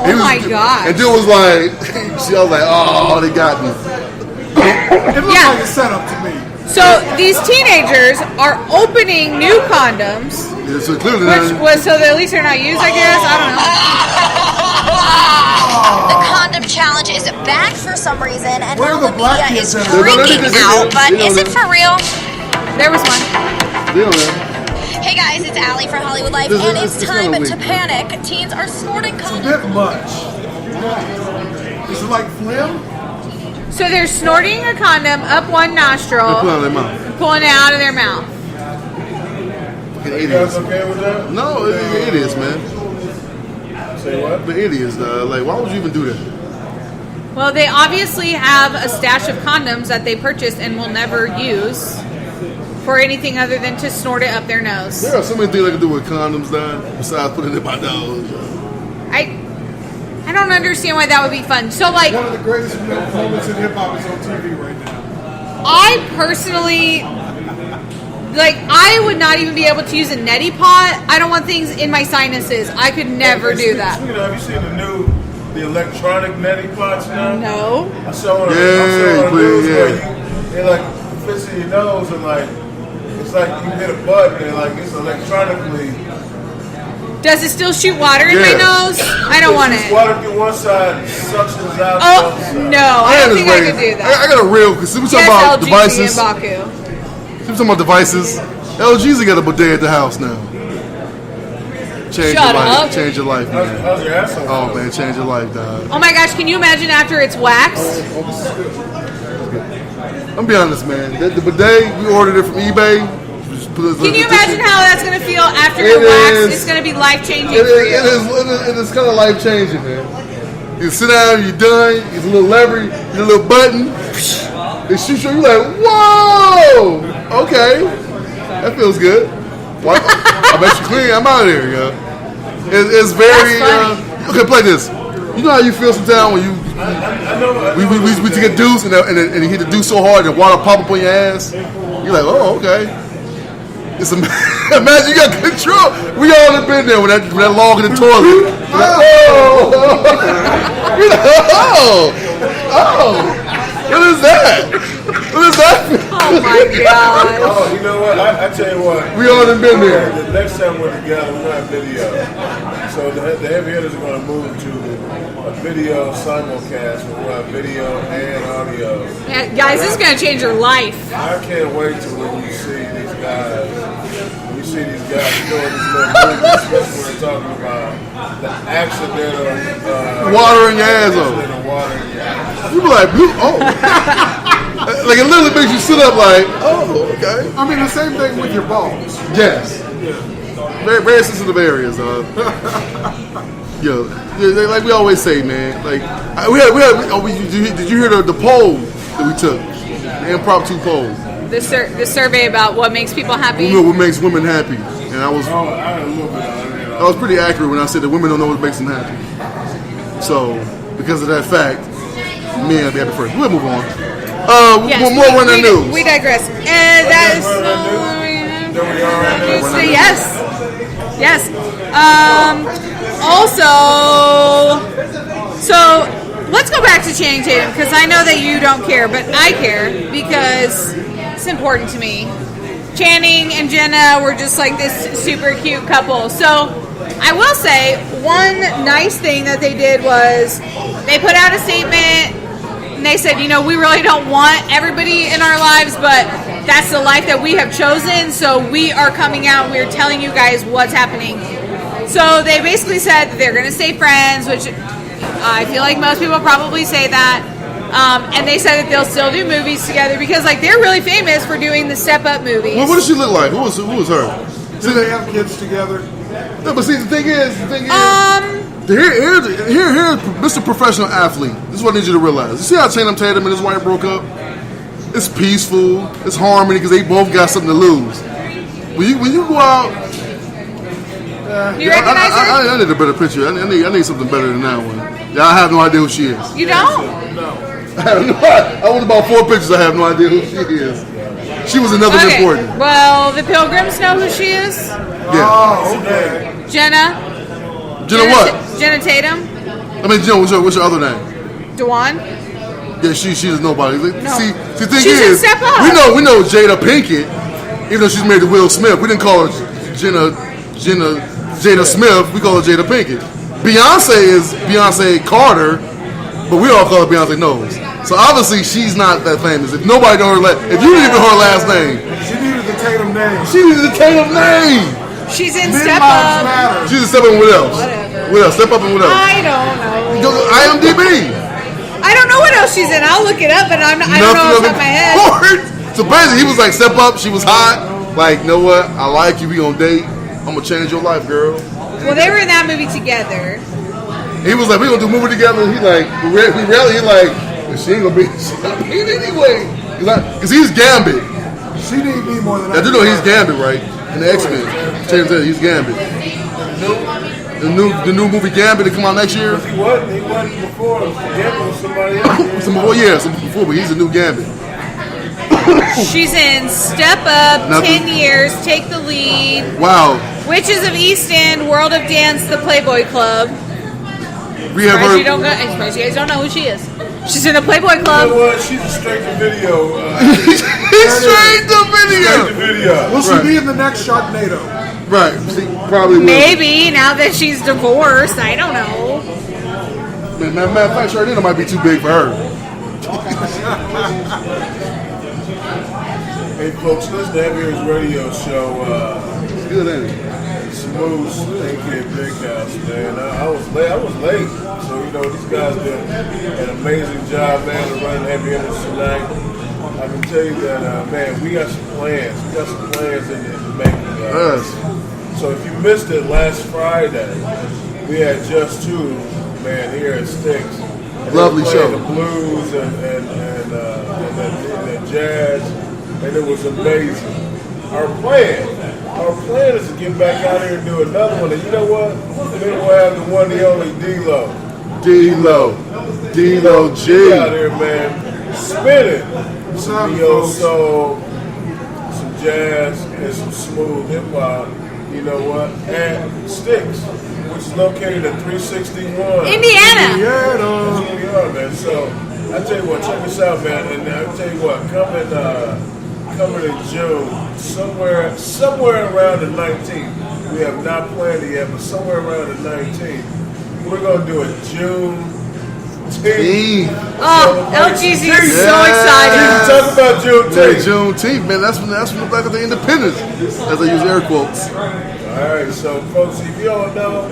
Oh my God. And dude was like, I was like, oh, they got me. It looked like a setup to me. So these teenagers are opening new condoms, Yeah, so clearly, so that at least they're not used, I guess. I don't know. The condom challenge is back for some reason, and Where are all the the black media kids is at? freaking out. But is it for real? There was one. Hey guys, it's Allie for Hollywood Life, and it's time to panic. Teens are snorting A condoms. bit much. Is it like phlegm? So they're snorting a condom up one nostril, They put it out of their mouth. pulling it out of their mouth. You guys okay with that? No, they're idiots, man. Say what? They're idiots. Like, why would you even do that? Well, they obviously have a stash of condoms that they purchased and will never use for anything other than to snort it up their nose. There are so many things I can do with condoms, Don, besides putting it in my nose. I don't understand why that would be fun. So, like, One of the greatest moments in hip hop is on TV right now. I personally, like, I would not even be able to use a neti pot. I don't want things in my sinuses. I could never do that. Speaking of, have you seen the electronic neti pots now? No. I saw one. Yeah, They like fits in your nose and like it's like you hit a button and like it's electronically Does it still shoot water in my nose? I don't want it. Water through one side, suctions out. Oh, no. I don't think I could do that. I got a real, because we talking Yes, about LG devices. and Baku. We talking about devices. LG's got a bidet at the house now. Change Shut your life. up. Change your life, man. How's your asshole? Oh, man, change your life, dog. Oh my gosh, can you imagine after it's waxed? I'm be honest, man. The bidet, we ordered it from eBay. Can you imagine how that's going to feel after you're waxed? It's going to be life-changing for you. It is kind of life changing, man. You sit down, you're done. It's a little lever, you hit a little button. It shoots you. You're like, whoa, okay, that feels good. Well, I bet you clean. I'm out of here, yo. It's very. Okay, play this. You know how you feel sometimes when you we take a deuce and you hit the deuce so hard and water pop up on your ass. You're like, oh, okay. It's imagine you got control. We all have been there with that log in the toilet. You're like, oh, what is that? What is that? Oh my God. Oh, you know what? I tell you what. We all have been there. The next time we're together, we're going to have video. So the heavy hitters are going to move to a video simulcast where we'll have video and audio. Yeah, guys, this is going to change your life. I can't wait till when you see these guys. When you see these guys doing this little movie, especially when they're talking about the accidental Watering your ass off. water in your ass. You be like, oh. Like it literally makes you sit up like, oh, okay. I mean, the same thing with your balls. Yes. Very, very sensitive areas. Yo, like we always say, man. Like did you hear the poll that we took? The impromptu poll. The survey about what makes people happy. You know what makes women happy, and I was pretty accurate when I said that women don't know what makes them happy. So because of that fact, men be happy first. We'll move on. Yes, more run news. We digress. And that is yes. Also, so let's go back to Channing Tatum because I know that you don't care, but I care because it's important to me. Channing and Jenna were just like this super cute couple. So I will say one nice thing that they did was they put out a statement. And they said, you know, we really don't want everybody in our lives, but that's the life that we have chosen. So we are coming out. We're telling you guys what's happening. So they basically said that they're going to stay friends, which I feel like most people probably say that. And they said that they'll still do movies together because, like, they're really famous for doing the Step Up movies. Well, what does she look like? Who was her? Do they have kids together? No, but see, the thing is, here's Mr. Professional Athlete. This is what I need you to realize. You see how Channing Tatum and his wife broke up? It's peaceful. It's harmony because they both got something to lose. When you go out, you recognize her? I need a better picture. I need something better than that one. Yeah, I have no idea who she is. You don't? I have no idea. I want about 4 pictures. I have no idea who she is. She was another important. Well, the Pilgrims know who she is. Yeah. Oh, okay. Jenna what? Jenna Tatum. I mean, Jenna, what's your other name? Dewan. Yeah, she's nobody. Like, No. See, the thing She's is, in Step Up. we know Jada Pinkett, even though she's married to Will Smith. We didn't call her Jada Smith. We call her Jada Pinkett. Beyonce is Beyonce Carter, but we all call her Beyonce Knowles. So obviously she's not that famous. If nobody know her if you didn't even know her last name, She needed the Tatum name. she needed the Tatum name. She's in Mid-lives Step Up. matter. She's a Step Up and what else? Whatever. What else? Step Up and what else? I don't know. Go to IMDb. I don't know what else she's in. I'll look it up, but I don't know off the top of my head. So basically, he was like, "Step up." She was hot. Like, you know what? I like you. We gonna date. I'm gonna change your life, girl. Well, they were in that movie together. He was like, "We gonna do a movie together." He like, we rarely. He like, she ain't gonna be. She gonna be anyway. He's like, cause he's Gambit. She need me more than I do know he's Gambit, right? In the X-Men, he's Gambit. The new movie Gambit to come out next year. He wasn't before. Gambit was somebody else. Some before, but he's a new Gambit. She's in Step Up, 10 Years, Take the Lead, Wow. Witches of East End, World of Dance, The Playboy Club. We have I'm her. surprised you guys don't know who she is. She's in the Playboy You know Club. what? She's a straight to video. He's straight to Straight to video. video. Will she be in the next Sharknado? Right. See, Probably will. Maybe now that she's divorced, I don't know. Matter of fact, Shardina might be too big for her. Hey folks, listen to Heavy Hitters Radio Show. It's good, ain't it? Smooth, stinky, big house, man. I was late. So, you know, these guys did an amazing job, man, to run Heavy Hitters tonight. I can tell you that, man, we got some plans. We got some plans in the making. Yes. So if you missed it last Friday, we had Just Two, man, here at Sticks. And Lovely they were show. playing the blues and the jazz, and it was amazing. Our plan is to get back out here and do another one. And you know what? Then we'll have the one, the only D-Lo. D-Lo G. Get out here, man. Spin it. Some neo soul, some jazz, and some smooth hip hop. You know what? And Sticks, which is located at 361 Indiana. That's where we are, man. So I tell you what, check us out, man. And I tell you what, coming in June, somewhere around the 19th. We have not planned it yet, but somewhere around the 19th, we're gonna do a June. Oh, LGZ is so excited. Talk about Juneteenth. Yeah, Juneteenth, man. That's when the Black of the Independence, as I use air quotes. All right, so folks, if you don't know,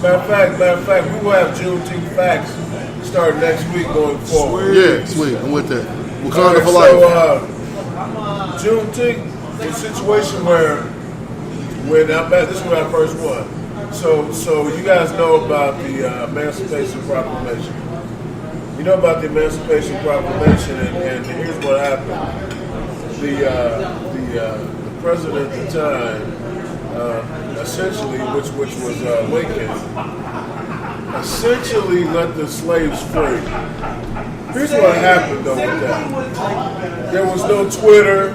matter of fact, we will have Juneteenth facts start next week going forward. Yeah, sweet. I'm with that. Wakanda for So, life. Juneteenth is a situation where, this is when I first won. So you guys know about the Emancipation Proclamation. You know about the Emancipation Proclamation, and here's what happened. The president at the time, essentially, which was Lincoln, essentially let the slaves free. Here's what happened though with that. There was no Twitter,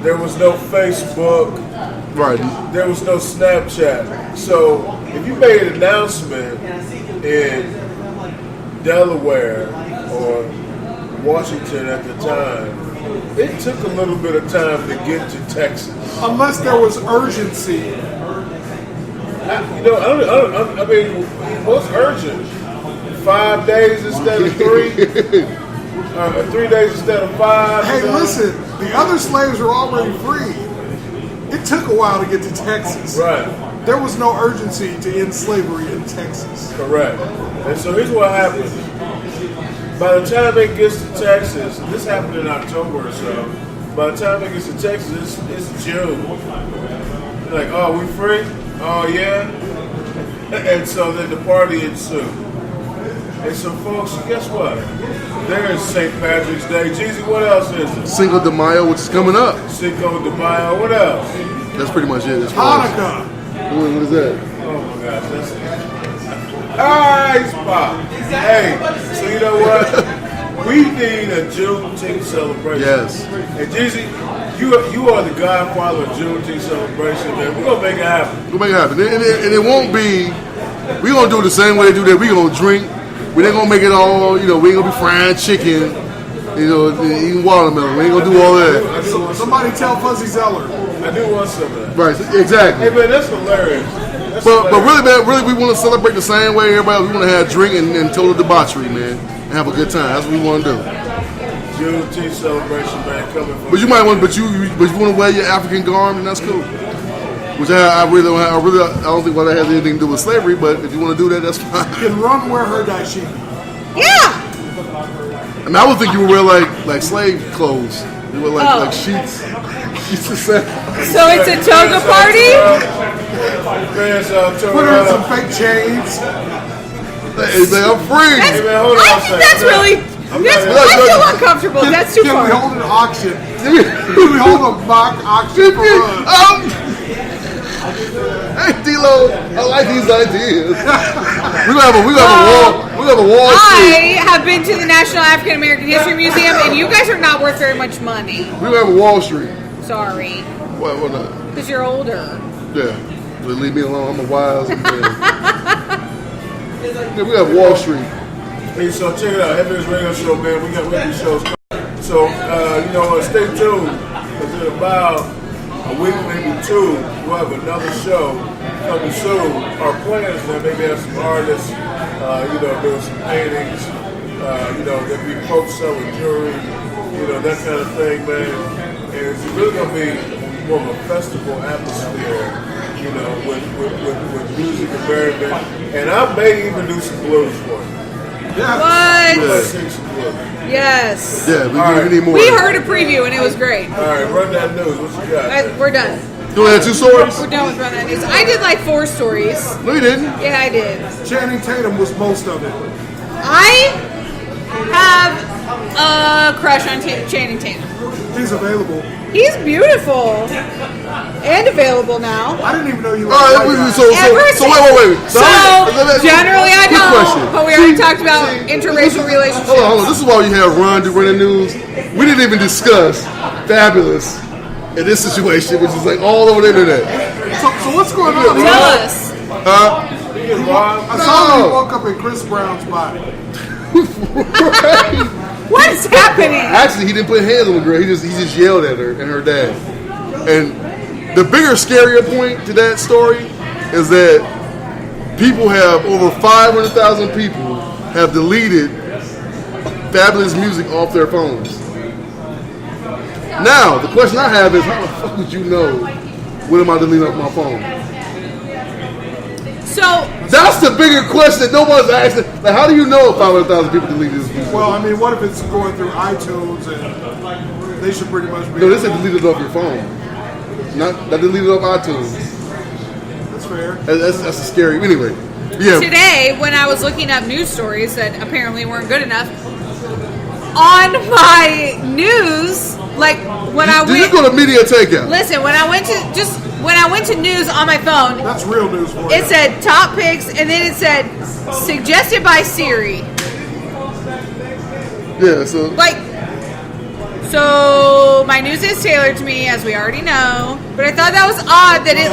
there was no Facebook, Right. there was no Snapchat. So if you made an announcement in Delaware or Washington at the time, it took a little bit of time to get to Texas. Unless there was urgency. I mean, what's urgent? 5 days instead of 3? 3 days instead of 5? Hey, listen, the other slaves were already free. It took a while to get to Texas. Right. There was no urgency to end slavery in Texas. Correct. And so here's what happens. By the time it gets to Texas, this happened in October or so, by the time it gets to Texas, it's June. They're like, oh, we free? Oh, yeah? And so then the party ensued. And so, folks, guess what? There's St. Patrick's Day. Jeezy, what else is it? Cinco de Mayo, which is coming up. Cinco de Mayo. What else? That's pretty much it. Hanukkah. What is that? Oh, my gosh. That's Ice Pop. Hey, so you know what? We need a Juneteenth celebration. Yes. And Jeezy, you are the godfather of Juneteenth celebration, man. We're going to make it happen. We'll make it happen. And it won't be, we're going to do it the same way they do that. We're going to drink. We ain't going to make it all, we ain't going to be frying chicken, eating watermelon. We ain't going to do all that. Somebody tell Fuzzy Zeller. I do want some of that. Right, exactly. Hey, man, that's hilarious. But really, man, we want to celebrate the same way everybody else. We want to have drink and total debauchery, man, and have a good time. That's what we want to do. Juneteenth celebration, man, coming from. But you might want, but you want to wear your African garb, and that's cool. Which I don't think that has anything to do with slavery. But if you want to do that, that's fine. Can Rum wear her dashiki? Yeah. I mean, I would think you would wear like slave clothes. You wear like sheets. Sheets of satin. So it's a toga party? Put her in some fake chains. Hey, man, I'm free. Hey, man, hold on I a think second. that's really. I feel uncomfortable. That's too Can far. we hold an auction? Can we hold a mock auction for Rum? Hey, D-Lo, I like these ideas. We gonna have a wall. I have been to the National African American History Museum, and you guys are not worth very much money. We gonna have a Wall Street. Sorry. What not? Because you're older. Yeah. So leave me alone. I'm a wise man. Yeah, we have Wall Street. Hey, so check it out. Heavy Hitters Radio Show, man. We got weekly shows coming. So, stay tuned. Because in about a week, maybe 2, we'll have another show coming soon are plans that maybe have some artists, doing some paintings, that we post selling jewelry, that kind of thing, man. And it's really going to be more of a festival atmosphere, with music and merriment. And I may even do some blues for you. Yeah. What? Let's sing some blues. Yes. Yeah, we All right. need more. We heard a preview and it was great. All right, run that news. What you got? We're done. You only had 2 stories? We're done with Run That News. I did like 4 stories. No, you didn't. Yeah, I did. Channing Tatum was most of it. I have a crush on Channing Tatum. He's available. He's beautiful and available now. I didn't even know you were. All right, wait. So wait. So generally I Quick don't, question. but we already talked about interracial relationships. Hold on. This is why you have Ron do running news. We didn't even discuss Fabulous in this situation, which is like all over the internet. So what's going on? Tell us. Huh? I saw you woke up in Chris Brown's body. What is happening? Actually, he didn't put hands on the girl. He just yelled at her and her dad. And the bigger, scarier point to that story is that people have over 500,000 people have deleted Fabulous music off their phones. Now, the question I have is, how the fuck would you know when am I deleting off my phone? So That's the bigger question that no one's asking. Like, how do you know if 500,000 people deleted this music? Well, I mean, what if it's going through iTunes and they should pretty much be. No, they said delete it off your phone. Not delete it off iTunes. That's fair. That's a scary. Anyway, yeah. today, when I was looking up news stories that apparently weren't good enough, on my news, like when I Did went, you go to media takeout? listen, when I went to news on my phone, That's real news for you. it said top picks, and then it said suggested by Siri. Yeah. So So my news is tailored to me, as we already know. But I thought that was odd that it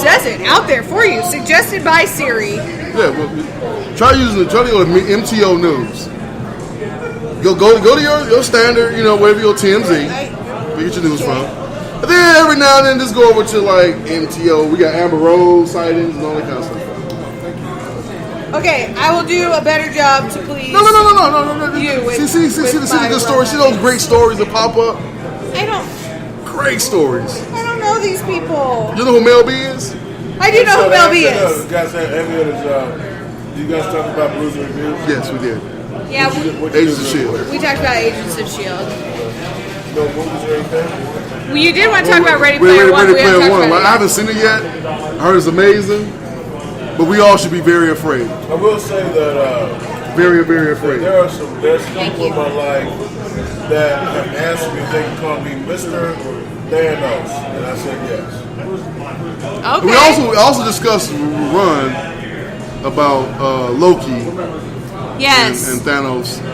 says it out there for you, suggested by Siri. yeah. Well, try to go to MTO News. Go to your standard, wherever your TMZ, where you get your news from. And then every now and then just go over to MTO. We got Amber Rose sightings and all that kind of stuff. Okay, I will do a better job to please. No. You with- See with the my good stories. See those great stories that pop up. I Great stories. don't know these people. You know who Mel B is? I do know who Mel B is. Guys, you guys talk about Blues and Reviews? Yes, we did. Yeah, Agents of S.H.I.E.L.D. we talked about Agents of S.H.I.E.L.D. No movies or anything? Well, you did want to talk about Ready Player One. Ready We haven't Player talked One. about I haven't seen it yet. I heard it's amazing. But we all should be very afraid. I will say that Very, very afraid. there's some people in my life that have asked me if they can call me Mr. Thanos, and I said yes. Okay. We also discussed Run about Loki Yes. and Thanos. You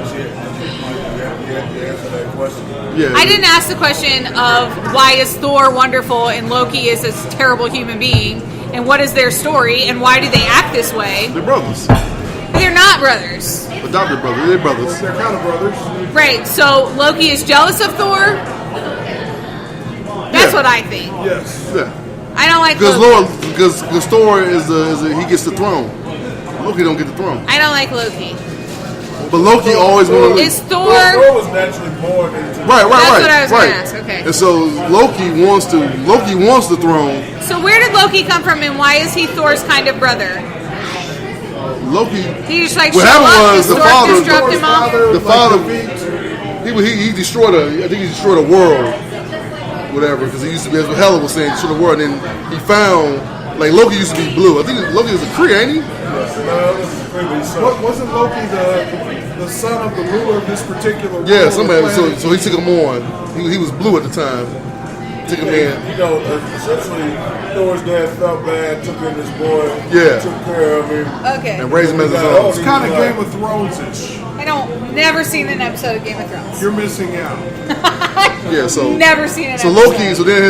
answer that question. Yeah. I didn't ask the question of why is Thor wonderful and Loki is this terrible human being, and what is their story, and why do they act this way? They're brothers. They're not brothers. Adopted brothers. They're brothers. They're kind of brothers. Right, so Loki is jealous of Thor? That's what I think. Yes. Yeah. I don't like Because Loki. because Thor he gets the throne. Loki don't get the throne. I don't like Loki. But Loki always wanted. Is Thor... Thor was naturally born into Right. That's what I was gonna ask, okay. And so Loki wants the throne. So where did Loki come from, and why is he Thor's kind of brother? Loki. He just What showed happened up, was this the Thor father- just dropped him off? The father. He destroyed I think he destroyed a world. Whatever, because he used to be, as Hela was saying, destroy the world. And then he found Loki used to be blue. I think Loki was a Kree, ain't he? Wasn't Loki the son of the ruler of this particular world? Yeah, somebody. planet? So he took him on. He was blue at the time. Took him in. Essentially, Thor's dad felt bad, took in this boy, took care of him. Okay. And raised him as his own. It's kind of Game of Thrones-ish. I don't... Never seen an episode of Game of Thrones. You're missing out. Yeah, so Never seen an so episode. Loki. So then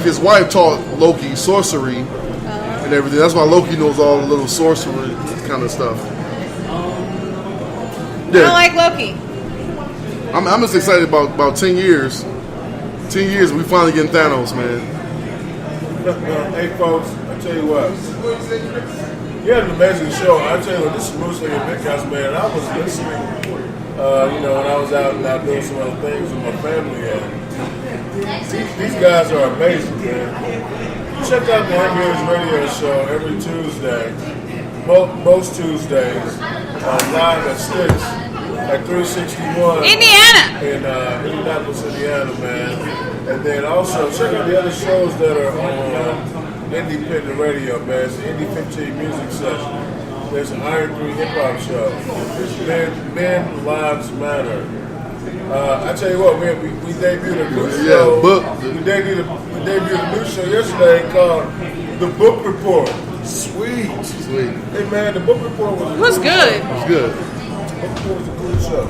his wife taught Loki sorcery and everything. That's why Loki knows all the little sorcery kind of stuff. I don't like Loki. I'm just excited about 10 years. 10 years, we finally getting Thanos, man. Hey folks, I tell you what, you had an amazing show. I tell you what, this is Moose Lake and Big House, man. I was listening, when I was out and out doing some other things with my family, and these guys are amazing, man. Check out the Ambulance Radio Show every Tuesday, most Tuesdays, live at 6 at 361 Indiana. in Indianapolis, Indiana, man. And then also check out the other shows that are on independent radio, man. It's the Indie 15 Music Session. There's an Iron 3 Hip Hop Show. There's Men Lives Matter. I tell you what, man, we debuted a new show. We debuted a new show yesterday called The Book Report. Sweet. Hey man, The Book Report was good. It was good. The Book Report was a cool show.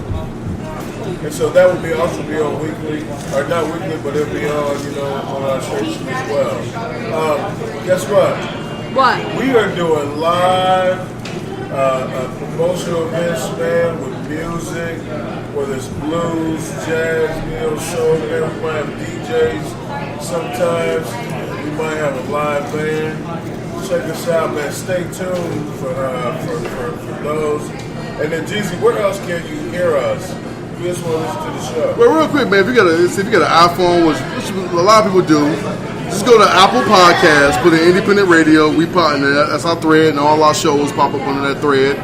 And so that would also be on weekly, or not weekly, but it'll be on our station as well. Guess what? What? We are doing live promotional events, man, with music, whether it's blues, jazz, neo soul, man. We might have DJs sometimes. We might have a live band. Check us out, man. Stay tuned for those. And then, Jeezy, where else can you hear us? You just want to listen to the show. Well, real quick, man, if you got an iPhone, which a lot of people do, just go to Apple Podcasts, put in Independent Radio. We pop in there. That's our thread, and all our shows pop up under that thread.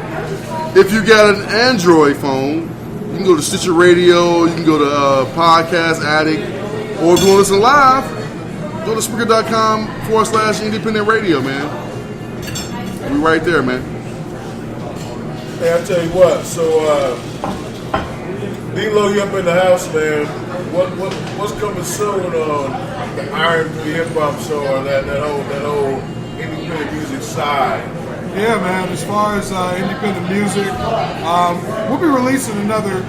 If you got an Android phone, you can go to Stitcher Radio. You can go to Podcast Addict, or if you want to listen live, go to Spreaker.com/Independent Radio, man. We right there, man. Hey, I tell you what. So, D-Lo, you up in the house, man. What's coming soon on the Iron 3 Hip Hop Show or that whole independent music side? Yeah, man. As far as independent music, we'll be releasing another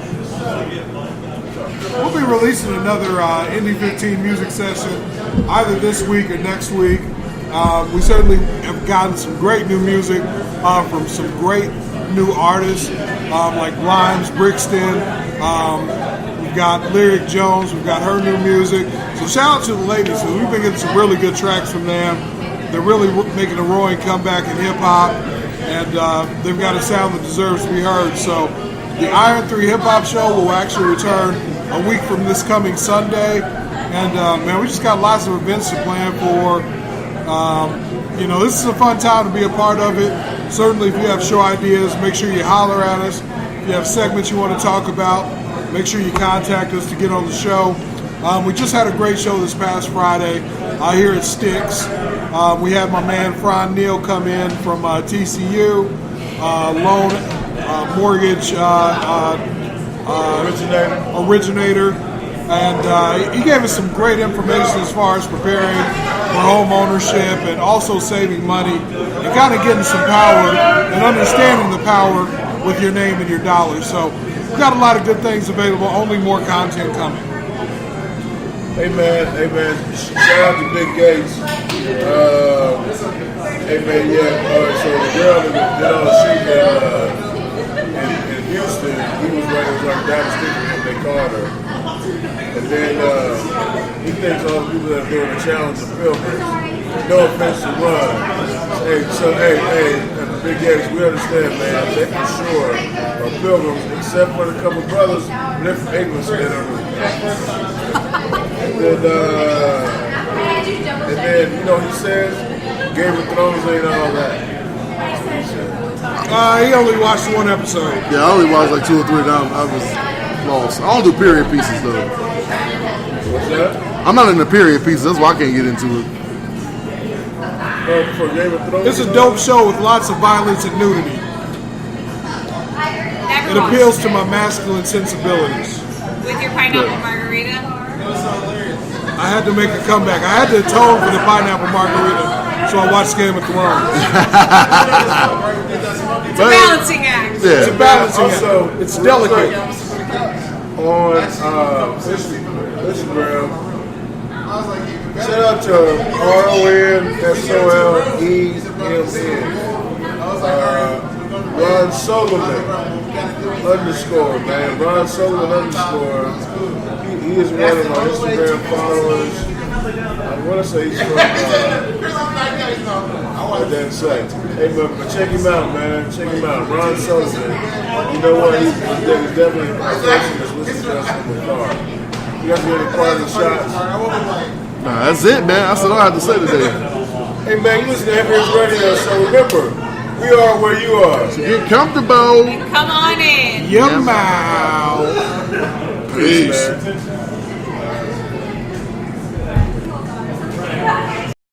Indie 15 music session either this week or next week. We certainly have gotten some great new music from some great new artists like Limes, Brixton. We've got Lyric Jones. We've got her new music. So shout out to the ladies. So we've been getting some really good tracks from them. They're really making a roaring comeback in hip hop, and they've got a sound that deserves to be heard. So the Iron 3 Hip Hop Show will actually return a week from this coming Sunday, and man, we just got lots of events to plan for. This is a fun time to be a part of it. Certainly, if you have show ideas, make sure you holler at us. If you have segments you want to talk about, make sure you contact us to get on the show. We just had a great show this past Friday here at Sticks. We had my man Fron Neal come in from TCU, loan mortgage originator. And he gave us some great information as far as preparing for home ownership and also saving money and kind of getting some power and understanding the power with your name and your dollars. So we've got a lot of good things available, only more content coming. Hey man. Shout out to Big Gates. Hey man, yeah. So the girl that did all the shit in Houston, he was right down the street from him, they called her. And then he thinks all the people that are doing the challenge are pilgrims. No offense to Ron. Hey, Big Gates, we understand, man. They for sure are pilgrims, except for the couple brothers, they're from England, so they don't really and then, he says, Game of Thrones ain't all that. That's what he said. He only watched one episode. Yeah, I only watched like 2 or 3 times. I was lost. I don't do period pieces, though. What's that? I'm not into period pieces. That's why I can't get into it. For Game of Thrones? It's a dope show with lots of violence and nudity. It appeals to my masculine sensibilities. With your pineapple margarita? I had to make a comeback. I had to atone for the pineapple margarita, so I watched Game of Thrones. It's a balancing act. Yeah. It's a balancing act. It's delicate. On Instagram, shout out to RONSOLEMN. Ron Solomon _ man. Ron Solomon _ he is one of my Instagram followers. want to say he's from, what did I say? Hey, but check him out, man. Check him out. Ron Sullivan. You know what? He's definitely a person that's listening to us in the car. You guys get any parting shots? Nah, that's it, man. That's all I have to say today. Hey, man, you listen to FBS Radio, so remember, we are where you are. So get comfortable. Come on in. Your mouth. Peace. Man.